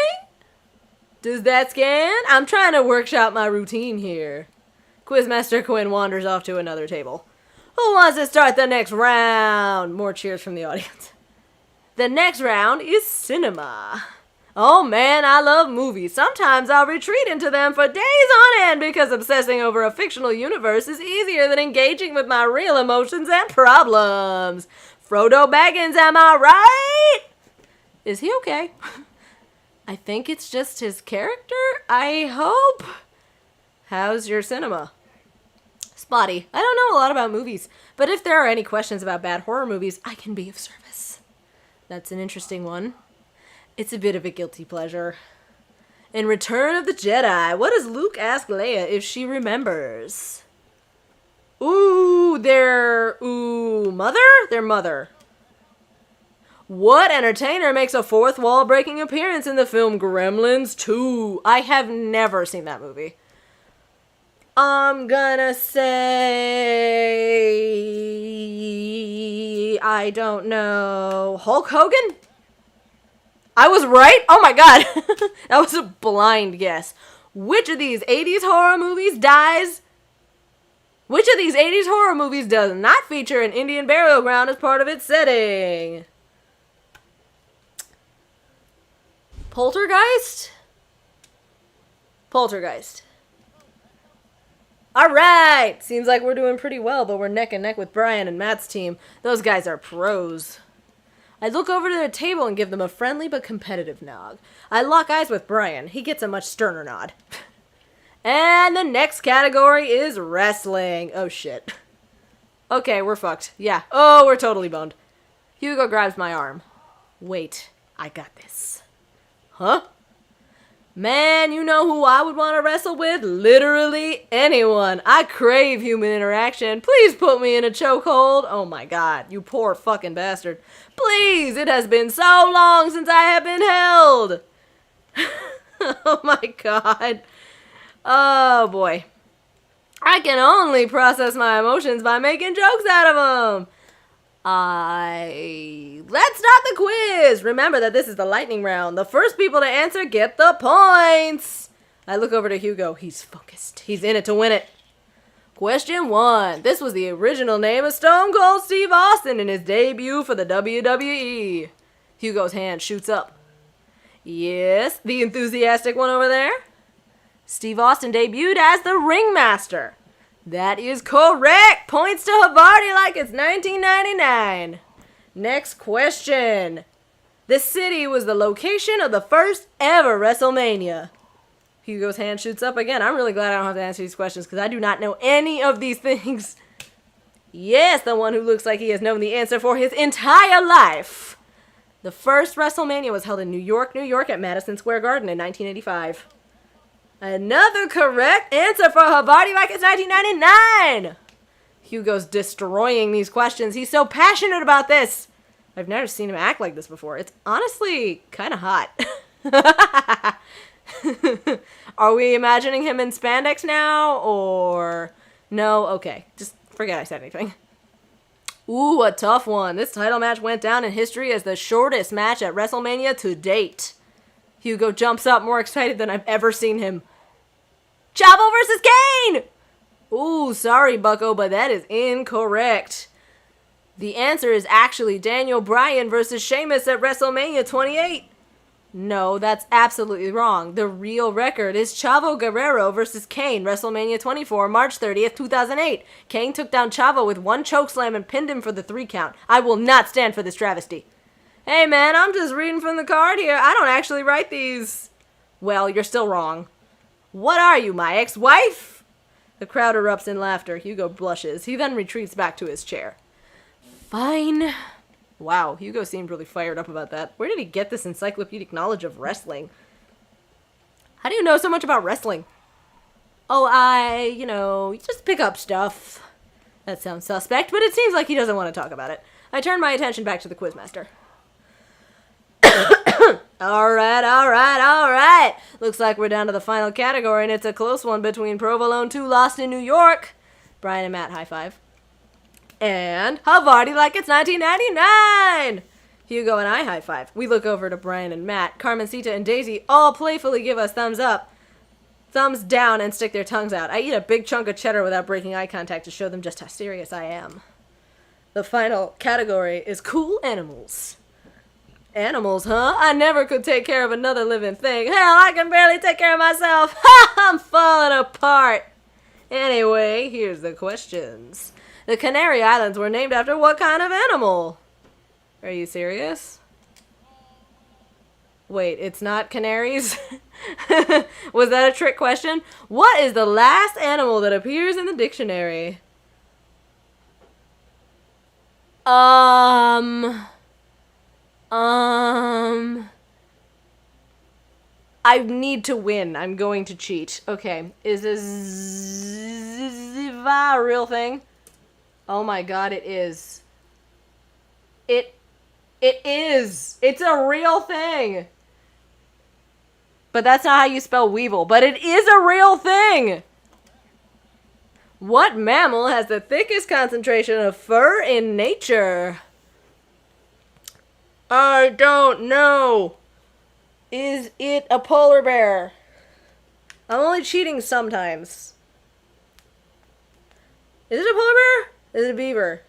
Does that scan? I'm trying to workshop my routine here. Quizmaster Quinn wanders off to another table. Who wants to start the next round? More cheers from the audience. The next round is cinema. Oh man, I love movies. Sometimes I'll retreat into them for days on end because obsessing over a fictional universe is easier than engaging with my real emotions and problems. Frodo Baggins, am I right? Is he okay? I think it's just his character, I hope. How's your cinema? Spotty. I don't know a lot about movies, but if there are any questions about bad horror movies, I can be of service. That's an interesting one. It's a bit of a guilty pleasure. In Return of the Jedi, what does Luke ask Leia if she remembers? Their mother. What entertainer makes a fourth wall breaking appearance in the film Gremlins 2? I have never seen that movie. I'm gonna say... I don't know. Hulk Hogan? I was right? Oh my god. That was a blind guess. Which of these 80s horror movies does not feature an Indian burial ground as part of its setting? Poltergeist? Poltergeist. Alright! Seems like we're doing pretty well, but we're neck and neck with Brian and Matt's team. Those guys are pros. I look over to their table and give them a friendly but competitive nod. I lock eyes with Brian. He gets a much sterner nod. And the next category is wrestling. Oh shit. Okay, we're fucked. Yeah. Oh, we're totally boned. Hugo grabs my arm. Wait, I got this. Huh? Man, you know who I would want to wrestle with? Literally anyone. I crave human interaction. Please put me in a chokehold. Oh my god, you poor fucking bastard. Please, it has been so long since I have been held. Oh my god. Oh boy. I can only process my emotions by making jokes out of them. Let's start the quiz! Remember that this is the lightning round. The first people to answer get the points! I look over to Hugo. He's focused. He's in it to win it. Question 1. This was the original name of Stone Cold Steve Austin in his debut for the WWE. Hugo's hand shoots up. Yes, the enthusiastic one over there. Steve Austin debuted as the Ringmaster. That is correct! Points to Havarti like it's 1999. Next question. This city was the location of the first ever WrestleMania. Hugo's hand shoots up again. I'm really glad I don't have to answer these questions because I do not know any of these things. Yes, the one who looks like he has known the answer for his entire life. The first WrestleMania was held in New York, New York at Madison Square Garden in 1985. Another correct answer for Havarti like it's 1999. Hugo's destroying these questions. He's so passionate about this. I've never seen him act like this before. It's honestly kind of hot. Are we imagining him in spandex now, or... No? Okay. Just forget I said anything. Ooh, a tough one. This title match went down in history as the shortest match at WrestleMania to date. Hugo jumps up more excited than I've ever seen him. Chavo versus Kane! Ooh, sorry, bucko, but that is incorrect. The answer is actually Daniel Bryan versus Sheamus at WrestleMania 28. No, that's absolutely wrong. The real record is Chavo Guerrero versus Kane, WrestleMania 24, March 30th, 2008. Kane took down Chavo with one chokeslam and pinned him for the 3 count. I will not stand for this travesty. Hey man, I'm just reading from the card here. I don't actually write these. Well, you're still wrong. What are you, my ex-wife? The crowd erupts in laughter. Hugo blushes. He then retreats back to his chair. Fine. Wow, Hugo seemed really fired up about that. Where did he get this encyclopedic knowledge of wrestling? How do you know so much about wrestling? Oh, just pick up stuff. That sounds suspect, but it seems like he doesn't want to talk about it. I turn my attention back to the quizmaster. All right. Looks like we're down to the final category, and it's a close one between Provolone 2 Lost in New York. Brian and Matt, high five. And Havarti like it's 1999. Hugo and I high five. We look over to Brian and Matt. Carmencita and Daisy all playfully give us thumbs up, thumbs down, and stick their tongues out. I eat a big chunk of cheddar without breaking eye contact to show them just how serious I am. The final category is cool animals. Animals, huh? I never could take care of another living thing. Hell, I can barely take care of myself. Ha! I'm falling apart. Anyway, here's the questions. The Canary Islands were named after what kind of animal? Are you serious? Wait, it's not canaries? Was that a trick question? What is the last animal that appears in the dictionary? I need to win. I'm going to cheat. Okay, is this a real thing? Oh my god, it is. It is. It's a real thing. But that's not how you spell weevil. But it is a real thing. What mammal has the thickest concentration of fur in nature? I don't know. Is it a polar bear? I'm only cheating sometimes. Is it a polar bear? Is it a beaver?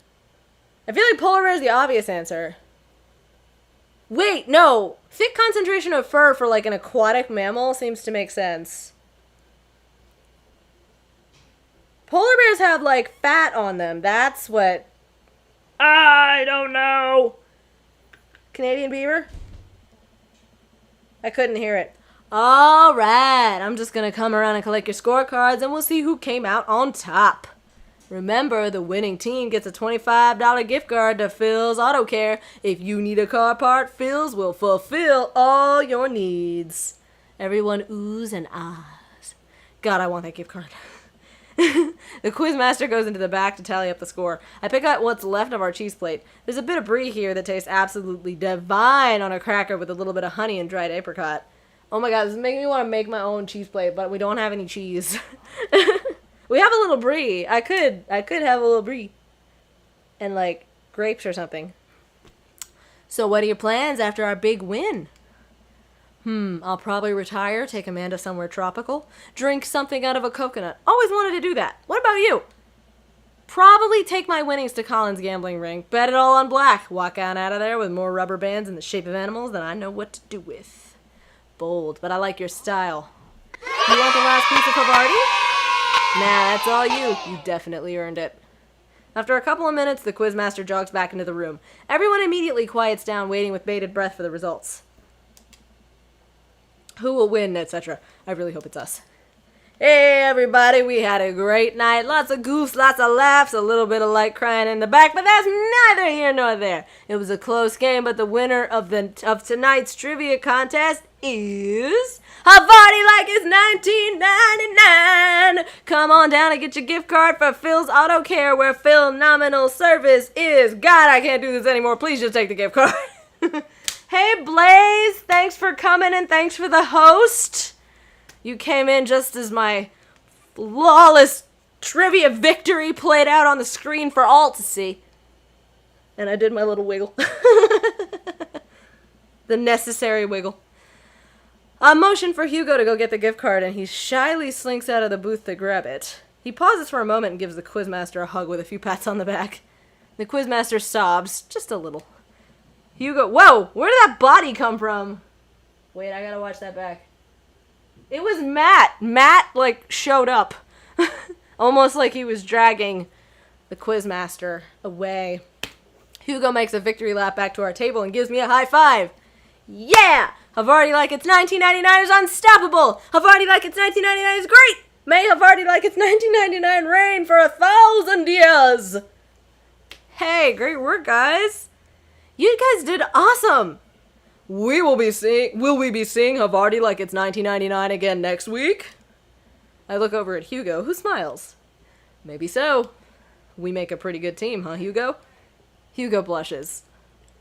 I feel like polar bear is the obvious answer. Wait, no. Thick concentration of fur for like an aquatic mammal seems to make sense. Polar bears have like fat on them. That's what... I don't know. Canadian beaver? I couldn't hear it. Alright, I'm just gonna come around and collect your scorecards and we'll see who came out on top. Remember, the winning team gets a $25 gift card to Phil's Auto Care. If you need a car part, Phil's will fulfill all your needs. Everyone oohs and ahs. God, I want that gift card. The quizmaster goes into the back to tally up the score. I pick out what's left of our cheese plate. There's a bit of brie here that tastes absolutely divine on a cracker with a little bit of honey and dried apricot. Oh my god, this is making me want to make my own cheese plate, but we don't have any cheese. We have a little brie. I could have a little brie. And like grapes or something. So what are your plans after our big win? I'll probably retire, take Amanda somewhere tropical, drink something out of a coconut. Always wanted to do that. What about you? Probably take my winnings to Colin's gambling ring, bet it all on black, walk on out of there with more rubber bands in the shape of animals than I know what to do with. Bold, but I like your style. You want the last piece of Havarti? Nah, that's all you. You definitely earned it. After a couple of minutes, the quizmaster jogs back into the room. Everyone immediately quiets down, waiting with bated breath for the results. Who will win, etc. I really hope it's us. Hey everybody, we had a great night. Lots of goofs, lots of laughs, a little bit of light crying in the back, but that's neither here nor there. It was a close game, but the winner of tonight's trivia contest is Havarti like it's 1999. Come on down and get your gift card for Phil's Auto Care, where Phil nominal service is. God, I can't do this anymore. Please just take the gift card. Hey Blaze, thanks for coming and thanks for the host. You came in just as my flawless trivia victory played out on the screen for all to see. And I did my little wiggle. The necessary wiggle. I motion for Hugo to go get the gift card, and he shyly slinks out of the booth to grab it. He pauses for a moment and gives the quizmaster a hug with a few pats on the back. The quizmaster sobs, just a little. Hugo, whoa, where did that body come from? Wait, I gotta watch that back. It was Matt. Matt, showed up. Almost like he was dragging the quizmaster away. Hugo makes a victory lap back to our table and gives me a high five. Yeah! Havarti like it's 1999 is unstoppable! Havarti like it's 1999 is great! May Havarti like it's 1999 reign for 1,000 years! Hey, great work, guys. You guys did awesome! Will we be seeing Havarti like it's 1999 again next week? I look over at Hugo, who smiles. Maybe so. We make a pretty good team, huh, Hugo? Hugo blushes.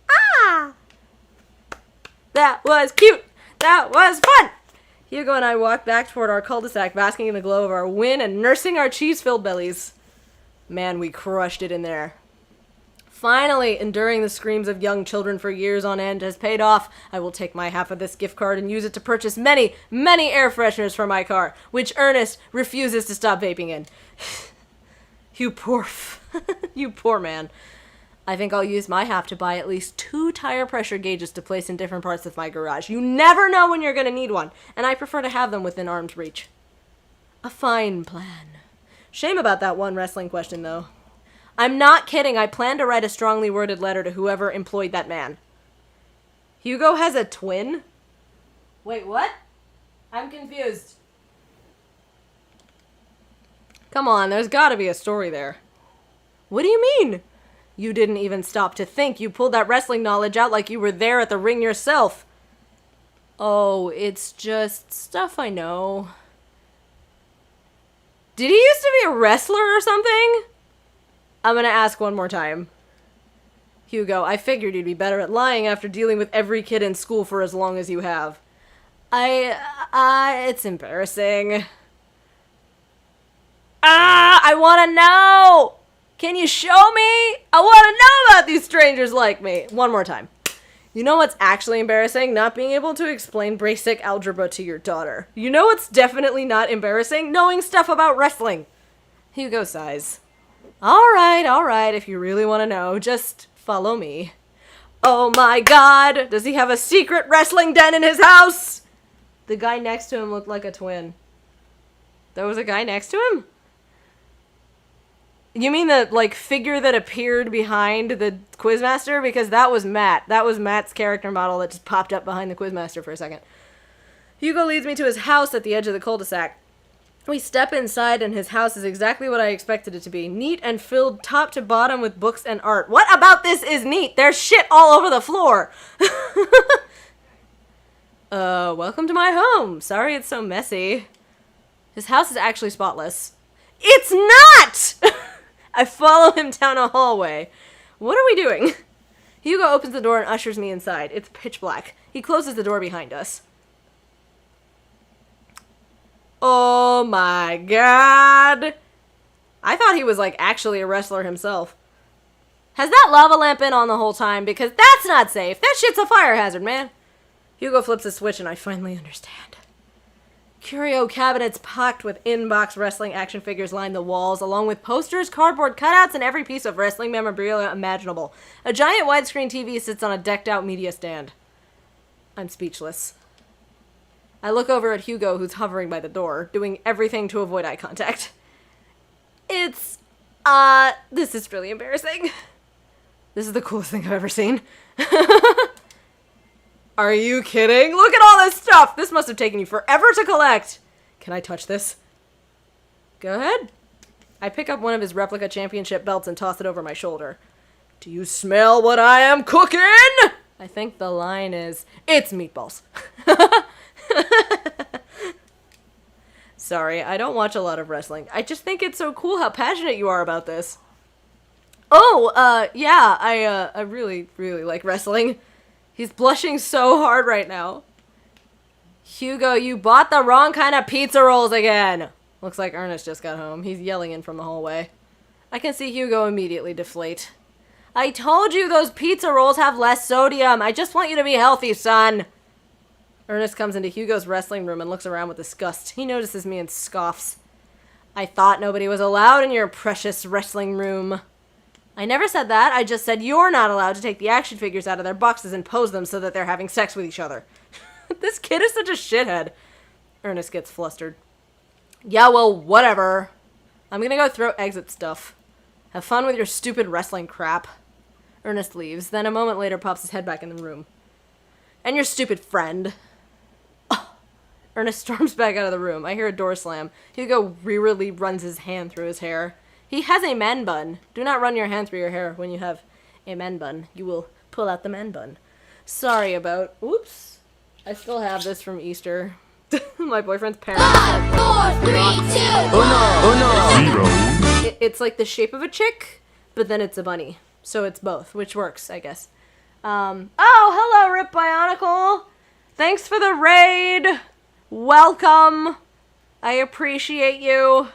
Ah! That was cute! That was fun! Hugo and I walk back toward our cul-de-sac, basking in the glow of our win and nursing our cheese-filled bellies. Man, we crushed it in there. Finally, enduring the screams of young children for years on end has paid off. I will take my half of this gift card and use it to purchase many, many air fresheners for my car, which Ernest refuses to stop vaping in. You poor man. I think I'll use my half to buy at least 2 tire pressure gauges to place in different parts of my garage. You never know when you're going to need one, and I prefer to have them within arm's reach. A fine plan. Shame about that one wrestling question, though. I'm not kidding. I plan to write a strongly worded letter to whoever employed that man. Hugo has a twin? Wait, what? I'm confused. Come on, there's gotta be a story there. What do you mean? You didn't even stop to think. You pulled that wrestling knowledge out like you were there at the ring yourself. Oh, it's just stuff I know. Did he used to be a wrestler or something? I'm gonna ask one more time. Hugo, I figured you'd be better at lying after dealing with every kid in school for as long as you have. It's embarrassing. I wanna know! Can you show me? I wanna know about these strangers like me. One more time. You know what's actually embarrassing? Not being able to explain basic algebra to your daughter. You know what's definitely not embarrassing? Knowing stuff about wrestling. Hugo sighs. Alright, if you really want to know, just follow me. Oh my god, does he have a secret wrestling den in his house? The guy next to him looked like a twin. There was a guy next to him? You mean the, figure that appeared behind the quizmaster? Because that was Matt. That was Matt's character model that just popped up behind the quizmaster for a second. Hugo leads me to his house at the edge of the cul-de-sac. We step inside, and his house is exactly what I expected it to be. Neat and filled top to bottom with books and art. What about this is neat? There's shit all over the floor. Welcome to my home. Sorry it's so messy. His house is actually spotless. It's not! I follow him down a hallway. What are we doing? Hugo opens the door and ushers me inside. It's pitch black. He closes the door behind us. Oh my god. I thought he was actually a wrestler himself. Has that lava lamp been on the whole time? Because that's not safe. That shit's a fire hazard, man. Hugo flips a switch and I finally understand. Curio cabinets packed with in-box wrestling action figures line the walls, along with posters, cardboard cutouts, and every piece of wrestling memorabilia imaginable. A giant widescreen TV sits on a decked-out media stand. I'm speechless. I look over at Hugo, who's hovering by the door, doing everything to avoid eye contact. This is really embarrassing. This is the coolest thing I've ever seen. Are you kidding? Look at all this stuff! This must have taken you forever to collect! Can I touch this? Go ahead. I pick up one of his replica championship belts and toss it over my shoulder. Do you smell what I am cooking? I think the line is, it's meatballs. Sorry, I don't watch a lot of wrestling. I just think it's so cool how passionate you are about this. Oh, yeah, I really, really like wrestling. He's blushing so hard right now. Hugo, you bought the wrong kind of pizza rolls again. Looks like Ernest just got home. He's yelling in from the hallway. I can see Hugo immediately deflate. I told you those pizza rolls have less sodium. I just want you to be healthy, son. Ernest comes into Hugo's wrestling room and looks around with disgust. He notices me and scoffs. I thought nobody was allowed in your precious wrestling room. I never said that. I just said you're not allowed to take the action figures out of their boxes and pose them so that they're having sex with each other. This kid is such a shithead. Ernest gets flustered. Yeah, well, whatever. I'm gonna go throw eggs at stuff. Have fun with your stupid wrestling crap. Ernest leaves, then a moment later pops his head back in the room. And your stupid friend. Oh. Ernest storms back out of the room. I hear a door slam. Hugo wearily runs his hand through his hair. He has a man bun. Do not run your hand through your hair when you have a man bun. You will pull out the man bun. Sorry about... Oops. I still have this from Easter. My boyfriend's parents. 5, 4, 3, 2, 1. Oh, no. 0. It's like the shape of a chick, but then it's a bunny. So it's both, which works, I guess. Oh, hello, Rip Bionicle. Thanks for the raid. Welcome. I appreciate you.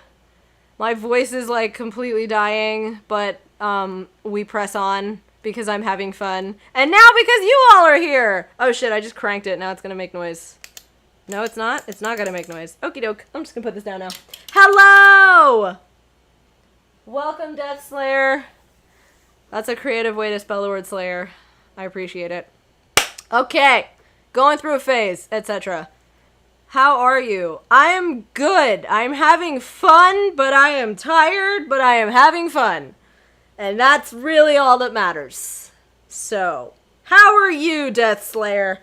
My voice is like completely dying, but we press on because I'm having fun. And now because you all are here. Oh shit, I just cranked it. Now it's gonna make noise. No, it's not. It's not gonna make noise. Okie doke. I'm just gonna put this down now. Hello! Welcome, Death Slayer. That's a creative way to spell the word Slayer. I appreciate it. Okay. Going through a phase, etc. How are you? I am good. I'm having fun, but I am tired, but I am having fun. And that's really all that matters. So, how are you, Death Slayer?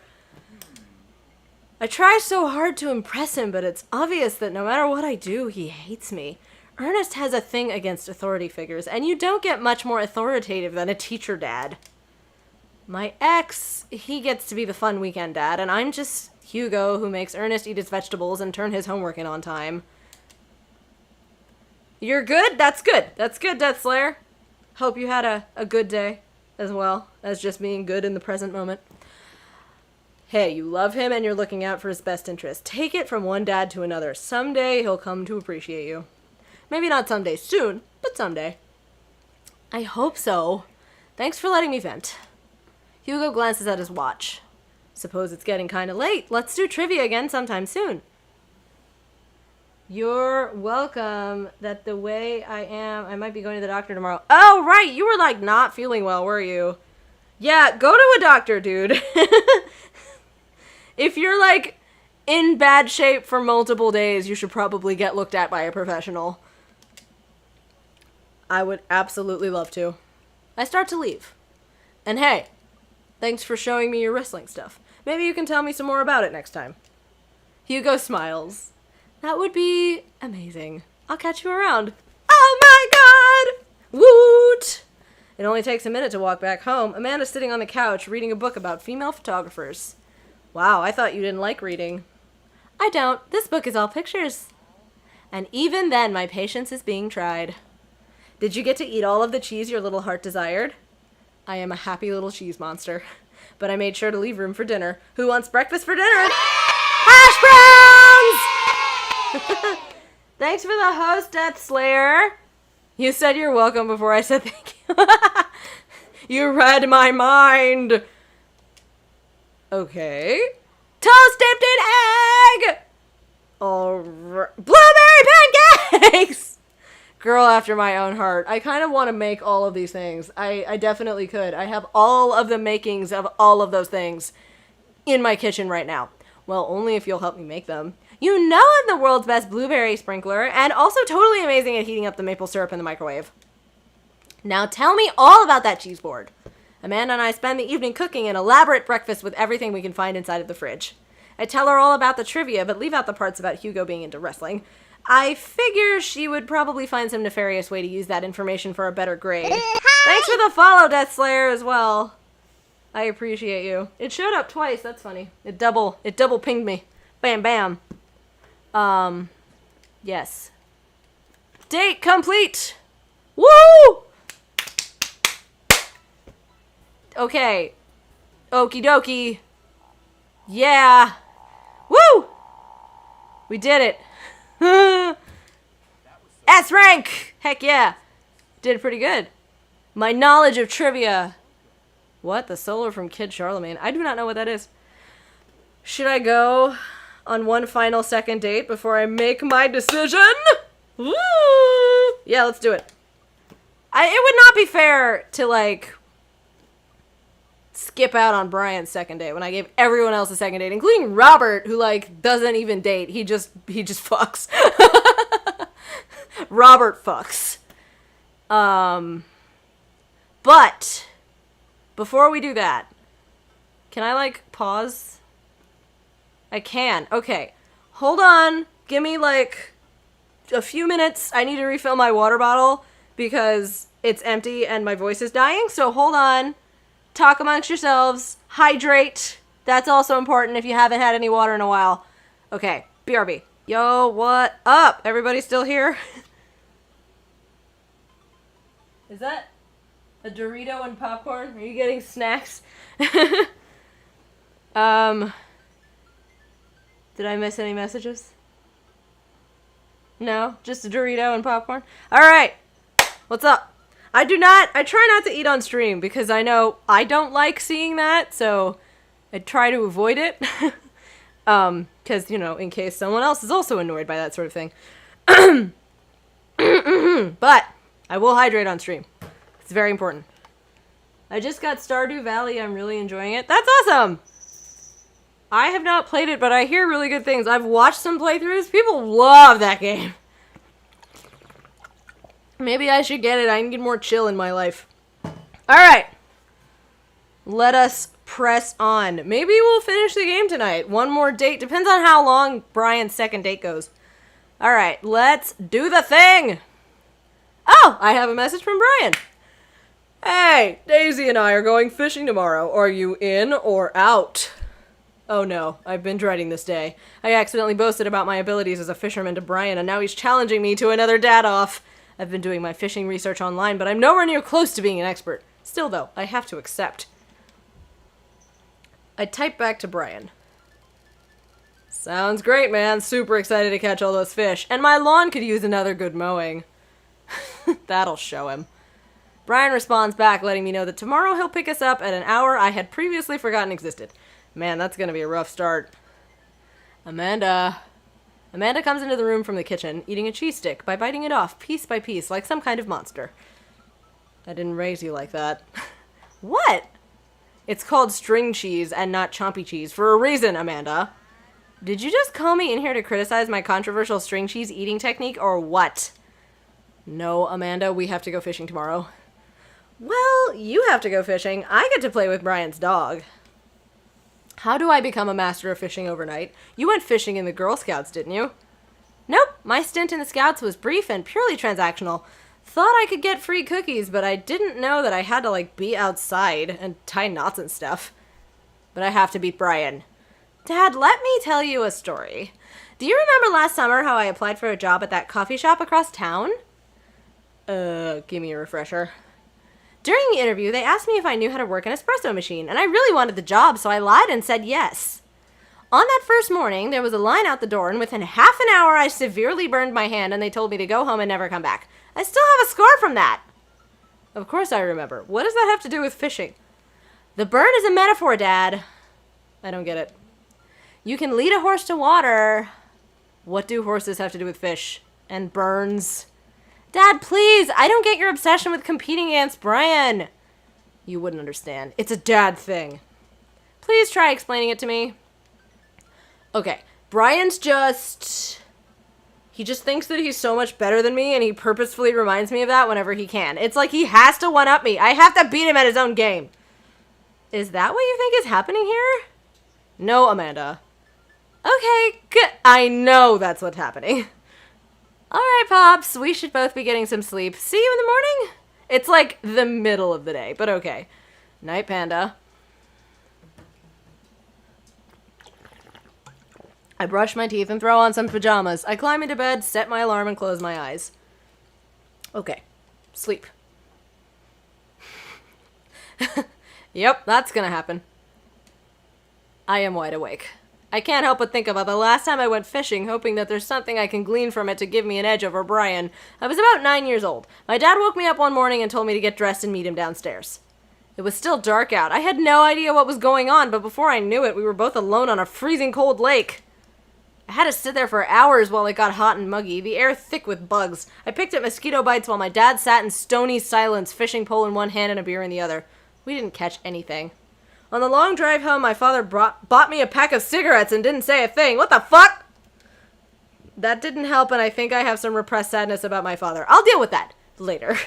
I try so hard to impress him, but it's obvious that no matter what I do, he hates me. Ernest has a thing against authority figures, and you don't get much more authoritative than a teacher dad. My ex, he gets to be the fun weekend dad, and I'm just Hugo who makes Ernest eat his vegetables and turn his homework in on time. You're good? That's good. That's good, Death Slayer. Hope you had a good day, as well as just being good in the present moment. Hey, you love him and you're looking out for his best interest. Take it from one dad to another. Someday he'll come to appreciate you. Maybe not someday soon, but someday. I hope so. Thanks for letting me vent. Hugo glances at his watch. Suppose it's getting kind of late. Let's do trivia again sometime soon. You're welcome. That the way I am, I might be going to the doctor tomorrow. Oh, right. You were like not feeling well, were you? Yeah, go to a doctor, dude. If you're like in bad shape for multiple days, you should probably get looked at by a professional. I would absolutely love to. I start to leave. And hey, thanks for showing me your wrestling stuff. Maybe you can tell me some more about it next time. Hugo smiles. That would be amazing. I'll catch you around. Oh my god! Woot! It only takes a minute to walk back home. Amanda's sitting on the couch reading a book about female photographers. Wow, I thought you didn't like reading. I don't. This book is all pictures. And even then, my patience is being tried. Did you get to eat all of the cheese your little heart desired? I am a happy little cheese monster. But I made sure to leave room for dinner. Who wants breakfast for dinner? Hash browns! Thanks for the host, Death Slayer. You said you're welcome before I said thank you. You read my mind. Okay. Toast dipped in egg! Alright. Blueberry pancakes! Girl after my own heart. I kind of want to make all of these things. I definitely could. I have all of the makings of all of those things in my kitchen right now. Well, only if you'll help me make them. You know I'm the world's best blueberry sprinkler, and also totally amazing at heating up the maple syrup in the microwave. Now tell me all about that cheese board. Amanda and I spend the evening cooking an elaborate breakfast with everything we can find inside of the fridge. I tell her all about the trivia, but leave out the parts about Hugo being into wrestling. I figure she would probably find some nefarious way to use that information for a better grade. Thanks for the follow, Death Slayer, as well. I appreciate you. It showed up twice, that's funny. It double pinged me. Bam, bam. Yes. Date complete! Woo! Okay. Okie dokie. Yeah. Woo! We did it. S rank! Heck yeah. Did pretty good. My knowledge of trivia. What? The solo from Kid Charlemagne? I do not know what that is. Should I go on one final second date before I make my decision? Woo! Yeah, let's do it. It would not be fair to, like, skip out on Brian's second date when I gave everyone else a second date, including Robert, who, like, doesn't even date. He just fucks. Robert fucks. But before we do that, can I, like, pause? I can. Okay. Hold on. Give me, like, a few minutes. I need to refill my water bottle because it's empty and my voice is dying. So hold on. Talk amongst yourselves. Hydrate. That's also important if you haven't had any water in a while. Okay. BRB. Yo, what up? Everybody still here? Is that a Dorito and popcorn? Are you getting snacks? Did I miss any messages? No? Just a Dorito and popcorn? Alright. What's up? I try not to eat on stream because I know I don't like seeing that, so I try to avoid it. Because, you know, in case someone else is also annoyed by that sort of thing. But I will hydrate on stream. It's very important. I just got Stardew Valley. I'm really enjoying it. That's awesome! I have not played it, but I hear really good things. I've watched some playthroughs. People love that game. Maybe I should get it. I can get more chill in my life. Alright. Let us press on. Maybe we'll finish the game tonight. One more date. Depends on how long Brian's second date goes. Alright, let's do the thing! Oh, I have a message from Brian. Hey, Daisy and I are going fishing tomorrow. Are you in or out? Oh no, I've been dreading this day. I accidentally boasted about my abilities as a fisherman to Brian, and now he's challenging me to another dad-off. I've been doing my fishing research online, but I'm nowhere near close to being an expert. Still, though, I have to accept. I type back to Brian. Sounds great, man. Super excited to catch all those fish. And my lawn could use another good mowing. That'll show him. Brian responds back, letting me know that tomorrow he'll pick us up at an hour I had previously forgotten existed. Man, that's gonna be a rough start. Amanda comes into the room from the kitchen, eating a cheese stick by biting it off piece by piece like some kind of monster. I didn't raise you like that. What? It's called string cheese and not chompy cheese for a reason, Amanda. Did you just call me in here to criticize my controversial string cheese eating technique or what? No, Amanda, we have to go fishing tomorrow. Well, you have to go fishing. I get to play with Brian's dog. How do I become a master of fishing overnight? You went fishing in the Girl Scouts, didn't you? Nope, my stint in the Scouts was brief and purely transactional. Thought I could get free cookies, but I didn't know that I had to, like, be outside and tie knots and stuff. But I have to beat Brian. Dad, let me tell you a story. Do you remember last summer how I applied for a job at that coffee shop across town? Give me a refresher. During the interview, they asked me if I knew how to work an espresso machine, and I really wanted the job, so I lied and said yes. On that first morning, there was a line out the door, and within half an hour, I severely burned my hand, and they told me to go home and never come back. I still have a scar from that. Of course I remember. What does that have to do with fishing? The burn is a metaphor, Dad. I don't get it. You can lead a horse to water. What do horses have to do with fish? And burns? Dad, please! I don't get your obsession with competing against Brian. You wouldn't understand. It's a dad thing. Please try explaining it to me. Okay, Brian's he just thinks that he's so much better than me, and he purposefully reminds me of that whenever he can. It's like he has to one-up me. I have to beat him at his own game. Is that what you think is happening here? No, Amanda. Okay, good. I know that's what's happening. Alright, Pops, we should both be getting some sleep. See you in the morning? It's like the middle of the day, but okay. Night, Panda. I brush my teeth and throw on some pajamas. I climb into bed, set my alarm, and close my eyes. Okay. Sleep. Yep, that's gonna happen. I am wide awake. I can't help but think about the last time I went fishing, hoping that there's something I can glean from it to give me an edge over Brian. I was about 9 years old. My dad woke me up one morning and told me to get dressed and meet him downstairs. It was still dark out. I had no idea what was going on, but before I knew it, we were both alone on a freezing cold lake. I had to sit there for hours while it got hot and muggy, the air thick with bugs. I picked at mosquito bites while my dad sat in stony silence, fishing pole in one hand and a beer in the other. We didn't catch anything. On the long drive home, my father bought me a pack of cigarettes and didn't say a thing. What the fuck? That didn't help, and I think I have some repressed sadness about my father. I'll deal with that later.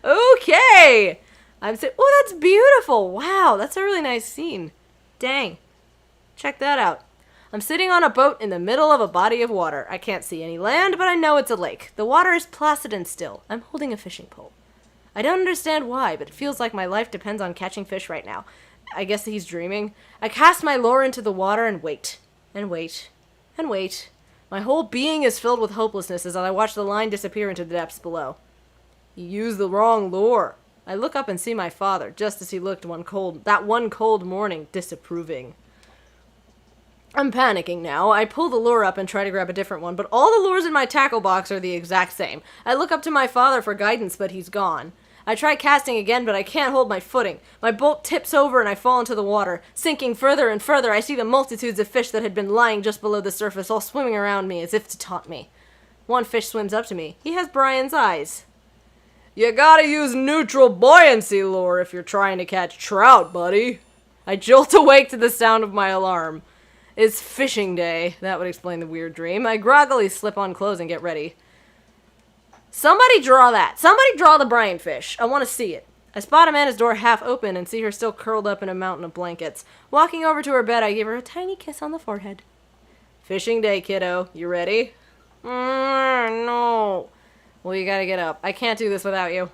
Okay. Oh, that's beautiful. Wow, that's a really nice scene. Dang. Check that out. I'm sitting on a boat in the middle of a body of water. I can't see any land, but I know it's a lake. The water is placid and still. I'm holding a fishing pole. I don't understand why, but it feels like my life depends on catching fish right now. I guess he's dreaming. I cast my lure into the water and wait. And wait. And wait. My whole being is filled with hopelessness as I watch the line disappear into the depths below. You used the wrong lure. I look up and see my father, just as he looked that one cold morning, disapproving. I'm panicking now. I pull the lure up and try to grab a different one, but all the lures in my tackle box are the exact same. I look up to my father for guidance, but he's gone. I try casting again, but I can't hold my footing. My boat tips over and I fall into the water. Sinking further and further, I see the multitudes of fish that had been lying just below the surface, all swimming around me as if to taunt me. One fish swims up to me. He has Brian's eyes. You gotta use neutral buoyancy lure if you're trying to catch trout, buddy. I jolt awake to the sound of my alarm. It's fishing day. That would explain the weird dream. I groggily slip on clothes and get ready. Somebody draw that. Somebody draw the Brian fish. I want to see it. I spot Amanda's door half open and see her still curled up in a mountain of blankets. Walking over to her bed, I give her a tiny kiss on the forehead. Fishing day, kiddo. You ready? No. Well, you gotta get up. I can't do this without you.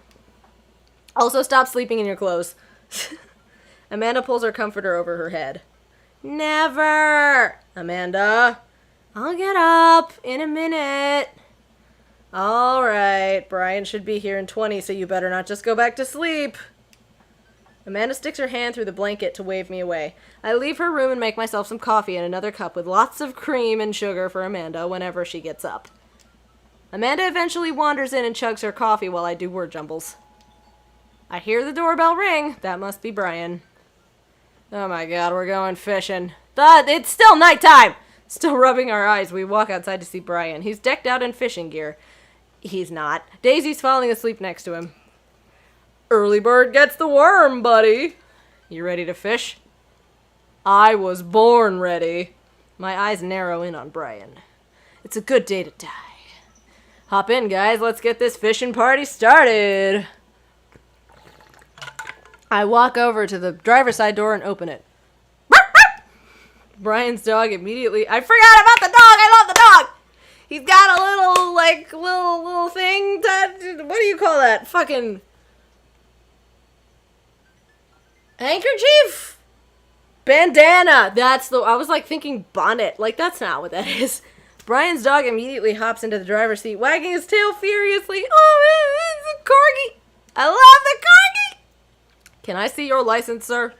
Also, stop sleeping in your clothes. Amanda pulls her comforter over her head. Never! Amanda. I'll get up in a minute. Alright, Brian should be here in 20, so you better not just go back to sleep. Amanda sticks her hand through the blanket to wave me away. I leave her room and make myself some coffee in another cup with lots of cream and sugar for Amanda whenever she gets up. Amanda eventually wanders in and chugs her coffee while I do word jumbles. I hear the doorbell ring. That must be Brian. Oh my god, we're going fishing. It's still nighttime! Still rubbing our eyes, we walk outside to see Brian. He's decked out in fishing gear. He's not. Daisy's falling asleep next to him. Early bird gets the worm, buddy. You ready to fish? I was born ready. My eyes narrow in on Brian. It's a good day to die. Hop in, guys. Let's get this fishing party started. I walk over to the driver's side door and open it. Brian's dog immediately... I forgot about the dog! I love the dog! He's got a little thing that... What do you call that? Fucking... handkerchief? Bandana! That's the... I was thinking bonnet. That's not what that is. Brian's dog immediately hops into the driver's seat, wagging his tail furiously. Oh, it's a corgi! I love the corgi! Can I see your license, sir?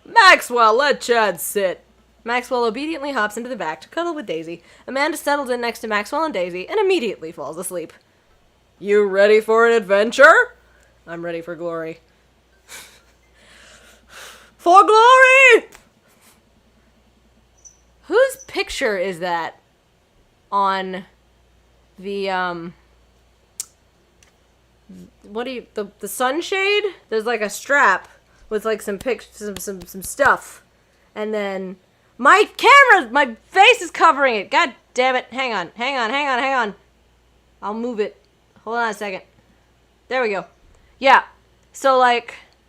Maxwell, let Chad sit. Maxwell obediently hops into the back to cuddle with Daisy. Amanda settles in next to Maxwell and Daisy and immediately falls asleep. You ready for an adventure? I'm ready for glory. For glory! Whose picture is that on the, the sunshade? There's a strap with some stuff. And then my face is covering it. God damn it. Hang on. I'll move it. Hold on a second. There we go. Yeah. So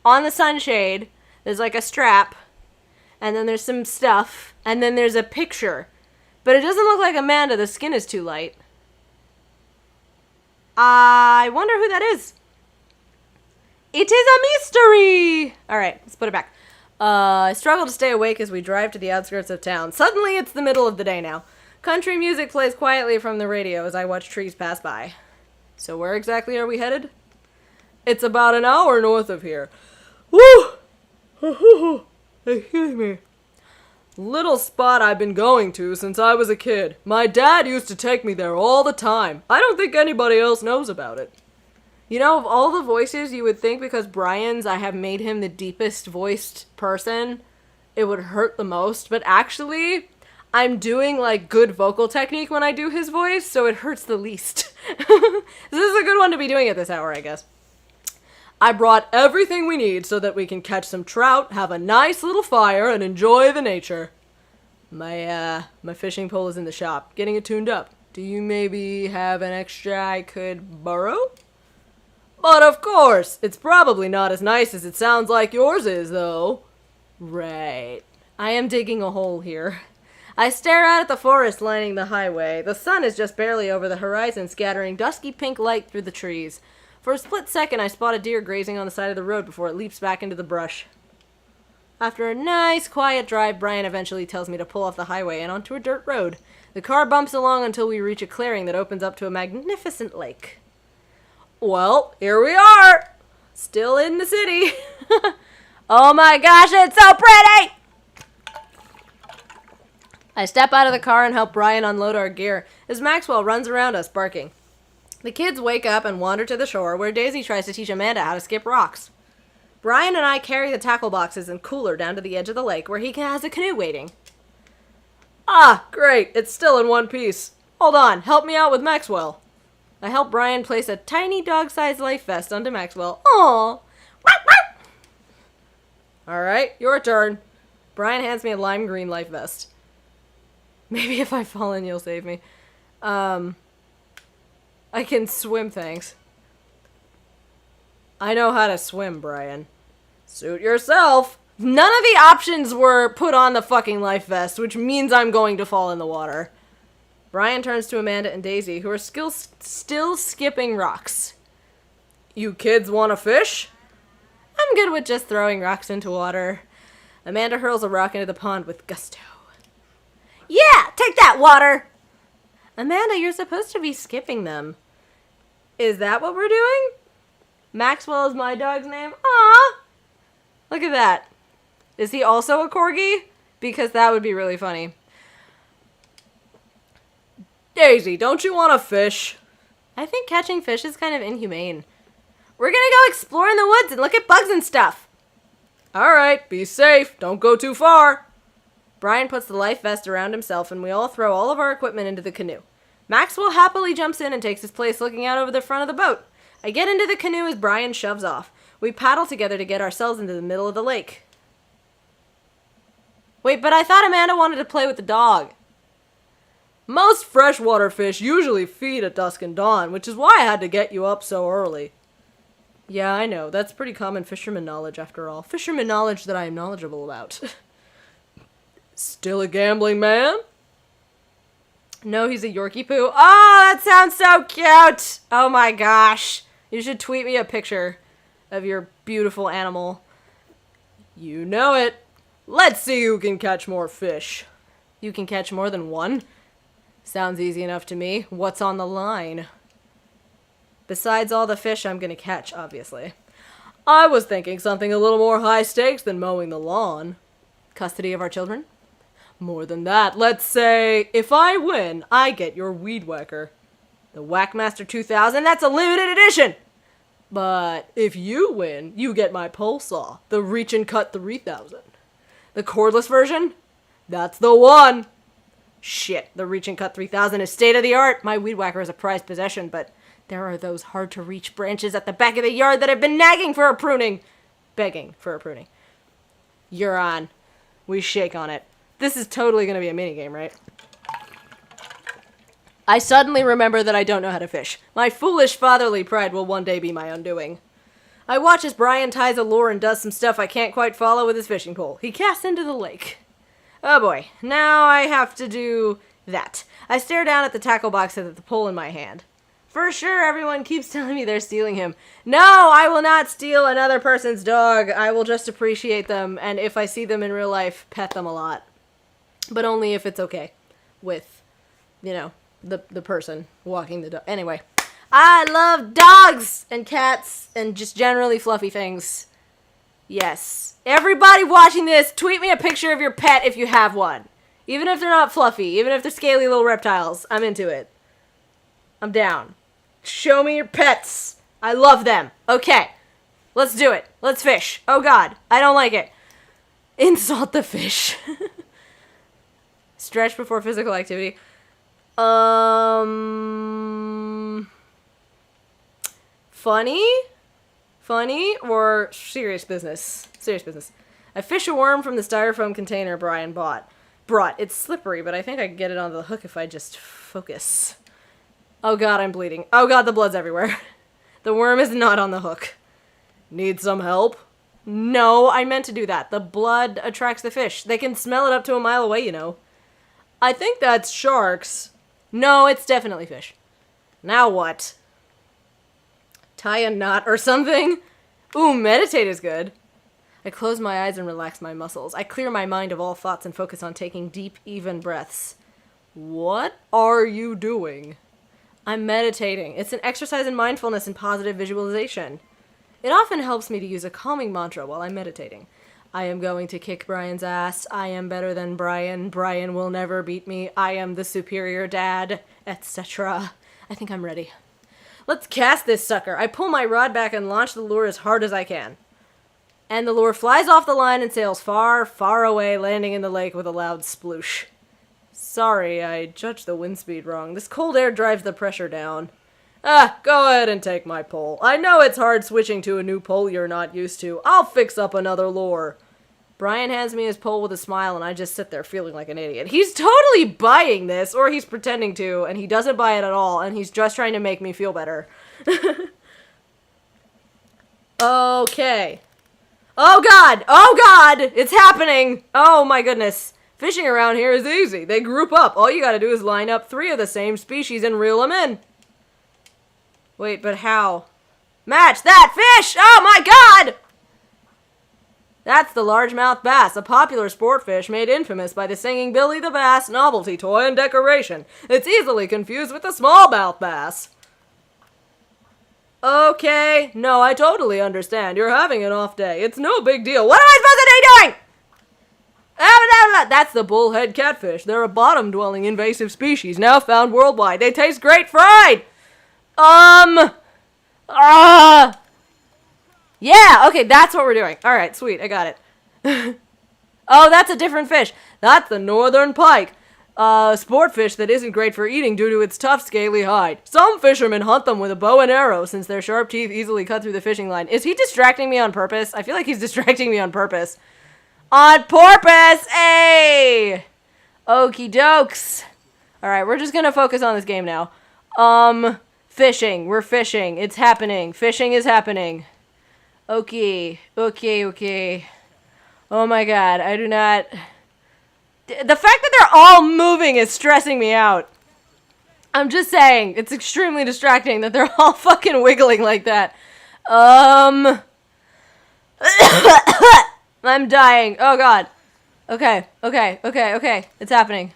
on the sunshade, there's like a strap, and then there's some stuff, and then there's a picture. But it doesn't look like Amanda. The skin is too light. I wonder who that is. It is a mystery! Alright, let's put it back. I struggle to stay awake as we drive to the outskirts of town. Suddenly, it's the middle of the day now. Country music plays quietly from the radio as I watch trees pass by. So where exactly are we headed? It's about an hour north of here. Woo! Excuse me. Little spot I've been going to since I was a kid. My dad used to take me there all the time. I don't think anybody else knows about it. You know, of all the voices, you would think because Brian's, I have made him the deepest voiced person, it would hurt the most. But actually, I'm doing, like, good vocal technique when I do his voice, so it hurts the least. This is a good one to be doing at this hour, I guess. I brought everything we need so that we can catch some trout, have a nice little fire, and enjoy the nature. My fishing pole is in the shop, getting it tuned up. Do you maybe have an extra I could borrow? But of course, it's probably not as nice as it sounds like yours is, though. Right. I am digging a hole here. I stare out at the forest lining the highway. The sun is just barely over the horizon, scattering dusky pink light through the trees. For a split second, I spot a deer grazing on the side of the road before it leaps back into the brush. After a nice, quiet drive, Brian eventually tells me to pull off the highway and onto a dirt road. The car bumps along until we reach a clearing that opens up to a magnificent lake. Well, here we are! Still in the city. Oh my gosh, it's so pretty! I step out of the car and help Brian unload our gear as Maxwell runs around us barking. The kids wake up and wander to the shore where Daisy tries to teach Amanda how to skip rocks. Brian and I carry the tackle boxes and cooler down to the edge of the lake where he has a canoe waiting. Ah, great, it's still in one piece. Hold on, help me out with Maxwell. I help Brian place a tiny dog-sized life vest onto Maxwell. Aww. Alright, your turn. Brian hands me a lime green life vest. Maybe if I fall in, you'll save me. I can swim, thanks. I know how to swim, Brian. Suit yourself. None of the options were put on the fucking life vest, which means I'm going to fall in the water. Brian turns to Amanda and Daisy, who are still skipping rocks. You kids want to fish? I'm good with just throwing rocks into water. Amanda hurls a rock into the pond with gusto. Yeah, take that, water! Amanda, you're supposed to be skipping them. Is that what we're doing? Maxwell is my dog's name. Aww! Look at that. Is he also a corgi? Because that would be really funny. Daisy, don't you want to fish? I think catching fish is kind of inhumane. We're gonna go explore in the woods and look at bugs and stuff. Alright, be safe. Don't go too far. Brian puts the life vest around himself and we all throw all of our equipment into the canoe. Maxwell happily jumps in and takes his place looking out over the front of the boat. I get into the canoe as Brian shoves off. We paddle together to get ourselves into the middle of the lake. Wait, but I thought Amanda wanted to play with the dog. Most freshwater fish usually feed at dusk and dawn, which is why I had to get you up so early. Yeah, I know. That's pretty common fisherman knowledge, after all. Fisherman knowledge that I am knowledgeable about. Still a gambling man? No, he's a Yorkie poo. Oh, that sounds so cute! Oh my gosh. You should tweet me a picture of your beautiful animal. You know it. Let's see who can catch more fish. You can catch more than one? Sounds easy enough to me. What's on the line? Besides all the fish I'm gonna catch, obviously. I was thinking something a little more high stakes than mowing the lawn. Custody of our children? More than that. Let's say, if I win, I get your weed whacker. The Whackmaster 2000, that's a limited edition! But if you win, you get my pole saw, the Reach and Cut 3000. The cordless version? That's the one! Shit, the Reach and Cut 3000 is state-of-the-art. My weed whacker is a prized possession, but there are those hard-to-reach branches at the back of the yard that have been nagging for a pruning. Begging for a pruning. You're on. We shake on it. This is totally going to be a minigame, right? I suddenly remember that I don't know how to fish. My foolish fatherly pride will one day be my undoing. I watch as Brian ties a lure and does some stuff I can't quite follow with his fishing pole. He casts into the lake. Oh boy, now I have to do that. I stare down at the tackle box with the pole in my hand. For sure, everyone keeps telling me they're stealing him. No, I will not steal another person's dog. I will just appreciate them, and if I see them in real life, pet them a lot. But only if it's okay with, you know, the person walking the dog. Anyway, I love dogs and cats and just generally fluffy things. Yes. Everybody watching this, tweet me a picture of your pet if you have one. Even if they're not fluffy, even if they're scaly little reptiles, I'm into it. I'm down. Show me your pets. I love them. Okay. Let's do it. Let's fish. Oh god. I don't like it. Insult the fish. Stretch before physical activity. Funny? Funny or serious business? Serious business. I fish a worm from the styrofoam container Brian brought. It's slippery, but I think I can get it onto the hook if I just focus. Oh god, I'm bleeding. Oh god, the blood's everywhere. The worm is not on the hook. Need some help? No, I meant to do that. The blood attracts the fish. They can smell it up to a mile away, you know. I think that's sharks. No, it's definitely fish. Now what? Tie a knot or something? Ooh, meditate is good. I close my eyes and relax my muscles. I clear my mind of all thoughts and focus on taking deep, even breaths. What are you doing? I'm meditating. It's an exercise in mindfulness and positive visualization. It often helps me to use a calming mantra while I'm meditating. I am going to kick Brian's ass. I am better than Brian. Brian will never beat me. I am the superior dad, etc. I think I'm ready. Let's cast this sucker. I pull my rod back and launch the lure as hard as I can. And the lure flies off the line and sails far, far away, landing in the lake with a loud sploosh. Sorry, I judged the wind speed wrong. This cold air drives the pressure down. Go ahead and take my pole. I know it's hard switching to a new pole you're not used to. I'll fix up another lure. Brian hands me his pole with a smile, and I just sit there feeling like an idiot. He's totally buying this, or he's pretending to, and he doesn't buy it at all, and he's just trying to make me feel better. Okay. Oh god! Oh god! It's happening! Oh my goodness. Fishing around here is easy. They group up. All you gotta do is line up 3 of the same species and reel them in. Wait, but how? Match that fish! Oh my god! That's the largemouth bass, a popular sport fish made infamous by the singing Billy the Bass novelty toy and decoration. It's easily confused with the smallmouth bass. Okay, no, I totally understand. You're having an off day. It's no big deal. What am I supposed to be doing? That's the bullhead catfish. They're a bottom-dwelling invasive species now found worldwide. They taste great fried. Yeah, okay, that's what we're doing. Alright, sweet, I got it. Oh, that's a different fish. That's the northern pike. Sport fish that isn't great for eating due to its tough, scaly hide. Some fishermen hunt them with a bow and arrow since their sharp teeth easily cut through the fishing line. Is he distracting me on purpose? I feel like he's distracting me on purpose. On purpose! Hey! Okie dokes. Alright, we're just gonna focus on this game now. Fishing. We're fishing. It's happening. Fishing is happening. Okay. Okay. Oh my god, I do not... The fact that they're all moving is stressing me out. I'm just saying, it's extremely distracting that they're all fucking wiggling like that. I'm dying. Oh god. Okay. It's happening.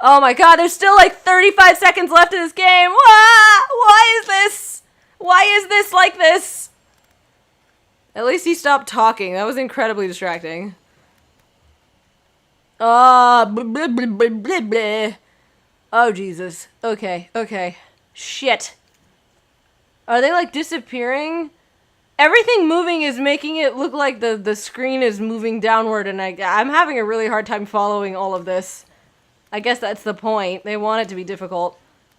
Oh my god, there's still like 35 seconds left in this game. Why is this? Why is this like this? At least he stopped talking. That was incredibly distracting. Oh, Jesus. Okay. Shit. Are they, like, disappearing? Everything moving is making it look like the screen is moving downward, and I'm having a really hard time following all of this. I guess that's the point. They want it to be difficult.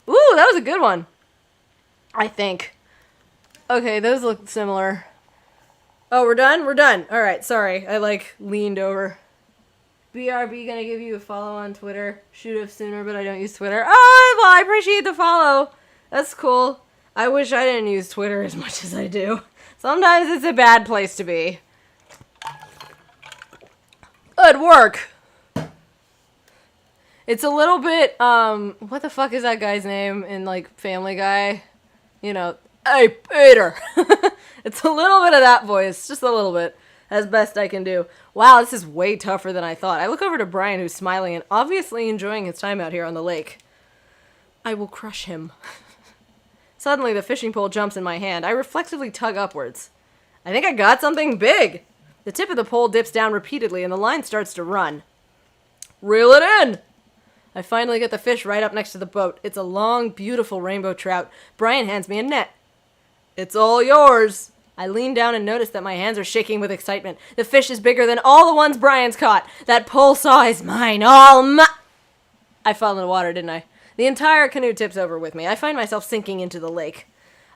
Ooh, that was a good one. I think. Okay, those look similar. Oh, we're done? We're done. Alright, sorry. I, like, leaned over. BRB gonna give you a follow on Twitter. Should have sooner, but I don't use Twitter. Oh, well, I appreciate the follow. That's cool. I wish I didn't use Twitter as much as I do. Sometimes it's a bad place to be. Good work. It's a little bit, what the fuck is that guy's name in, like, Family Guy? You know, hey, Peter! It's a little bit of that voice, just a little bit, as best I can do. Wow, this is way tougher than I thought. I look over to Brian, who's smiling and obviously enjoying his time out here on the lake. I will crush him. Suddenly, the fishing pole jumps in my hand. I reflexively tug upwards. I think I got something big! The tip of the pole dips down repeatedly, and the line starts to run. Reel it in! I finally get the fish right up next to the boat. It's a long, beautiful rainbow trout. Brian hands me a net. It's all yours. I lean down and notice that my hands are shaking with excitement. The fish is bigger than all the ones Brian's caught. That pole saw is mine, I fell in the water, didn't I? The entire canoe tips over with me. I find myself sinking into the lake.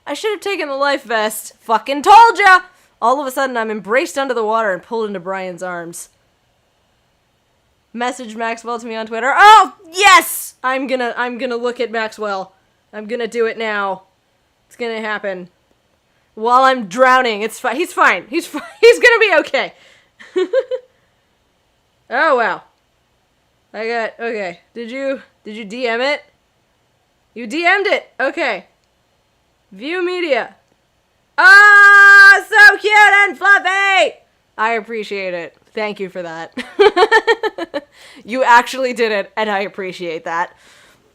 I should have taken the life vest. Fucking told ya! All of a sudden, I'm embraced under the water and pulled into Brian's arms. Message Maxwell to me on Twitter. Oh, yes! I'm gonna look at Maxwell. I'm gonna do it now. It's gonna happen. While I'm drowning. It's fine. He's fine. He's fine. He's gonna be okay. Oh, wow. Okay. Did you DM it? You DM'd it. Okay. View media. Ah, so cute and fluffy! I appreciate it. Thank you for that. You actually did it, and I appreciate that.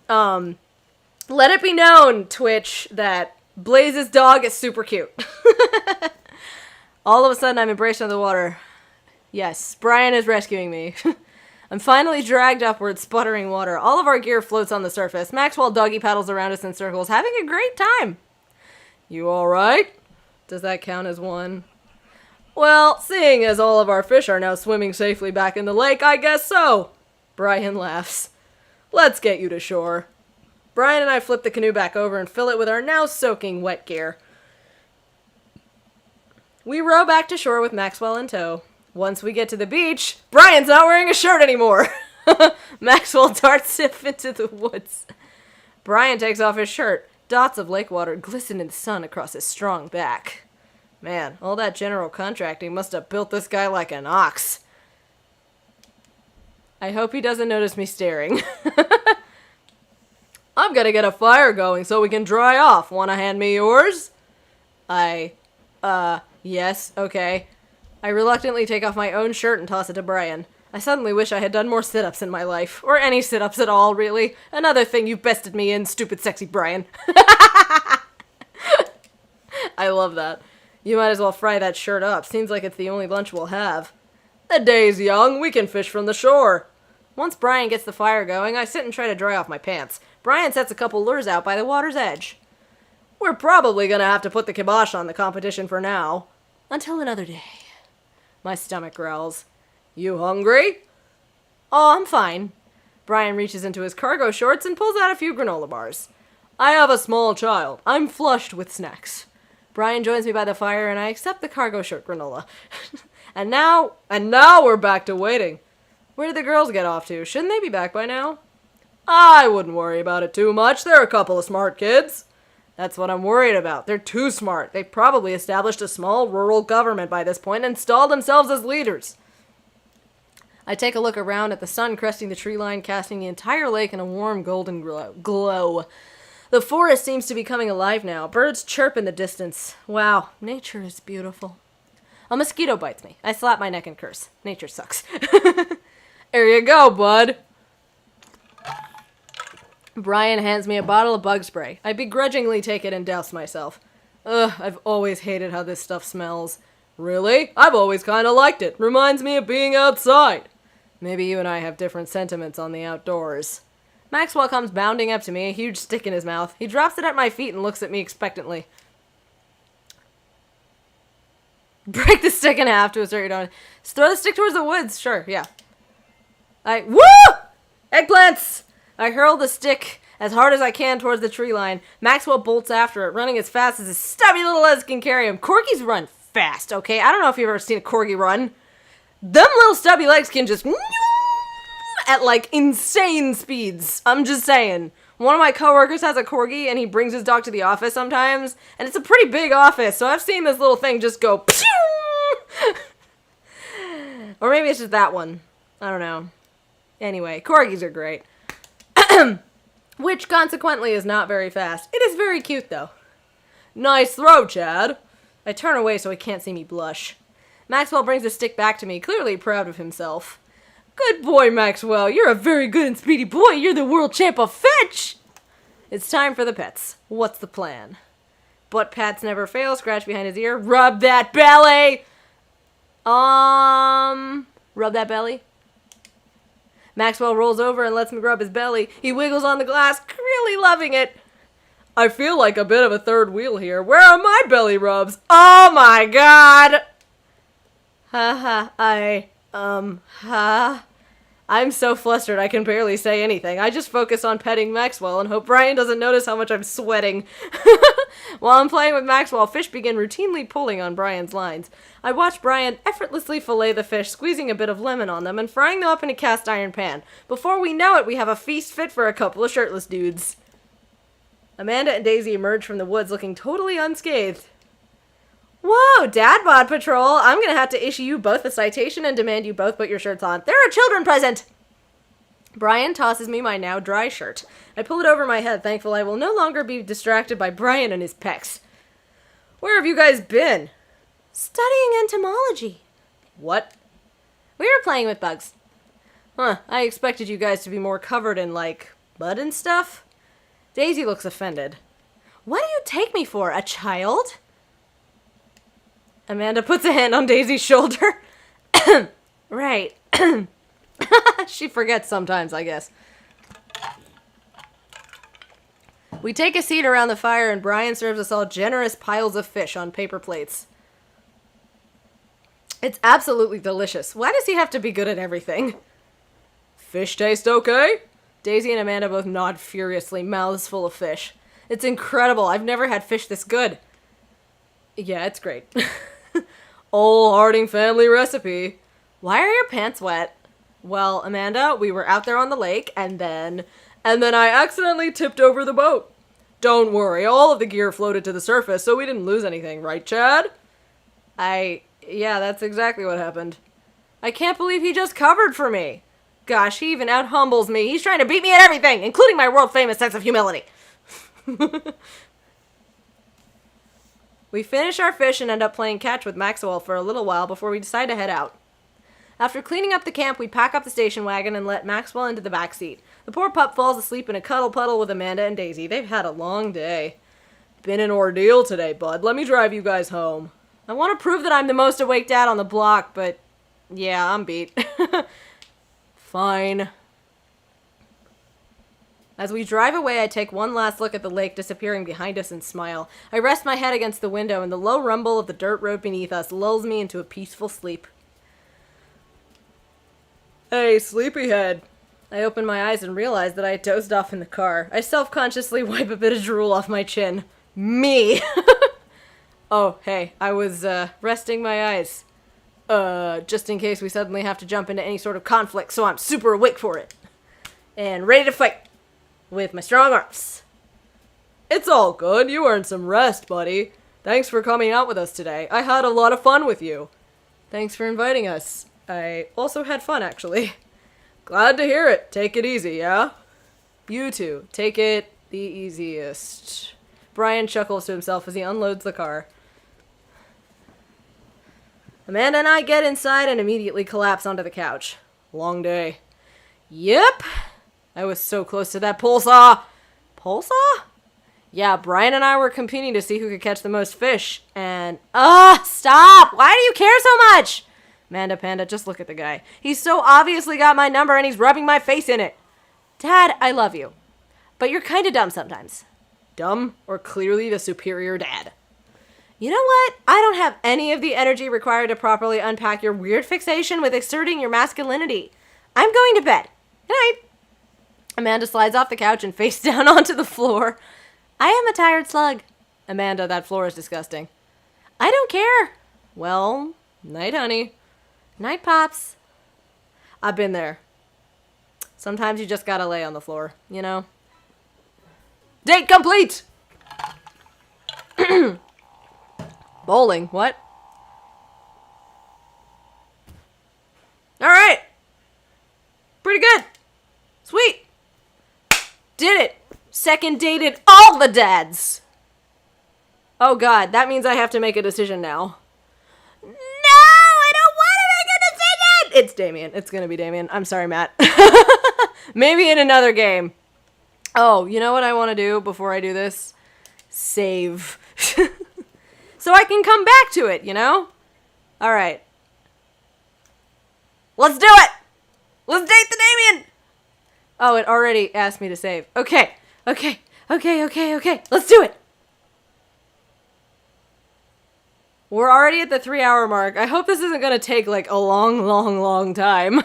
Let it be known, Twitch, that Blaze's dog is super cute. All of a sudden, I'm embraced under the water. Yes, Brian is rescuing me. I'm finally dragged upwards, sputtering water. All of our gear floats on the surface. Maxwell doggy paddles around us in circles, having a great time. You alright? Does that count as one? Well, seeing as all of our fish are now swimming safely back in the lake, I guess so. Brian laughs. Let's get you to shore. Brian and I flip the canoe back over and fill it with our now soaking wet gear. We row back to shore with Maxwell in tow. Once we get to the beach, Brian's not wearing a shirt anymore. Maxwell darts off into the woods. Brian takes off his shirt. Dots of lake water glisten in the sun across his strong back. Man, all that general contracting must have built this guy like an ox. I hope he doesn't notice me staring. I'm gonna get a fire going so we can dry off. Wanna hand me yours? Yes, okay. I reluctantly take off my own shirt and toss it to Brian. I suddenly wish I had done more sit-ups in my life. Or any sit-ups at all, really. Another thing you bested me in, stupid sexy Brian. I love that. You might as well fry that shirt up. Seems like it's the only lunch we'll have. The day's young. We can fish from the shore. Once Brian gets the fire going, I sit and try to dry off my pants. Brian sets a couple lures out by the water's edge. We're probably gonna have to put the kibosh on the competition for now. Until another day. My stomach growls. You hungry? Oh, I'm fine. Brian reaches into his cargo shorts and pulls out a few granola bars. I have a small child. I'm flushed with snacks. Brian joins me by the fire, and I accept the cargo short granola. and now we're back to waiting. Where did the girls get off to? Shouldn't they be back by now? I wouldn't worry about it too much. They're a couple of smart kids. That's what I'm worried about. They're too smart. They probably established a small rural government by this point and installed themselves as leaders. I take a look around at the sun cresting the tree line, casting the entire lake in a warm golden glow. The forest seems to be coming alive now. Birds chirp in the distance. Wow, nature is beautiful. A mosquito bites me. I slap my neck and curse. Nature sucks. There you go, bud. Brian hands me a bottle of bug spray. I begrudgingly take it and douse myself. Ugh, I've always hated how this stuff smells. Really? I've always kind of liked it. Reminds me of being outside. Maybe you and I have different sentiments on the outdoors. Maxwell comes bounding up to me, a huge stick in his mouth. He drops it at my feet and looks at me expectantly. Break the stick in half to assert your dominance. Just throw the stick towards the woods. Sure, yeah. Woo! Eggplants! I hurl the stick as hard as I can towards the tree line. Maxwell bolts after it, running as fast as his stubby little legs can carry him. Corgis run fast, okay? I don't know if you've ever seen a corgi run. Them little stubby legs can just at like insane speeds. I'm just saying. One of my coworkers has a corgi, and he brings his dog to the office sometimes, and it's a pretty big office, so I've seen this little thing just go pew! Or maybe it's just that one. I don't know. Anyway, corgis are great. Which, consequently, is not very fast. It is very cute, though. Nice throw, Chad. I turn away so he can't see me blush. Maxwell brings the stick back to me, clearly proud of himself. Good boy, Maxwell. You're a very good and speedy boy. You're the world champ of fetch. It's time for the pets. What's the plan? Butt pats never fail. Scratch behind his ear. Rub that belly. Rub that belly. Maxwell rolls over and lets me rub his belly. He wiggles on the glass, really loving it. I feel like a bit of a third wheel here. Where are my belly rubs? Oh my god! I'm so flustered I can barely say anything. I just focus on petting Maxwell and hope Brian doesn't notice how much I'm sweating. While I'm playing with Maxwell, fish begin routinely pulling on Brian's lines. I watch Brian effortlessly fillet the fish, squeezing a bit of lemon on them and frying them up in a cast iron pan. Before we know it, we have a feast fit for a couple of shirtless dudes. Amanda and Daisy emerge from the woods looking totally unscathed. Whoa, Dad Bod Patrol! I'm gonna have to issue you both a citation and demand you both put your shirts on. There are children present! Brian tosses me my now dry shirt. I pull it over my head, thankful I will no longer be distracted by Brian and his pecs. Where have you guys been? Studying entomology. What? We were playing with bugs. Huh, I expected you guys to be more covered in, like, mud and stuff. Daisy looks offended. What do you take me for, a child? Amanda puts a hand on Daisy's shoulder. Right. She forgets sometimes, I guess. We take a seat around the fire and Brian serves us all generous piles of fish on paper plates. It's absolutely delicious. Why does he have to be good at everything? Fish taste okay? Daisy and Amanda both nod furiously, mouths full of fish. It's incredible. I've never had fish this good. Yeah, it's great. Old Harding family recipe. Why are your pants wet? Well, Amanda, we were out there on the lake, and then I accidentally tipped over the boat. Don't worry, all of the gear floated to the surface, so we didn't lose anything, right, Chad? Yeah, that's exactly what happened. I can't believe he just covered for me. Gosh, he even out-humbles me. He's trying to beat me at everything, including my world-famous sense of humility. We finish our fish and end up playing catch with Maxwell for a little while before we decide to head out. After cleaning up the camp, we pack up the station wagon and let Maxwell into the back seat. The poor pup falls asleep in a cuddle puddle with Amanda and Daisy. They've had a long day. Been an ordeal today, bud. Let me drive you guys home. I want to prove that I'm the most awake dad on the block, but yeah, I'm beat. Fine. As we drive away, I take one last look at the lake disappearing behind us and smile. I rest my head against the window, and the low rumble of the dirt road beneath us lulls me into a peaceful sleep. Hey, sleepyhead. I open my eyes and realize that I had dozed off in the car. I self-consciously wipe a bit of drool off my chin. Me! Oh, hey, I was, resting my eyes. Just in case we suddenly have to jump into any sort of conflict, so I'm super awake for it. And ready to fight. With my strong arms. It's all good. You earned some rest, buddy. Thanks for coming out with us today. I had a lot of fun with you. Thanks for inviting us. I also had fun, actually. Glad to hear it. Take it easy, yeah? You two, take it the easiest. Brian chuckles to himself as he unloads the car. Amanda and I get inside and immediately collapse onto the couch. Long day. Yep. I was so close to that pole saw. Pole saw? Yeah, Brian and I were competing to see who could catch the most fish, and... stop! Why do you care so much? Amanda Panda, just look at the guy. He's so obviously got my number and he's rubbing my face in it. Dad, I love you. But you're kind of dumb sometimes. Dumb or clearly the superior dad? You know what? I don't have any of the energy required to properly unpack your weird fixation with exerting your masculinity. I'm going to bed. Good night. Amanda slides off the couch and face down onto the floor. I am a tired slug. Amanda, that floor is disgusting. I don't care. Well, night, honey. Night, Pops. I've been there. Sometimes you just gotta lay on the floor, you know? Date complete! Bowling, what? Alright! Pretty good! Sweet! Did it! Second dated all the dads! Oh god, that means I have to make a decision now. No! I don't want to make a decision! It's Damien. It's gonna be Damien. I'm sorry, Matt. Maybe in another game. Oh, you know what I want to do before I do this? Save. So I can come back to it, you know? Alright. Let's do it! Let's date the Damien! Oh, it already asked me to save. Okay. Let's do it! We're already at the 3-hour mark. I hope this isn't gonna take, like, a long time.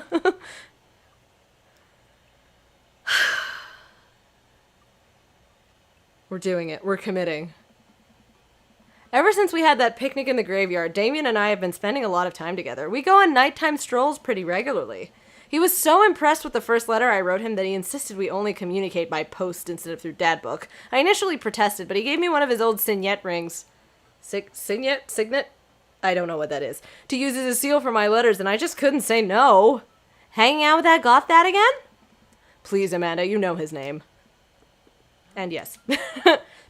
We're doing it. We're committing. Ever since we had that picnic in the graveyard, Damien and I have been spending a lot of time together. We go on nighttime strolls pretty regularly. He was so impressed with the first letter I wrote him that he insisted we only communicate by post instead of through dad book. I initially protested, but he gave me one of his old signet rings. Signet? I don't know what that is. To use as a seal for my letters, and I just couldn't say no. Hanging out with that goth dad again? Please, Amanda, you know his name. And yes.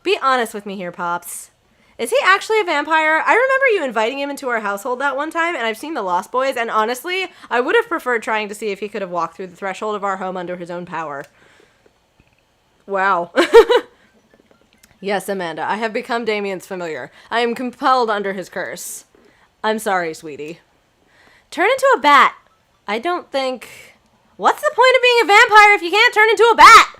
Be honest with me here, Pops. Is he actually a vampire? I remember you inviting him into our household that one time, and I've seen The Lost Boys, and honestly, I would have preferred trying to see if he could have walked through the threshold of our home under his own power. Wow. Yes, Amanda, I have become Damien's familiar. I am compelled under his curse. I'm sorry, sweetie. Turn into a bat. I don't think... What's the point of being a vampire if you can't turn into a bat?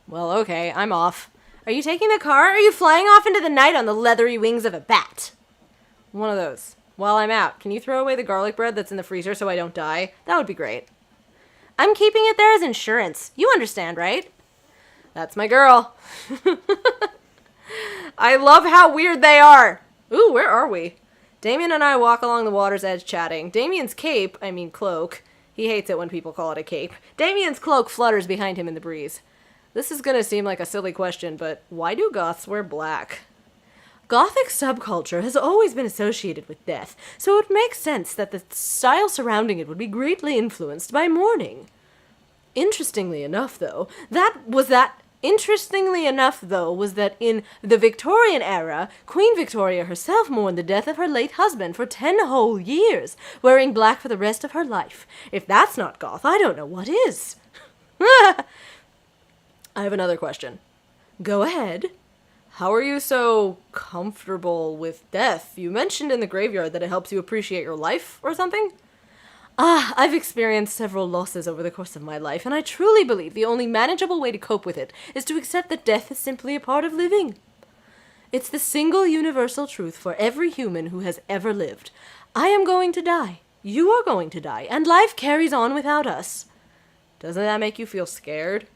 Well, okay, I'm off. Are you taking the car? Or are you flying off into the night on the leathery wings of a bat? One of those. While I'm out, can you throw away the garlic bread that's in the freezer so I don't die? That would be great. I'm keeping it there as insurance. You understand, right? That's my girl. I love how weird they are. Ooh, where are we? Damien and I walk along the water's edge chatting. Damien's cloak. He hates it when people call it a cape. Damien's cloak flutters behind him in the breeze. This is gonna seem like a silly question, but why do goths wear black? Gothic subculture has always been associated with death, so it makes sense that the style surrounding it would be greatly influenced by mourning. Interestingly enough, though, was that in the Victorian era, Queen Victoria herself mourned the death of her late husband for 10 whole years, wearing black for the rest of her life. If that's not goth, I don't know what is. I have another question. Go ahead. How are you so comfortable with death? You mentioned in the graveyard that it helps you appreciate your life or something? I've experienced several losses over the course of my life, and I truly believe the only manageable way to cope with it is to accept that death is simply a part of living. It's the single universal truth for every human who has ever lived. I am going to die. You are going to die, and life carries on without us. Doesn't that make you feel scared?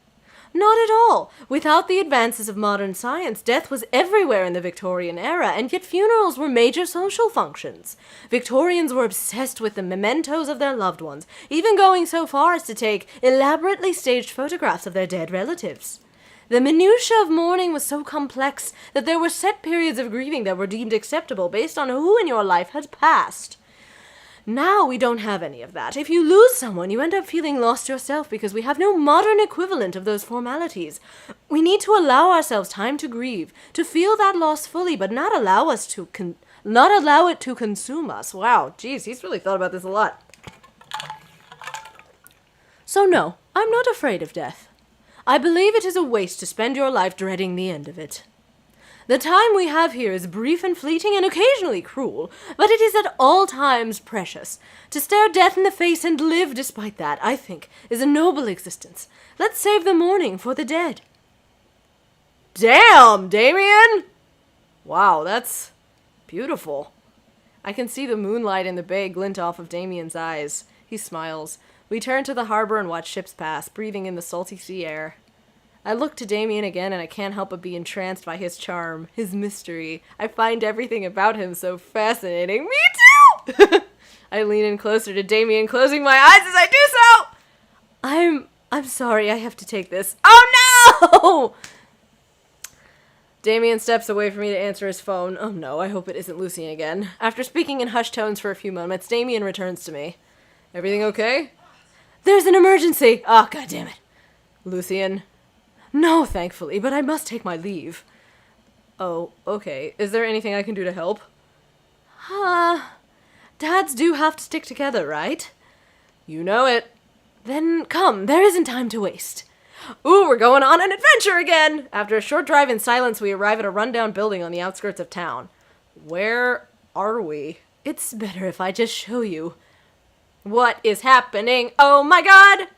Not at all. Without the advances of modern science, death was everywhere in the Victorian era, and yet funerals were major social functions. Victorians were obsessed with the mementos of their loved ones, even going so far as to take elaborately staged photographs of their dead relatives. The minutiae of mourning was so complex that there were set periods of grieving that were deemed acceptable based on who in your life had passed. Now we don't have any of that. If you lose someone, you end up feeling lost yourself because we have no modern equivalent of those formalities. We need to allow ourselves time to grieve, to feel that loss fully, but not allow it to consume us. Wow, geez, he's really thought about this a lot. So no, I'm not afraid of death. I believe it is a waste to spend your life dreading the end of it. The time we have here is brief and fleeting and occasionally cruel, but it is at all times precious. To stare death in the face and live despite that, I think, is a noble existence. Let's save the mourning for the dead. Damn, Damien! Wow, that's beautiful. I can see the moonlight in the bay glint off of Damien's eyes. He smiles. We turn to the harbor and watch ships pass, breathing in the salty sea air. I look to Damien again, and I can't help but be entranced by his charm, his mystery. I find everything about him so fascinating. Me too! I lean in closer to Damien, closing my eyes as I do so! I'm sorry, I have to take this. Oh no! Damien steps away from me to answer his phone. Oh no, I hope it isn't Lucien again. After speaking in hushed tones for a few moments, Damien returns to me. Everything okay? There's an emergency! Oh, God damn it. Lucien? No, thankfully, but I must take my leave. Oh, okay. Is there anything I can do to help? Dads do have to stick together, right? You know it. Then come, there isn't time to waste. Ooh, we're going on an adventure again! After a short drive in silence, we arrive at a rundown building on the outskirts of town. Where are we? It's better if I just show you. What is happening? Oh my god!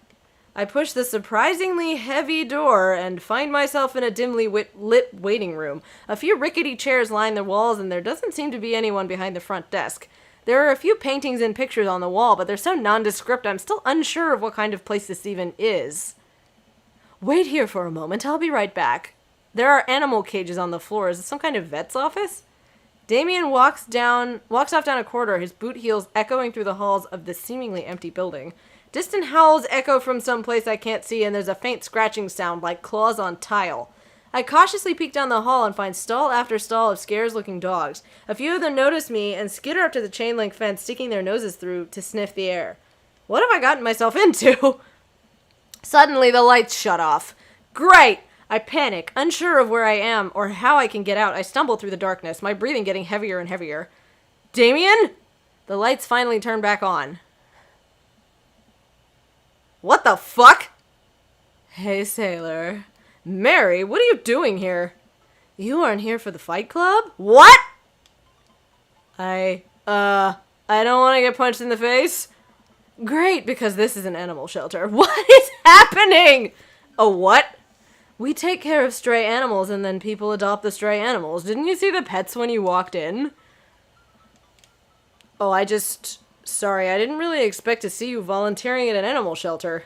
I push the surprisingly heavy door and find myself in a dimly lit waiting room. A few rickety chairs line the walls, and there doesn't seem to be anyone behind the front desk. There are a few paintings and pictures on the wall, but they're so nondescript I'm still unsure of what kind of place this even is. Wait here for a moment, I'll be right back. There are animal cages on the floor. Is this some kind of vet's office? Damien walks off down a corridor, his boot heels echoing through the halls of this seemingly empty building. Distant howls echo from some place I can't see, and there's a faint scratching sound like claws on tile. I cautiously peek down the hall and find stall after stall of scares-looking dogs. A few of them notice me and skitter up to the chain-link fence, sticking their noses through to sniff the air. What have I gotten myself into? Suddenly, the lights shut off. Great! I panic, unsure of where I am or how I can get out. I stumble through the darkness, my breathing getting heavier and heavier. Damien? The lights finally turn back on. What the fuck? Hey, sailor. Mary, what are you doing here? You aren't here for the fight club? What? I don't want to get punched in the face. Great, because this is an animal shelter. What is happening? A what? We take care of stray animals and then people adopt the stray animals. Didn't you see the pets when you walked in? Oh, sorry, I didn't really expect to see you volunteering at an animal shelter.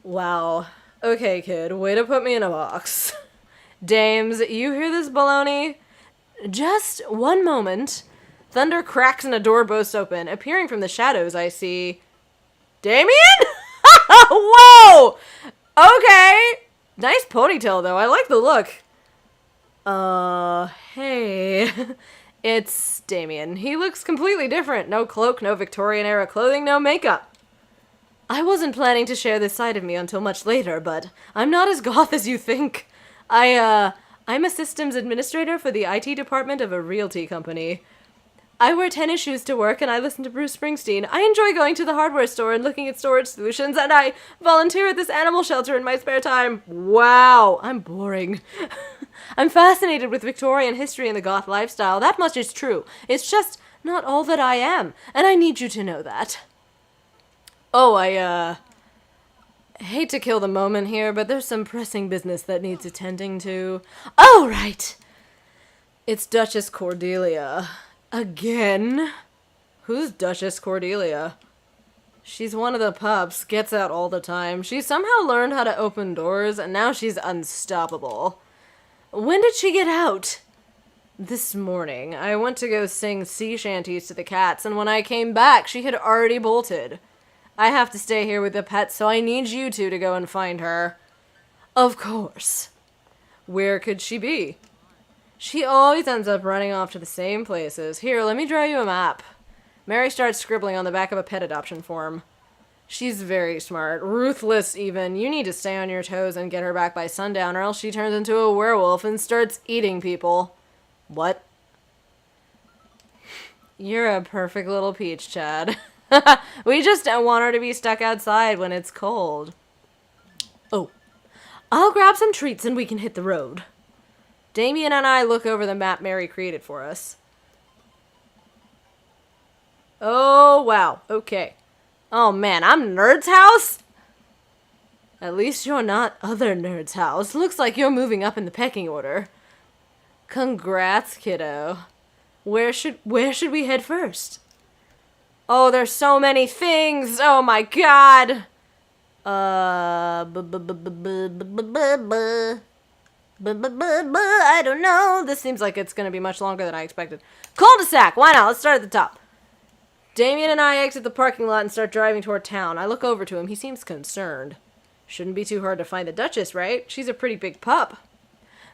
Wow. Okay, kid, way to put me in a box. Dames, you hear this baloney? Just one moment. Thunder cracks and a door bursts open. Appearing from the shadows, I see... Damien? Whoa! Okay. Nice ponytail, though. I like the look. Hey. It's Damien. He looks completely different. No cloak, no Victorian-era clothing, no makeup. I wasn't planning to share this side of me until much later, but I'm not as goth as you think. I'm a systems administrator for the IT department of a realty company. I wear tennis shoes to work and I listen to Bruce Springsteen. I enjoy going to the hardware store and looking at storage solutions, and I volunteer at this animal shelter in my spare time. Wow, I'm boring. I'm fascinated with Victorian history and the goth lifestyle. That much is true. It's just not all that I am, and I need you to know that. Oh, I hate to kill the moment here, but there's some pressing business that needs attending to. Oh, right. It's Duchess Cordelia. Again? Who's Duchess Cordelia? She's one of the pups, gets out all the time. She somehow learned how to open doors, and now she's unstoppable. When did she get out? This morning. I went to go sing sea shanties to the cats, and when I came back, she had already bolted. I have to stay here with the pets, so I need you two to go and find her. Of course. Where could she be? She always ends up running off to the same places. Here, let me draw you a map. Mary starts scribbling on the back of a pet adoption form. She's very smart. Ruthless, even. You need to stay on your toes and get her back by sundown, or else she turns into a werewolf and starts eating people. What? You're a perfect little peach, Chad. We just don't want her to be stuck outside when it's cold. Oh. I'll grab some treats and we can hit the road. Damien and I look over the map Mary created for us. Oh, wow. Okay. Oh, man, I'm Nerd's house? At least you're not other Nerd's house. Looks like you're moving up in the pecking order. Congrats, kiddo. Where should we head first? Oh, there's so many things. Oh, my God. I don't know. This seems like it's going to be much longer than I expected. Cul-de-sac. Why not? Let's start at the top. Damien and I exit the parking lot and start driving toward town. I look over to him. He seems concerned. Shouldn't be too hard to find the Duchess, right? She's a pretty big pup.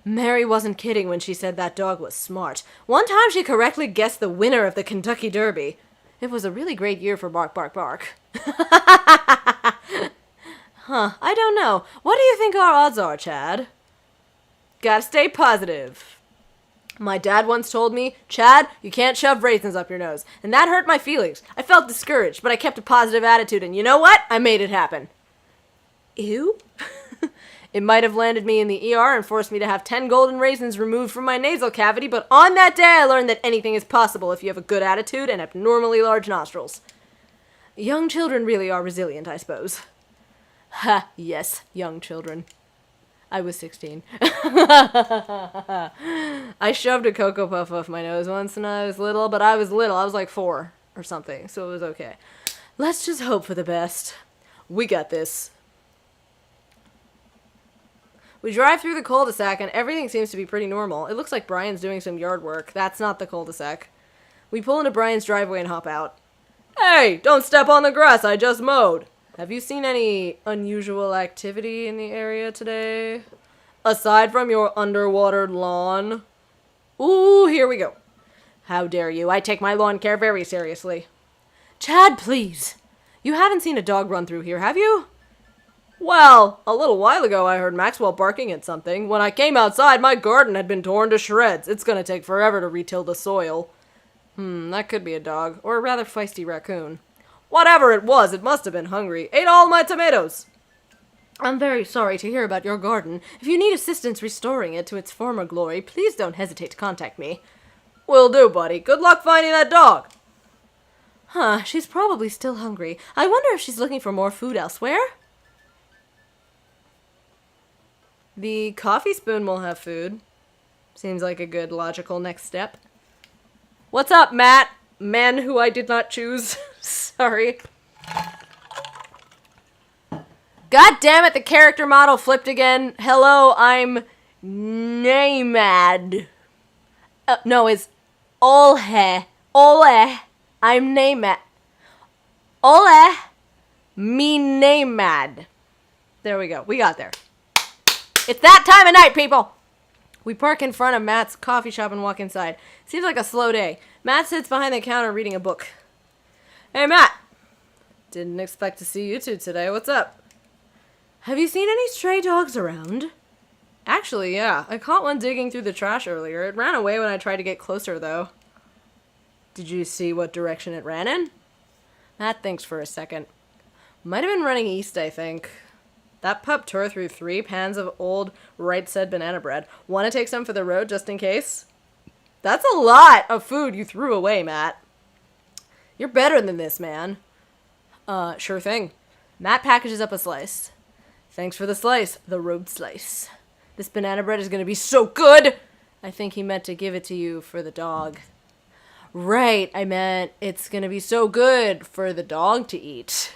Mary wasn't kidding when she said that dog was smart. One time she correctly guessed the winner of the Kentucky Derby. It was a really great year for Bark, Bark, Bark. Huh, I don't know. What do you think our odds are, Chad? Gotta stay positive. My dad once told me, Chad, you can't shove raisins up your nose. And that hurt my feelings. I felt discouraged, but I kept a positive attitude, and you know what? I made it happen. Ew? It might have landed me in the ER and forced me to have 10 golden raisins removed from my nasal cavity, but on that day I learned that anything is possible if you have a good attitude and abnormally large nostrils. Young children really are resilient, I suppose. Ha, yes, young children. I was 16. I shoved a Cocoa Puff off my nose once when I was little, but I was little. I was like 4 or something, so it was okay. Let's just hope for the best. We got this. We drive through the cul-de-sac and everything seems to be pretty normal. It looks like Brian's doing some yard work. That's not the cul-de-sac. We pull into Brian's driveway and hop out. Hey, don't step on the grass, I just mowed. Have you seen any unusual activity in the area today? Aside from your underwatered lawn? Ooh, here we go. How dare you? I take my lawn care very seriously. Chad, please. You haven't seen a dog run through here, have you? Well, a little while ago I heard Maxwell barking at something. When I came outside, my garden had been torn to shreds. It's gonna take forever to retill the soil. That could be a dog, or a rather feisty raccoon. Whatever it was, it must have been hungry. Ate all my tomatoes. I'm very sorry to hear about your garden. If you need assistance restoring it to its former glory, please don't hesitate to contact me. Will do, buddy. Good luck finding that dog. Huh, she's probably still hungry. I wonder if she's looking for more food elsewhere? The coffee spoon will have food. Seems like a good logical next step. What's up, Matt? Man who I did not choose. Sorry. God damn it, the character model flipped again. Hello, I'm Namad. No, it's Olhe. Ole. I'm Namad. Ole. Me Namad. There we go. We got there. It's that time of night, people! We park in front of Matt's coffee shop and walk inside. Seems like a slow day. Matt sits behind the counter reading a book. Hey, Matt. Didn't expect to see you two today. What's up? Have you seen any stray dogs around? Actually, yeah. I caught one digging through the trash earlier. It ran away when I tried to get closer, though. Did you see what direction it ran in? Matt thinks for a second. Might have been running east, I think. That pup tore through 3 pans of old right said banana bread. Want to take some for the road just in case? That's a lot of food you threw away, Matt. You're better than this, man. Sure thing. Matt packages up a slice. Thanks for the slice. The road slice. This banana bread is going to be so good! I think he meant to give it to you for the dog. Right, I meant it's going to be so good for the dog to eat.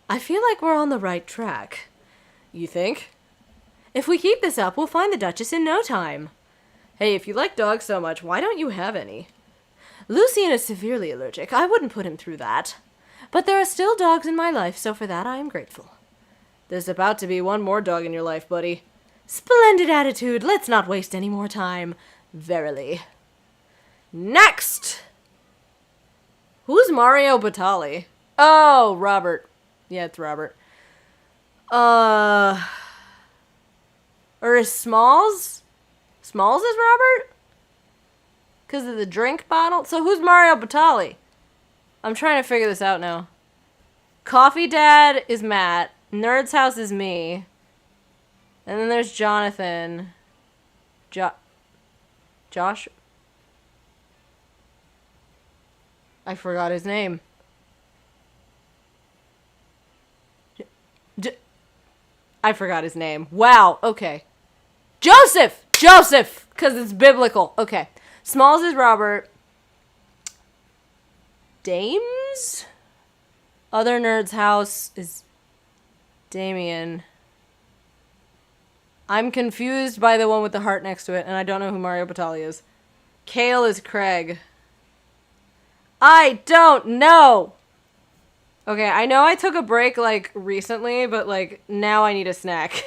I feel like we're on the right track. You think? If we keep this up, we'll find the Duchess in no time. Hey, if you like dogs so much, why don't you have any? Lucian is severely allergic. I wouldn't put him through that. But there are still dogs in my life, so for that I am grateful. There's about to be one more dog in your life, buddy. Splendid attitude. Let's not waste any more time. Verily. Next! Who's Mario Batali? Oh, Robert. Yeah, it's Robert. Or is Smalls? Smalls is Robert? Because of the drink bottle? So who's Mario Batali? I'm trying to figure this out now. Coffee Dad is Matt. Nerd's House is me. And then there's Jonathan. Josh? I forgot his name. I forgot his name. Wow, okay. Joseph! Joseph! Because it's biblical. Okay. Smalls is Robert. Dames? Other Nerd's House is Damien. I'm confused by the one with the heart next to it, and I don't know who Mario Batali is. Kale is Craig. I don't know! Okay, I know I took a break, like, recently, but, like, now I need a snack.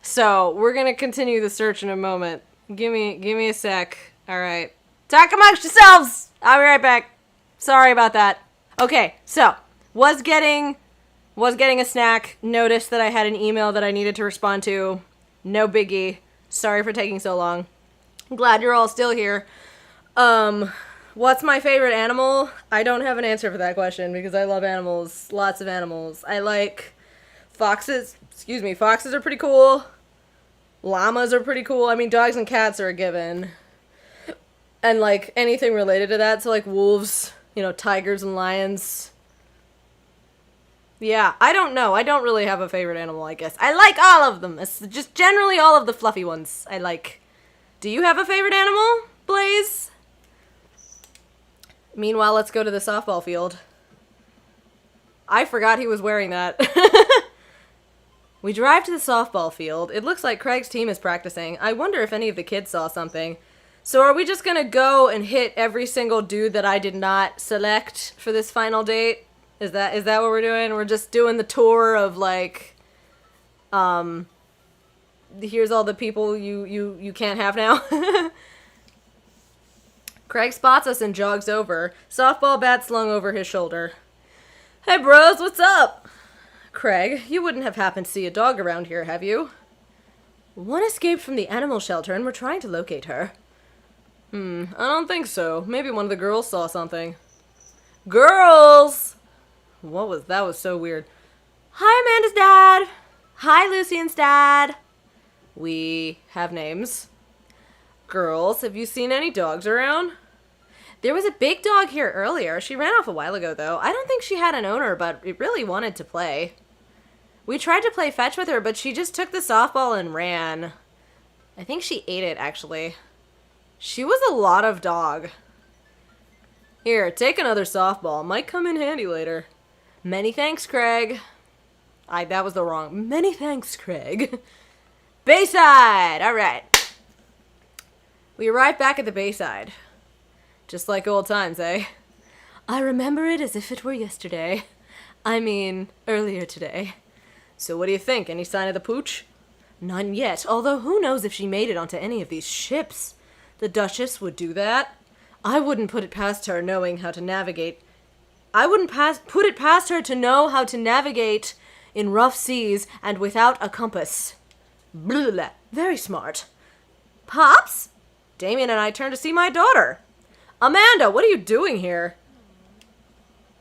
So, we're gonna continue the search in a moment. Give me a sec. Alright. Talk amongst yourselves! I'll be right back. Sorry about that. Okay, so, was getting a snack, noticed that I had an email that I needed to respond to. No biggie. Sorry for taking so long. I'm glad you're all still here. What's my favorite animal? I don't have an answer for that question because I love animals. Lots of animals. I like foxes. Excuse me, foxes are pretty cool. Llamas are pretty cool. I mean, dogs and cats are a given. And, like, anything related to that. So, like, wolves, you know, tigers and lions. Yeah, I don't know. I don't really have a favorite animal, I guess. I like all of them. It's just generally all of the fluffy ones I like. Do you have a favorite animal, Blaze? Meanwhile, let's go to the softball field. I forgot he was wearing that. We drive to the softball field. It looks like Craig's team is practicing. I wonder if any of the kids saw something. So are we just gonna go and hit every single dude that I did not select for this final date? Is that what we're doing? We're just doing the tour of, like, here's all the people you can't have now. Craig spots us and jogs over. Softball bat slung over his shoulder. Hey bros, what's up? Craig, you wouldn't have happened to see a dog around here, have you? One escaped from the animal shelter and we're trying to locate her. I don't think so. Maybe one of the girls saw something. Girls! What was that? Was so weird. Hi, Amanda's dad. Hi, Lucian's dad. We have names. Girls, have you seen any dogs around? There was a big dog here earlier. She ran off a while ago, though. I don't think she had an owner, but it really wanted to play. We tried to play fetch with her, but she just took the softball and ran. I think she ate it, actually. She was a lot of dog. Here, take another softball. Might come in handy later. Many thanks, Craig. That was the wrong. Many thanks, Craig. Bayside! Alright. We arrived back at the Bayside. Just like old times, eh? I remember it as if it were yesterday. I mean, earlier today. So what do you think? Any sign of the pooch? None yet, although who knows if she made it onto any of these ships. The Duchess would do that. I wouldn't put it past her knowing how to navigate. I wouldn't put it past her to know how to navigate in rough seas and without a compass. Blah, very smart. Pops? Damien and I turned to see my daughter. Amanda, what are you doing here?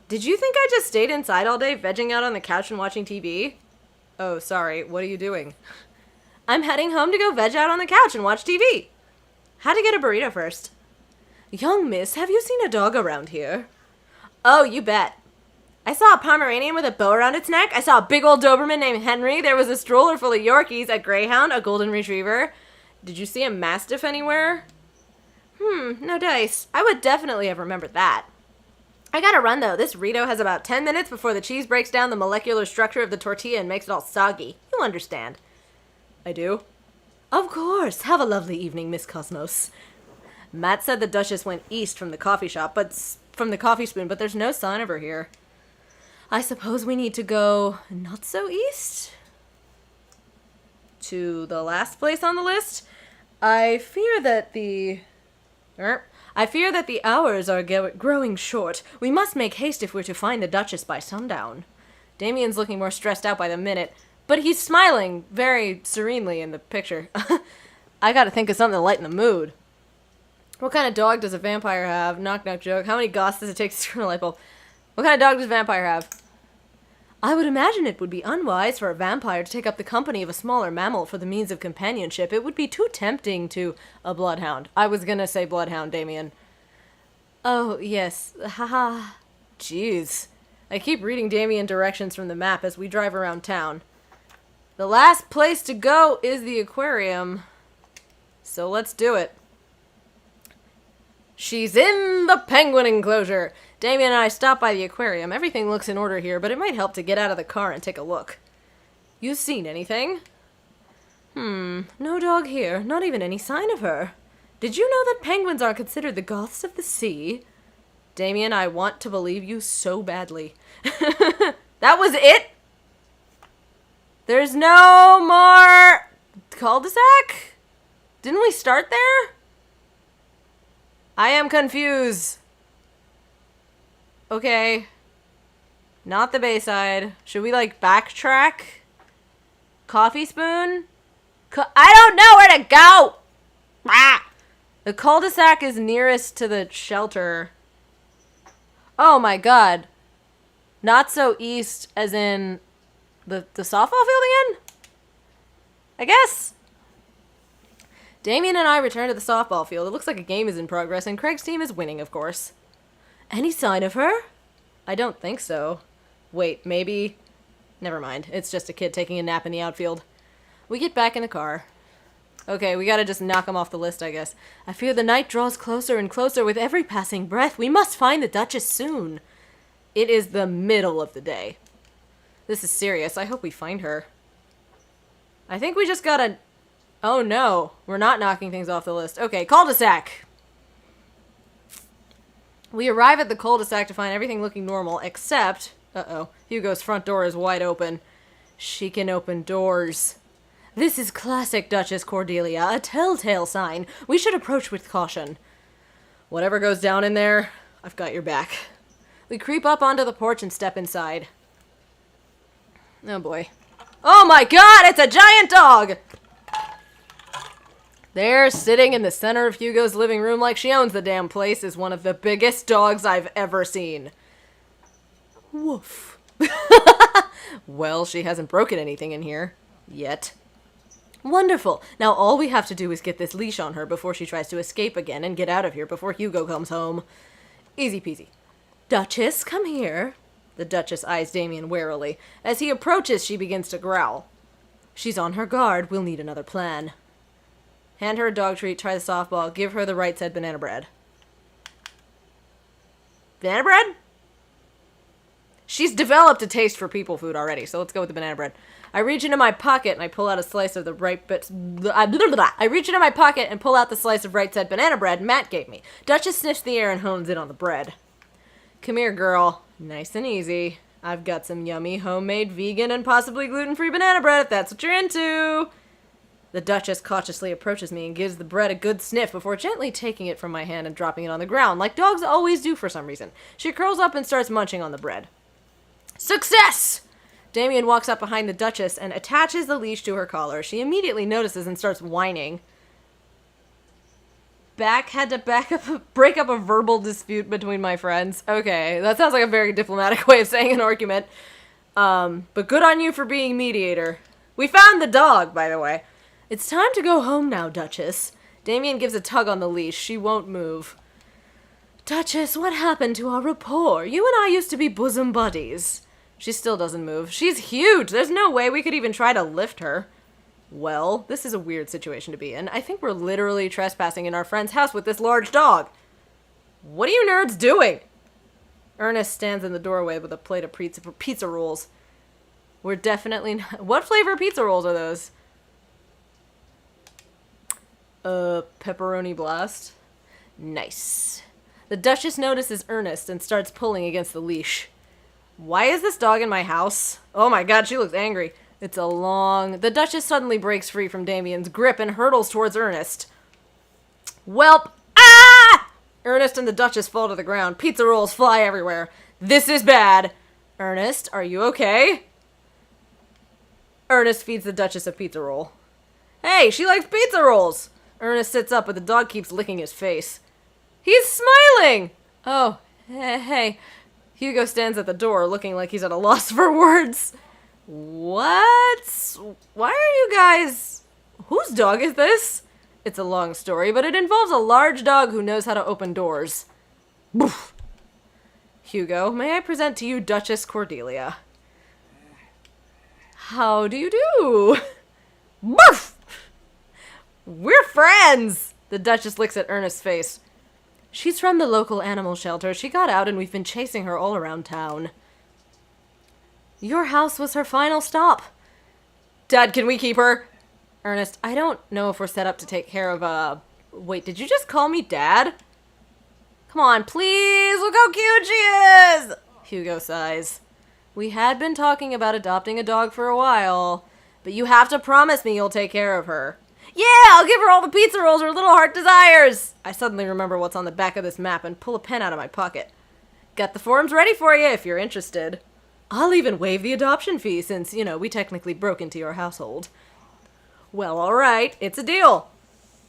Did you think I just stayed inside all day, vegging out on the couch and watching TV? Oh, sorry. What are you doing? I'm heading home to go veg out on the couch and watch TV. Had to get a burrito first. Young miss, have you seen a dog around here? Oh, you bet. I saw a Pomeranian with a bow around its neck. I saw a big old Doberman named Henry. There was a stroller full of Yorkies, a Greyhound, a Golden Retriever. Did you see a Mastiff anywhere? No dice. I would definitely have remembered that. I gotta run, though. This Rito has about 10 minutes before the cheese breaks down the molecular structure of the tortilla and makes it all soggy. You understand. I do? Of course. Have a lovely evening, Miss Cosmos. Matt said the Duchess went east from the coffee shop, from the coffee spoon, but there's no sign of her here. I suppose we need to go not so east? To the last place on the list? I fear that the hours are growing short. We must make haste if we're to find the Duchess by sundown. Damien's looking more stressed out by the minute, but he's smiling very serenely in the picture. I gotta think of something to lighten the mood. What kind of dog does a vampire have? Knock knock joke. How many goths does it take to screw a light bulb? What kind of dog does a vampire have? I would imagine it would be unwise for a vampire to take up the company of a smaller mammal for the means of companionship. It would be too tempting to a bloodhound. I was gonna say bloodhound, Damien. Oh, yes. Haha. Jeez. I keep reading Damien directions from the map as we drive around town. The last place to go is the aquarium. So let's do it. She's in the penguin enclosure. Damien and I stopped by the aquarium. Everything looks in order here, but it might help to get out of the car and take a look. You seen anything? No dog here. Not even any sign of her. Did you know that penguins are considered the goths of the sea? Damien, I want to believe you so badly. That was it? There's no more cul-de-sac? Didn't we start there? I am confused. Okay. Not the Bayside. Should we, like, backtrack? Coffee spoon? I don't know where to go! Ah! The cul-de-sac is nearest to the shelter. Oh my god. Not so east as in the softball field again? I guess. Damien and I return to the softball field. It looks like a game is in progress, and Craig's team is winning, of course. Any sign of her? I don't think so. Wait, maybe... Never mind. It's just a kid taking a nap in the outfield. We get back in the car. Okay, we gotta just knock him off the list, I guess. I fear the night draws closer and closer with every passing breath. We must find the Duchess soon. It is the middle of the day. This is serious. I hope we find her. I think we just gotta... Oh no, we're not knocking things off the list. Okay, cul-de-sac. We arrive at the cul-de-sac to find everything looking normal, except... Uh-oh, Hugo's front door is wide open. She can open doors. This is classic Duchess Cordelia, a telltale sign. We should approach with caution. Whatever goes down in there, I've got your back. We creep up onto the porch and step inside. Oh boy. Oh my god, it's a giant dog! There, sitting in the center of Hugo's living room like she owns the damn place, is one of the biggest dogs I've ever seen. Woof. Well, she hasn't broken anything in here. Yet. Wonderful. Now all we have to do is get this leash on her before she tries to escape again and get out of here before Hugo comes home. Easy peasy. Duchess, come here. The Duchess eyes Damien warily. As he approaches, she begins to growl. She's on her guard. We'll need another plan. Hand her a dog treat, try the softball, give her the right said banana bread. Banana bread? She's developed a taste for people food already, so let's go with the banana bread. I reach into my pocket and I pull out a slice of the right bit. I reach into my pocket and pull out the slice of right said banana bread Matt gave me. Duchess sniffs the air and hones in on the bread. Come here, girl. Nice and easy. I've got some yummy homemade vegan and possibly gluten-free banana bread if that's what you're into. The Duchess cautiously approaches me and gives the bread a good sniff before gently taking it from my hand and dropping it on the ground, like dogs always do for some reason. She curls up and starts munching on the bread. Success! Damien walks up behind the Duchess and attaches the leash to her collar. She immediately notices and starts whining. Had to break up a verbal dispute between my friends. Okay, that sounds like a very diplomatic way of saying an argument. But good on you for being mediator. We found the dog, by the way. It's time to go home now, Duchess. Damien gives a tug on the leash. She won't move. Duchess, what happened to our rapport? You and I used to be bosom buddies. She still doesn't move. She's huge. There's no way we could even try to lift her. Well, this is a weird situation to be in. I think we're literally trespassing in our friend's house with this large dog. What are you nerds doing? Ernest stands in the doorway with a plate of pizza rolls. We're definitely not... What flavor pizza rolls are those? Pepperoni blast. Nice. The Duchess notices Ernest and starts pulling against the leash. Why is this dog in my house? Oh my god, she looks angry. It's a long... The Duchess suddenly breaks free from Damien's grip and hurtles towards Ernest. Welp. Ah! Ernest and the Duchess fall to the ground. Pizza rolls fly everywhere. This is bad. Ernest, are you okay? Ernest feeds the Duchess a pizza roll. Hey, she likes pizza rolls! Ernest sits up, but the dog keeps licking his face. He's smiling! Oh, hey. Hugo stands at the door, looking like he's at a loss for words. What? Why are you guys... Whose dog is this? It's a long story, but it involves a large dog who knows how to open doors. Boof. Hugo, may I present to you Duchess Cordelia? How do you do? Boof! We're friends! The Duchess looks at Ernest's face. She's from the local animal shelter. She got out and we've been chasing her all around town. Your house was her final stop. Dad, can we keep her? Ernest, I don't know if we're set up to take care of, Wait, did you just call me Dad? Come on, please! Look how cute she is! Hugo sighs. We had been talking about adopting a dog for a while. But you have to promise me you'll take care of her. Yeah, I'll give her all the pizza rolls her little heart desires. I suddenly remember what's on the back of this map and pull a pen out of my pocket. Got the forms ready for you if you're interested. I'll even waive the adoption fee since, we technically broke into your household. Well, alright, it's a deal.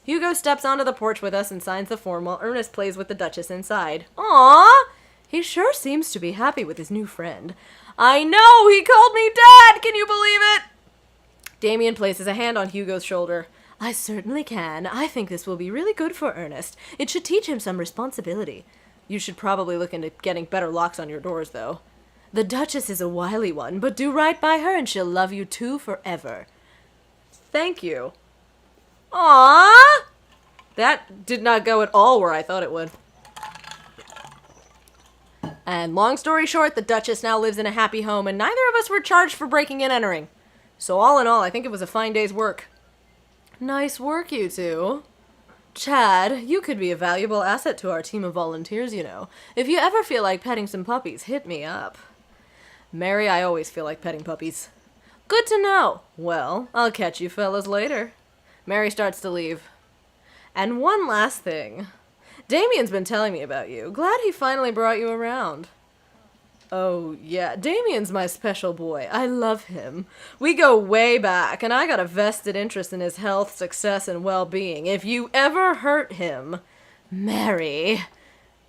Hugo steps onto the porch with us and signs the form while Ernest plays with the Duchess inside. Aww! He sure seems to be happy with his new friend. I know! He called me Dad! Can you believe it? Damien places a hand on Hugo's shoulder. I certainly can. I think this will be really good for Ernest. It should teach him some responsibility. You should probably look into getting better locks on your doors, though. The Duchess is a wily one, but do right by her and she'll love you two forever. Thank you. Aww! That did not go at all where I thought it would. And long story short, the Duchess now lives in a happy home, and neither of us were charged for breaking and entering. So all in all, I think it was a fine day's work. Nice work, you two. Chad, you could be a valuable asset to our team of volunteers, If you ever feel like petting some puppies, hit me up. Mary, I always feel like petting puppies. Good to know. Well, I'll catch you fellas later. Mary starts to leave. And one last thing. Damien's been telling me about you. Glad he finally brought you around. Oh, yeah, Damien's my special boy. I love him. We go way back, and I got a vested interest in his health, success, and well-being. If you ever hurt him, Mary,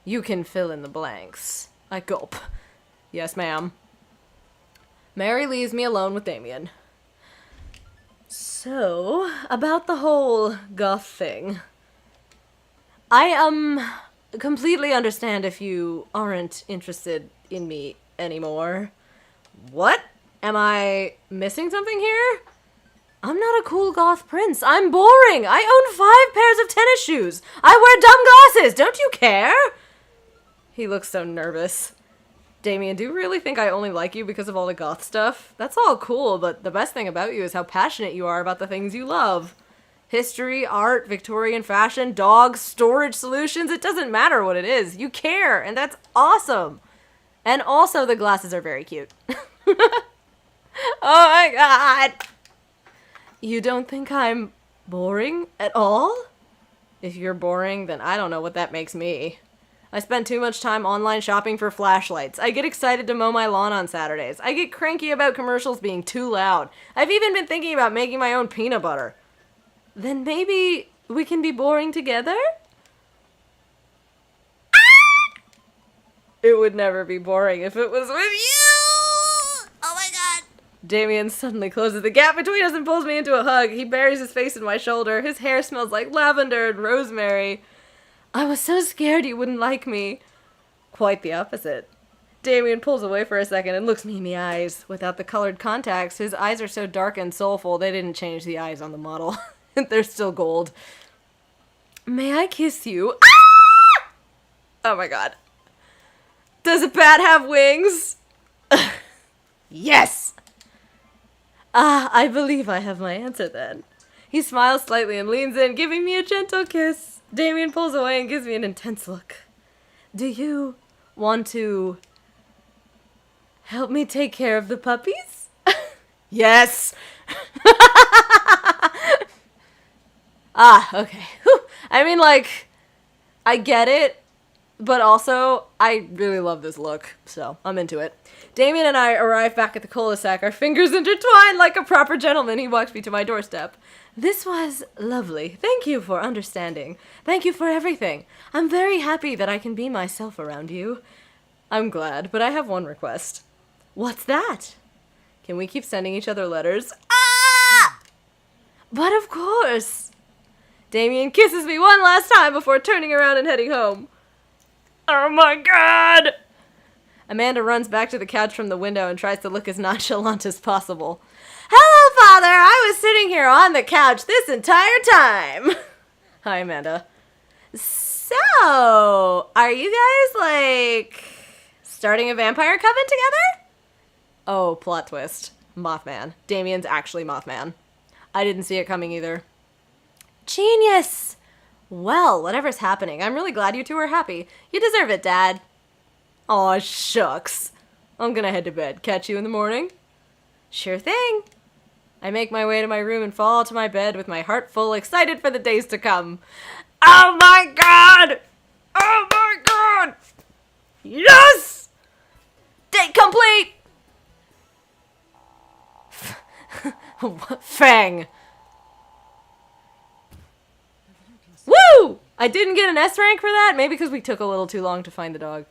you can fill in the blanks. I gulp. Yes, ma'am. Mary leaves me alone with Damien. So, about the whole goth thing. I, completely understand if you aren't interested in me anymore. What? Am I missing something here? I'm not a cool goth prince. I'm boring. I own 5 pairs of tennis shoes. I wear dumb glasses. Don't you care? He looks so nervous. Damien, do you really think I only like you because of all the goth stuff? That's all cool, but the best thing about you is how passionate you are about the things you love. History, art, Victorian fashion, dogs, storage solutions, it doesn't matter what it is. You care, and that's awesome. And also, the glasses are very cute. Oh my god! You don't think I'm boring at all? If you're boring, then I don't know what that makes me. I spend too much time online shopping for flashlights. I get excited to mow my lawn on Saturdays. I get cranky about commercials being too loud. I've even been thinking about making my own peanut butter. Then maybe we can be boring together? It would never be boring if it was with you! Oh my god! Damien suddenly closes the gap between us and pulls me into a hug. He buries his face in my shoulder. His hair smells like lavender and rosemary. I was so scared you wouldn't like me. Quite the opposite. Damien pulls away for a second and looks me in the eyes. Without the colored contacts, his eyes are so dark and soulful they didn't change the eyes on the model. They're still gold. May I kiss you? Ah! Oh my god. Does a bat have wings? Yes! Ah, I believe I have my answer then. He smiles slightly and leans in, giving me a gentle kiss. Damien pulls away and gives me an intense look. Do you want to help me take care of the puppies? Yes! Ah, okay. Whew. I mean, I get it, but also, I really love this look, so I'm into it. Damien and I arrive back at the cul-de-sac, our fingers intertwined like a proper gentleman. He walks me to my doorstep. This was lovely. Thank you for understanding. Thank you for everything. I'm very happy that I can be myself around you. I'm glad, but I have one request. What's that? Can we keep sending each other letters? Ah! But of course. Damien kisses me one last time before turning around and heading home. Oh my god! Amanda runs back to the couch from the window and tries to look as nonchalant as possible. Hello, Father! I was sitting here on the couch this entire time! Hi, Amanda. So, are you guys, starting a vampire coven together? Oh, plot twist. Mothman. Damien's actually Mothman. I didn't see it coming either. Genius! Well, whatever's happening, I'm really glad you two are happy. You deserve it, Dad. Aw, shucks. I'm gonna head to bed. Catch you in the morning? Sure thing. I make my way to my room and fall to my bed with my heart full, excited for the days to come. Oh my god! Oh my god! Yes! Day complete! Fang. Woo! I didn't get an S rank for that, maybe because we took a little too long to find the dog.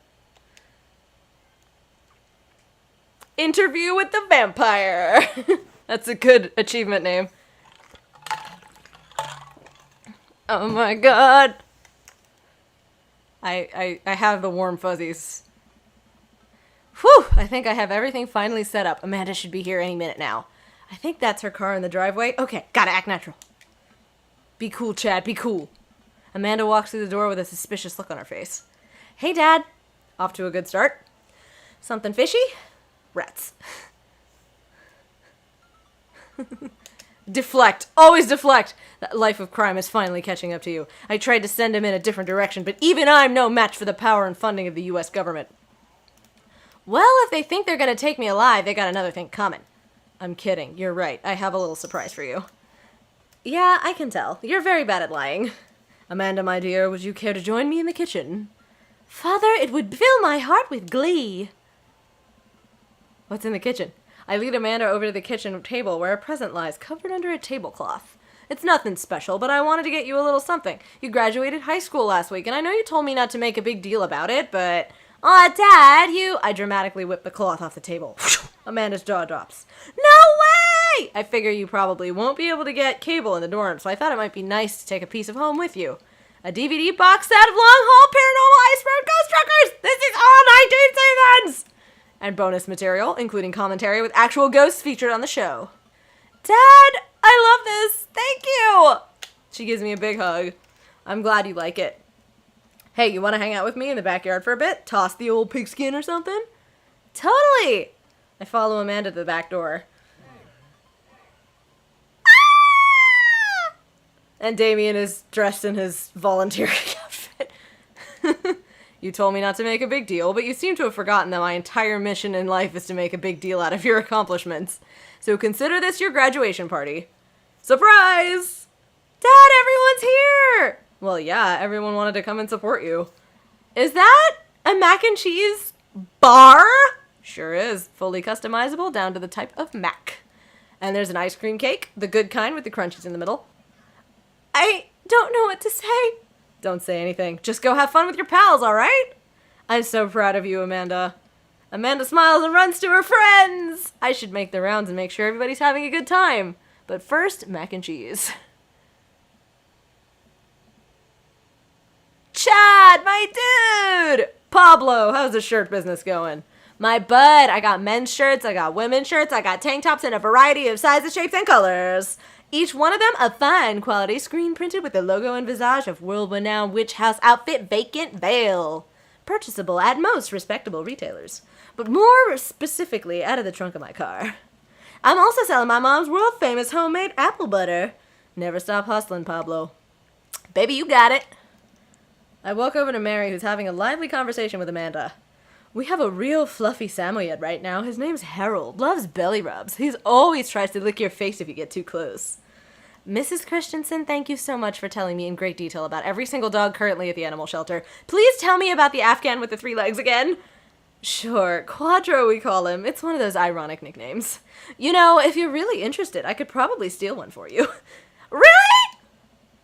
Interview with the vampire. That's a good achievement name. Oh my god. I have the warm fuzzies. Whew, I think I have everything finally set up. Amanda should be here any minute now. I think that's her car in the driveway. Okay, gotta act natural. Be cool, Chad, be cool. Amanda walks through the door with a suspicious look on her face. Hey, Dad. Off to a good start. Something fishy? Rats. Deflect. Always deflect. That life of crime is finally catching up to you. I tried to send him in a different direction, but even I'm no match for the power and funding of the U.S. government. Well, if they think they're gonna take me alive, they got another thing coming. I'm kidding. You're right. I have a little surprise for you. Yeah, I can tell. You're very bad at lying. Amanda, my dear, would you care to join me in the kitchen? Father, it would fill my heart with glee. What's in the kitchen? I lead Amanda over to the kitchen table where a present lies covered under a tablecloth. It's nothing special, but I wanted to get you a little something. You graduated high school last week, and I know you told me not to make a big deal about it, but... Aw, Dad, you... I dramatically whip the cloth off the table. Amanda's jaw drops. No way! I figure you probably won't be able to get cable in the dorm, so I thought it might be nice to take a piece of home with you. A DVD box set of long-haul paranormal iceberg ghost truckers! This is all 19 seasons! And bonus material, including commentary with actual ghosts featured on the show. Dad, I love this! Thank you! She gives me a big hug. I'm glad you like it. Hey, you want to hang out with me in the backyard for a bit? Toss the old pigskin or something? Totally! I follow Amanda to the back door. Ah! And Damien is dressed in his volunteering outfit. You told me not to make a big deal, but you seem to have forgotten that my entire mission in life is to make a big deal out of your accomplishments. So consider this your graduation party. Surprise! Dad, everyone's here! Well, yeah, everyone wanted to come and support you. Is that a mac and cheese bar? Sure is. Fully customizable down to the type of mac. And there's an ice cream cake, the good kind with the crunchies in the middle. I don't know what to say. Don't say anything. Just go have fun with your pals, alright? I'm so proud of you, Amanda. Amanda smiles and runs to her friends. I should make the rounds and make sure everybody's having a good time. But first, mac and cheese. Chad, my dude! Pablo, how's the shirt business going? My bud, I got men's shirts, I got women's shirts, I got tank tops in a variety of sizes, shapes, and colors. Each one of them a fine quality screen printed with the logo and visage of world-renowned witch house outfit Vacant Veil. Purchasable at most respectable retailers, but more specifically out of the trunk of my car. I'm also selling my mom's world-famous homemade apple butter. Never stop hustling, Pablo. Baby, you got it. I walk over to Mary, who's having a lively conversation with Amanda. We have a real fluffy Samoyed right now. His name's Harold. Loves belly rubs. He always tries to lick your face if you get too close. Mrs. Christensen, thank you so much for telling me in great detail about every single dog currently at the animal shelter. Please tell me about the Afghan with the 3 legs again. Sure, Quadro we call him. It's one of those ironic nicknames. You know, if you're really interested, I could probably steal one for you. Really?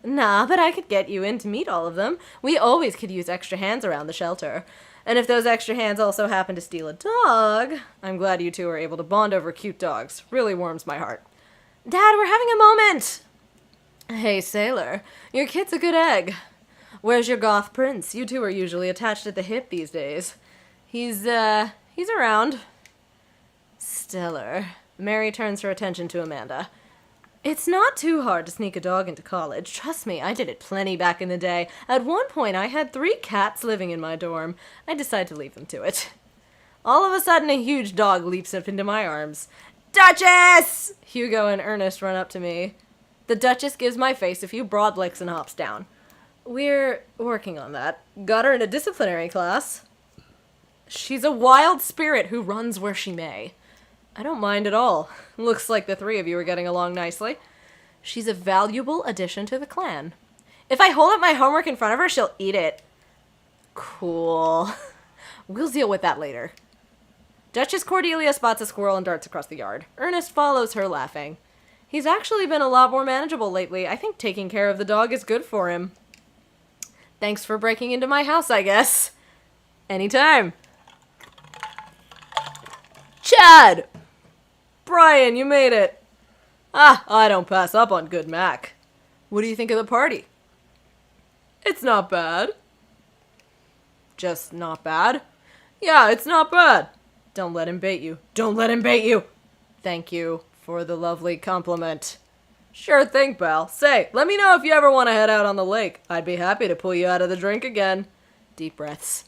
Nah, but I could get you in to meet all of them. We always could use extra hands around the shelter. And if those extra hands also happen to steal a dog, I'm glad you two are able to bond over cute dogs. Really warms my heart. Dad, we're having a moment. Hey, Sailor, your kid's a good egg. Where's your goth prince? You two are usually attached at the hip these days. He's around. Stellar. Mary turns her attention to Amanda. It's not too hard to sneak a dog into college. Trust me, I did it plenty back in the day. At one point, I had 3 cats living in my dorm. I decided to leave them to it. All of a sudden, a huge dog leaps up into my arms. Duchess! Hugo and Ernest run up to me. The Duchess gives my face a few broad licks and hops down. We're working on that. Got her in a disciplinary class. She's a wild spirit who runs where she may. I don't mind at all. Looks like the three of you are getting along nicely. She's a valuable addition to the clan. If I hold up my homework in front of her, she'll eat it. Cool. We'll deal with that later. Duchess Cordelia spots a squirrel and darts across the yard. Ernest follows her, laughing. He's actually been a lot more manageable lately. I think taking care of the dog is good for him. Thanks for breaking into my house, I guess. Anytime. Chad! Brian, you made it. I don't pass up on good Mac. What do you think of the party? It's not bad. Just not bad? Yeah, it's not bad. Don't let him bait you. Don't let him bait you. Thank you for the lovely compliment. Sure thing, pal. Say, let me know if you ever want to head out on the lake. I'd be happy to pull you out of the drink again. Deep breaths.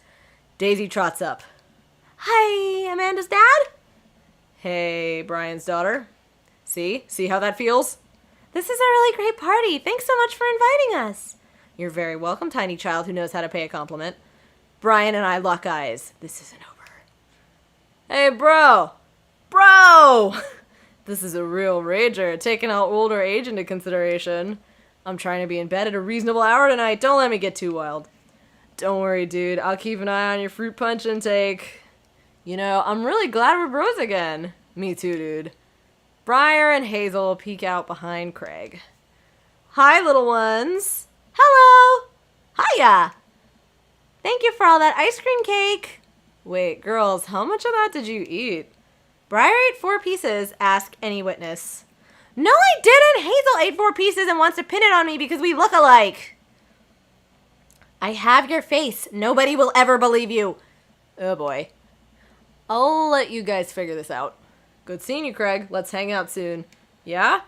Daisy trots up. Hi, Amanda's dad? Hey, Brian's daughter. See how that feels? This is a really great party. Thanks so much for inviting us. You're very welcome, tiny child who knows how to pay a compliment. Brian and I lock eyes. This isn't over. Hey, bro! Bro! This is a real rager, taking all older age into consideration. I'm trying to be in bed at a reasonable hour tonight. Don't let me get too wild. Don't worry, dude. I'll keep an eye on your fruit punch intake. You know, I'm really glad we're bros again. Me too, dude. Briar and Hazel peek out behind Craig. Hi, little ones. Hello. Hiya. Thank you for all that ice cream cake. Wait, girls, how much of that did you eat? Briar ate 4 pieces. Ask any witness. No, I didn't. Hazel ate 4 pieces and wants to pin it on me because we look alike. I have your face. Nobody will ever believe you. Oh, boy. I'll let you guys figure this out. Good seeing you, Craig. Let's hang out soon. Yeah?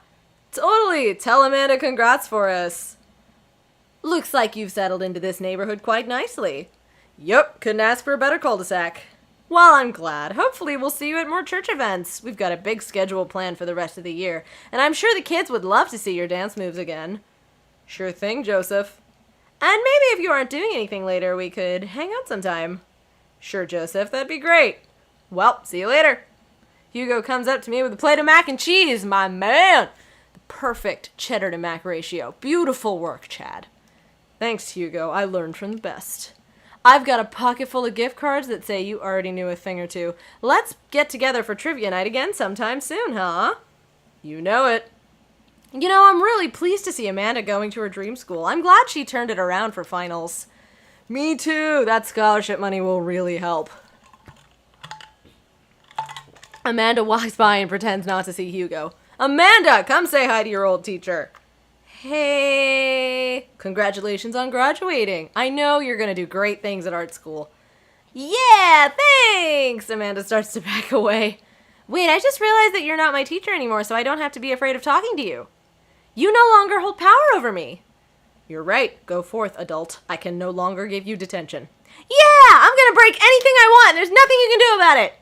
Totally. Tell Amanda congrats for us. Looks like you've settled into this neighborhood quite nicely. Yup, couldn't ask for a better cul-de-sac. Well, I'm glad. Hopefully we'll see you at more church events. We've got a big schedule planned for the rest of the year, and I'm sure the kids would love to see your dance moves again. Sure thing, Joseph. And maybe if you aren't doing anything later, we could hang out sometime. Sure, Joseph, that'd be great. Well, see you later. Hugo comes up to me with a plate of mac and cheese, my man. The perfect cheddar to mac ratio. Beautiful work, Chad. Thanks, Hugo. I learned from the best. I've got a pocket full of gift cards that say you already knew a thing or two. Let's get together for trivia night again sometime soon, huh? You know it. You know, I'm really pleased to see Amanda going to her dream school. I'm glad she turned it around for finals. Me too. That scholarship money will really help. Amanda walks by and pretends not to see Hugo. Amanda, come say hi to your old teacher. Hey, congratulations on graduating. I know you're going to do great things at art school. Yeah, thanks! Amanda starts to back away. Wait, I just realized that you're not my teacher anymore, so I don't have to be afraid of talking to you. You no longer hold power over me. You're right. Go forth, adult. I can no longer give you detention. Yeah, I'm going to break anything I want. There's nothing you can do about it.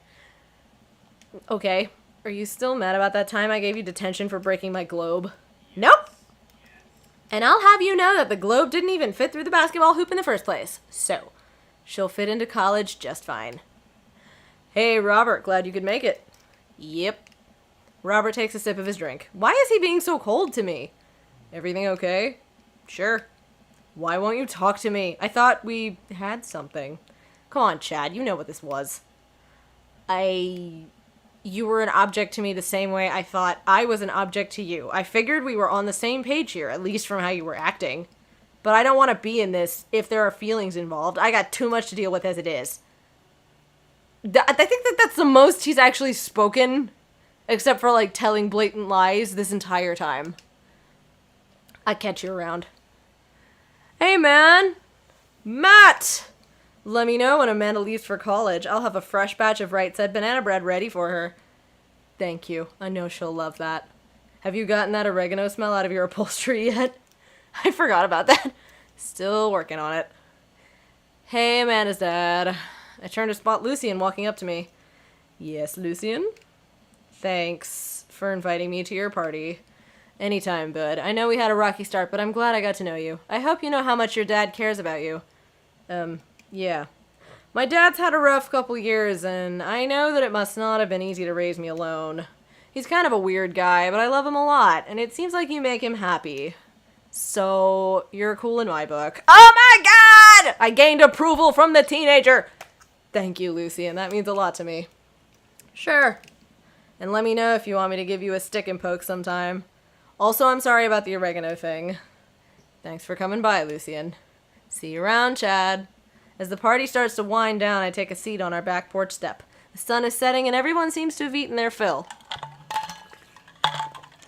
Okay, are you still mad about that time I gave you detention for breaking my globe? Nope. And I'll have you know that the globe didn't even fit through the basketball hoop in the first place. So, she'll fit into college just fine. Hey, Robert, glad you could make it. Yep. Robert takes a sip of his drink. Why is he being so cold to me? Everything okay? Sure. Why won't you talk to me? I thought we had something. Come on, Chad, you know what this was. You were an object to me the same way I thought I was an object to you. I figured we were on the same page here, at least from how you were acting. But I don't want to be in this if there are feelings involved. I got too much to deal with as it is. I think that's the most he's actually spoken, except for, like, telling blatant lies this entire time. I'll catch you around. Hey, man! Matt! Let me know when Amanda leaves for college. I'll have a fresh batch of Right Said banana bread ready for her. Thank you. I know she'll love that. Have you gotten that oregano smell out of your upholstery yet? I forgot about that. Still working on it. Hey, Amanda's dad. I turned to spot Lucian walking up to me. Yes, Lucian? Thanks for inviting me to your party. Anytime, bud. I know we had a rocky start, but I'm glad I got to know you. I hope you know how much your dad cares about you. Yeah. My dad's had a rough couple years, and I know that it must not have been easy to raise me alone. He's kind of a weird guy, but I love him a lot, and it seems like you make him happy. So, you're cool in my book. Oh my god! I gained approval from the teenager! Thank you, Lucy, and that means a lot to me. Sure. And let me know if you want me to give you a stick and poke sometime. Also, I'm sorry about the oregano thing. Thanks for coming by, Lucian. See you around, Chad. As the party starts to wind down, I take a seat on our back porch step. The sun is setting and everyone seems to have eaten their fill.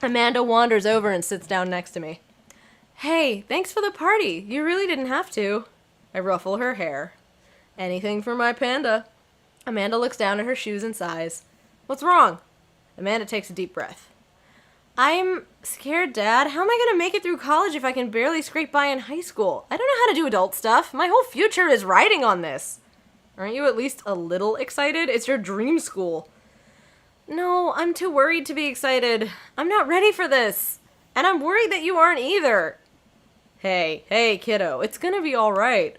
Amanda wanders over and sits down next to me. Hey, thanks for the party. You really didn't have to. I ruffle her hair. Anything for my panda. Amanda looks down at her shoes and sighs. What's wrong? Amanda takes a deep breath. I'm scared, Dad. How am I going to make it through college if I can barely scrape by in high school? I don't know how to do adult stuff. My whole future is riding on this. Aren't you at least a little excited? It's your dream school. No, I'm too worried to be excited. I'm not ready for this. And I'm worried that you aren't either. Hey, kiddo. It's going to be all right.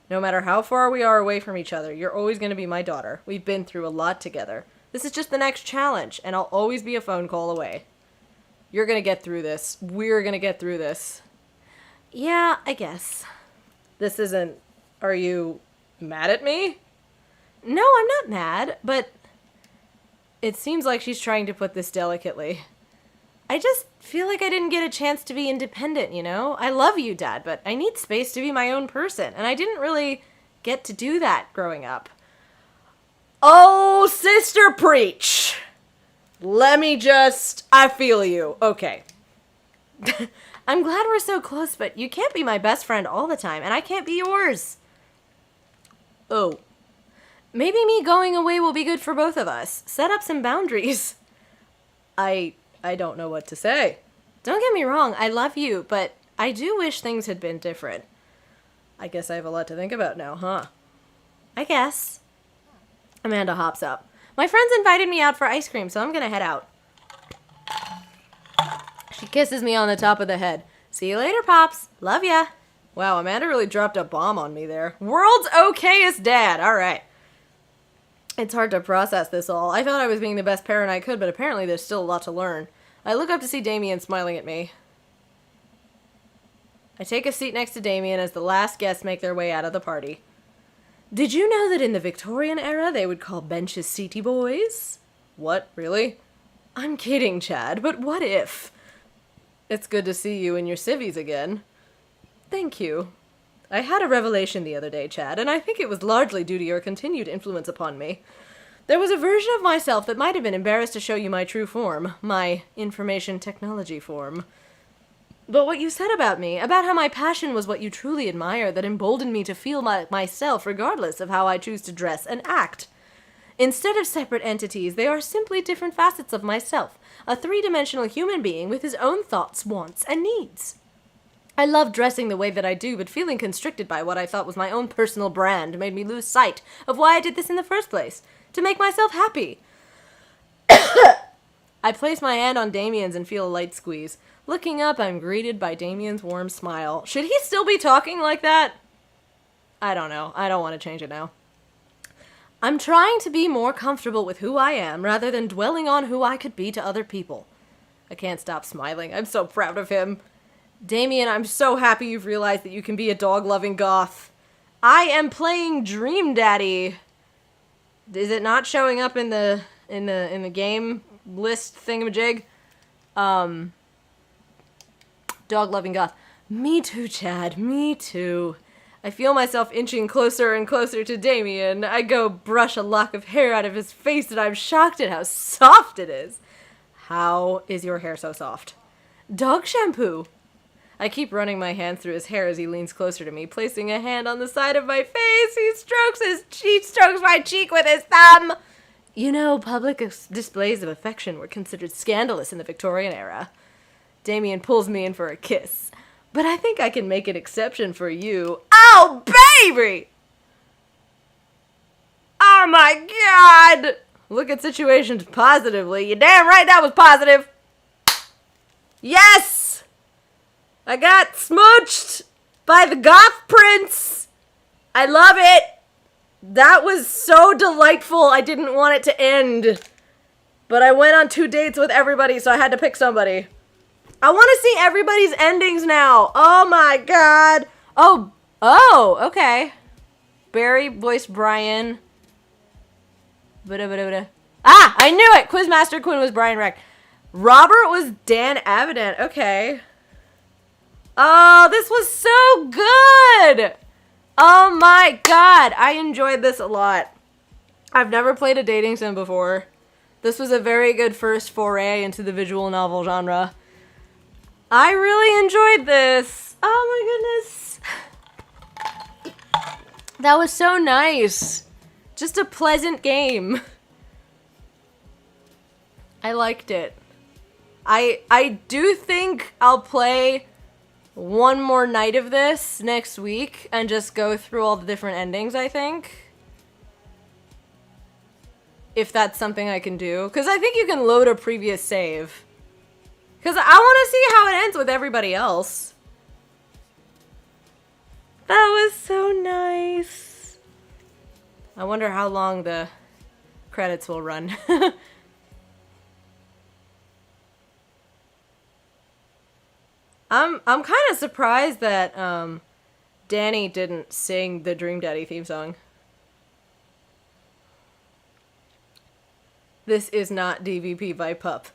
No matter how far we are away from each other, you're always going to be my daughter. We've been through a lot together. This is just the next challenge, and I'll always be a phone call away. You're gonna get through this. We're gonna get through this. Yeah, I guess. This isn't... Are you mad at me? No, I'm not mad, but... It seems like she's trying to put this delicately. I just feel like I didn't get a chance to be independent, you know? I love you, Dad, but I need space to be my own person, and I didn't really get to do that growing up. Oh, sister, preach! I feel you. Okay. I'm glad we're so close, but you can't be my best friend all the time, and I can't be yours. Oh. Maybe me going away will be good for both of us. Set up some boundaries. I don't know what to say. Don't get me wrong, I love you, but I do wish things had been different. I guess I have a lot to think about now, huh? I guess. Amanda hops up. My friends invited me out for ice cream, so I'm gonna head out. She kisses me on the top of the head. See you later, Pops. Love ya. Wow, Amanda really dropped a bomb on me there. World's okayest dad. All right. It's hard to process this all. I thought I was being the best parent I could, but apparently there's still a lot to learn. I look up to see Damien smiling at me. I take a seat next to Damien as the last guests make their way out of the party. Did you know that in the Victorian era they would call benches seaty boys? What, really? I'm kidding, Chad, but what if? It's good to see you in your civvies again. Thank you. I had a revelation the other day, Chad, and I think it was largely due to your continued influence upon me. There was a version of myself that might have been embarrassed to show you my true form, my information technology form. But what you said about me, about how my passion was what you truly admire, that emboldened me to feel myself regardless of how I choose to dress and act. Instead of separate entities, they are simply different facets of myself, a three-dimensional human being with his own thoughts, wants, and needs. I love dressing the way that I do, but feeling constricted by what I thought was my own personal brand made me lose sight of why I did this in the first place, to make myself happy. I place my hand on Damien's and feel a light squeeze. Looking up, I'm greeted by Damien's warm smile. Should he still be talking like that? I don't know. I don't want to change it now. I'm trying to be more comfortable with who I am rather than dwelling on who I could be to other people. I can't stop smiling. I'm so proud of him. Damien, I'm so happy you've realized that you can be a dog-loving goth. I am playing Dream Daddy. Is it not showing up in the game list thingamajig? Dog-loving goth. Me too, Chad. Me too. I feel myself inching closer and closer to Damien. I go brush a lock of hair out of his face and I'm shocked at how soft it is. How is your hair so soft? Dog shampoo. I keep running my hand through his hair as he leans closer to me, placing a hand on the side of my face. He strokes my cheek with his thumb. You know, public displays of affection were considered scandalous in the Victorian era. Damien pulls me in for a kiss. But I think I can make an exception for you. Oh, baby! Oh my god! Look at situations positively. You're damn right that was positive. Yes! I got smooched by the goth prince. I love it. That was so delightful. I didn't want it to end. But I went on 2 dates with everybody, so I had to pick somebody. I want to see everybody's endings now. Oh my god. Oh, okay. Barry voiced Brian. Ah, I knew it! Quizmaster Quinn was Brian Reck. Robert was Dan Avedon. Okay. Oh, this was so good! Oh my god, I enjoyed this a lot. I've never played a dating sim before. This was a very good first foray into the visual novel genre. I really enjoyed this. Oh my goodness. That was so nice. Just a pleasant game. I liked it. I do think I'll play one more night of this next week and just go through all the different endings, I think. If that's something I can do. Because I think you can load a previous save. Because I want to see how it ends with everybody else. That was so nice. I wonder how long the credits will run. I'm kind of surprised that Danny didn't sing the Dream Daddy theme song. This is not DVP by Pup.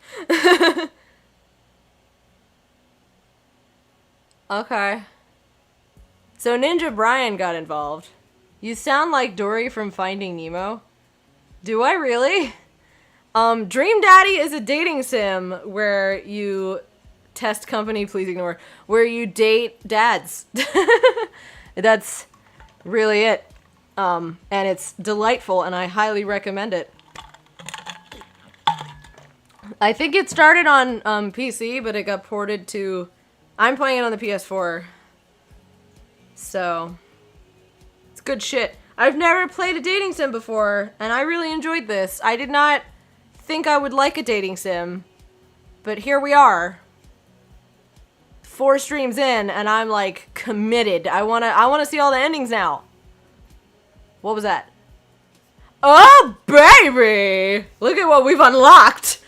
Okay. So Ninja Brian got involved. You sound like Dory from Finding Nemo. Do I really? Dream Daddy is a dating sim where you test company, please ignore, where you date dads. That's really it. And it's delightful and I highly recommend it. I think it started on PC, but it got ported to... I'm playing it on the PS4. So, it's good shit. I've never played a dating sim before, and I really enjoyed this. I did not think I would like a dating sim, but here we are. 4 streams in, and I'm like committed. I wanna see all the endings now. What was that? Oh baby! Look at what we've unlocked.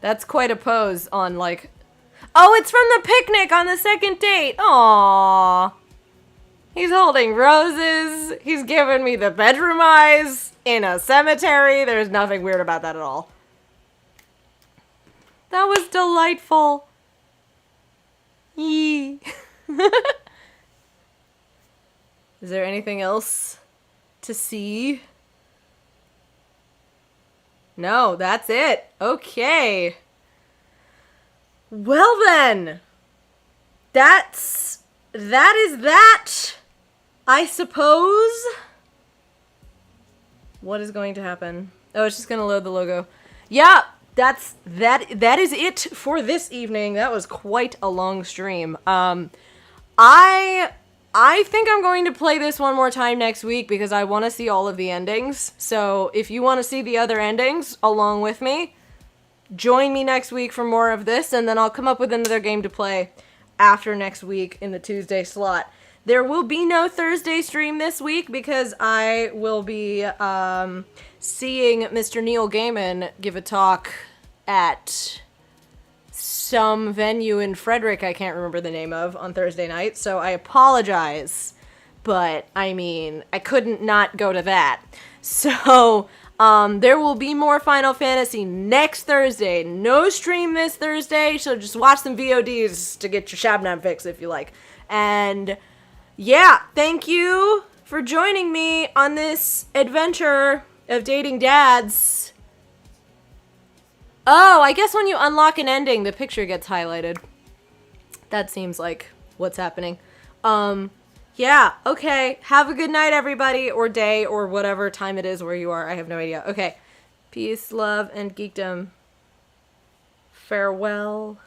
That's quite a pose on like... Oh, it's from the picnic on the second date. Aww. He's holding roses. He's giving me the bedroom eyes in a cemetery. There's nothing weird about that at all. That was delightful. Yee. Is there anything else to see? No, that's it. Okay. Well then. That is that. I suppose. What is going to happen? Oh, it's just gonna load the logo. Yeah, that is it for this evening. That was quite a long stream. I think I'm going to play this one more time next week because I want to see all of the endings. So if you want to see the other endings along with me, join me next week for more of this, and then I'll come up with another game to play after next week in the Tuesday slot. There will be no Thursday stream this week because I will be seeing Mr. Neil Gaiman give a talk at some venue in Frederick I can't remember the name of on Thursday night, so I apologize. But, I mean, I couldn't not go to that. So, there will be more Final Fantasy next Thursday. No stream this Thursday, so just watch some VODs to get your Shabnom fix if you like. And, yeah, thank you for joining me on this adventure of dating dads. Oh, I guess when you unlock an ending, the picture gets highlighted. That seems like what's happening. Yeah, okay. Have a good night, everybody, or day, or whatever time it is where you are. I have no idea. Okay. Peace, love, and geekdom. Farewell.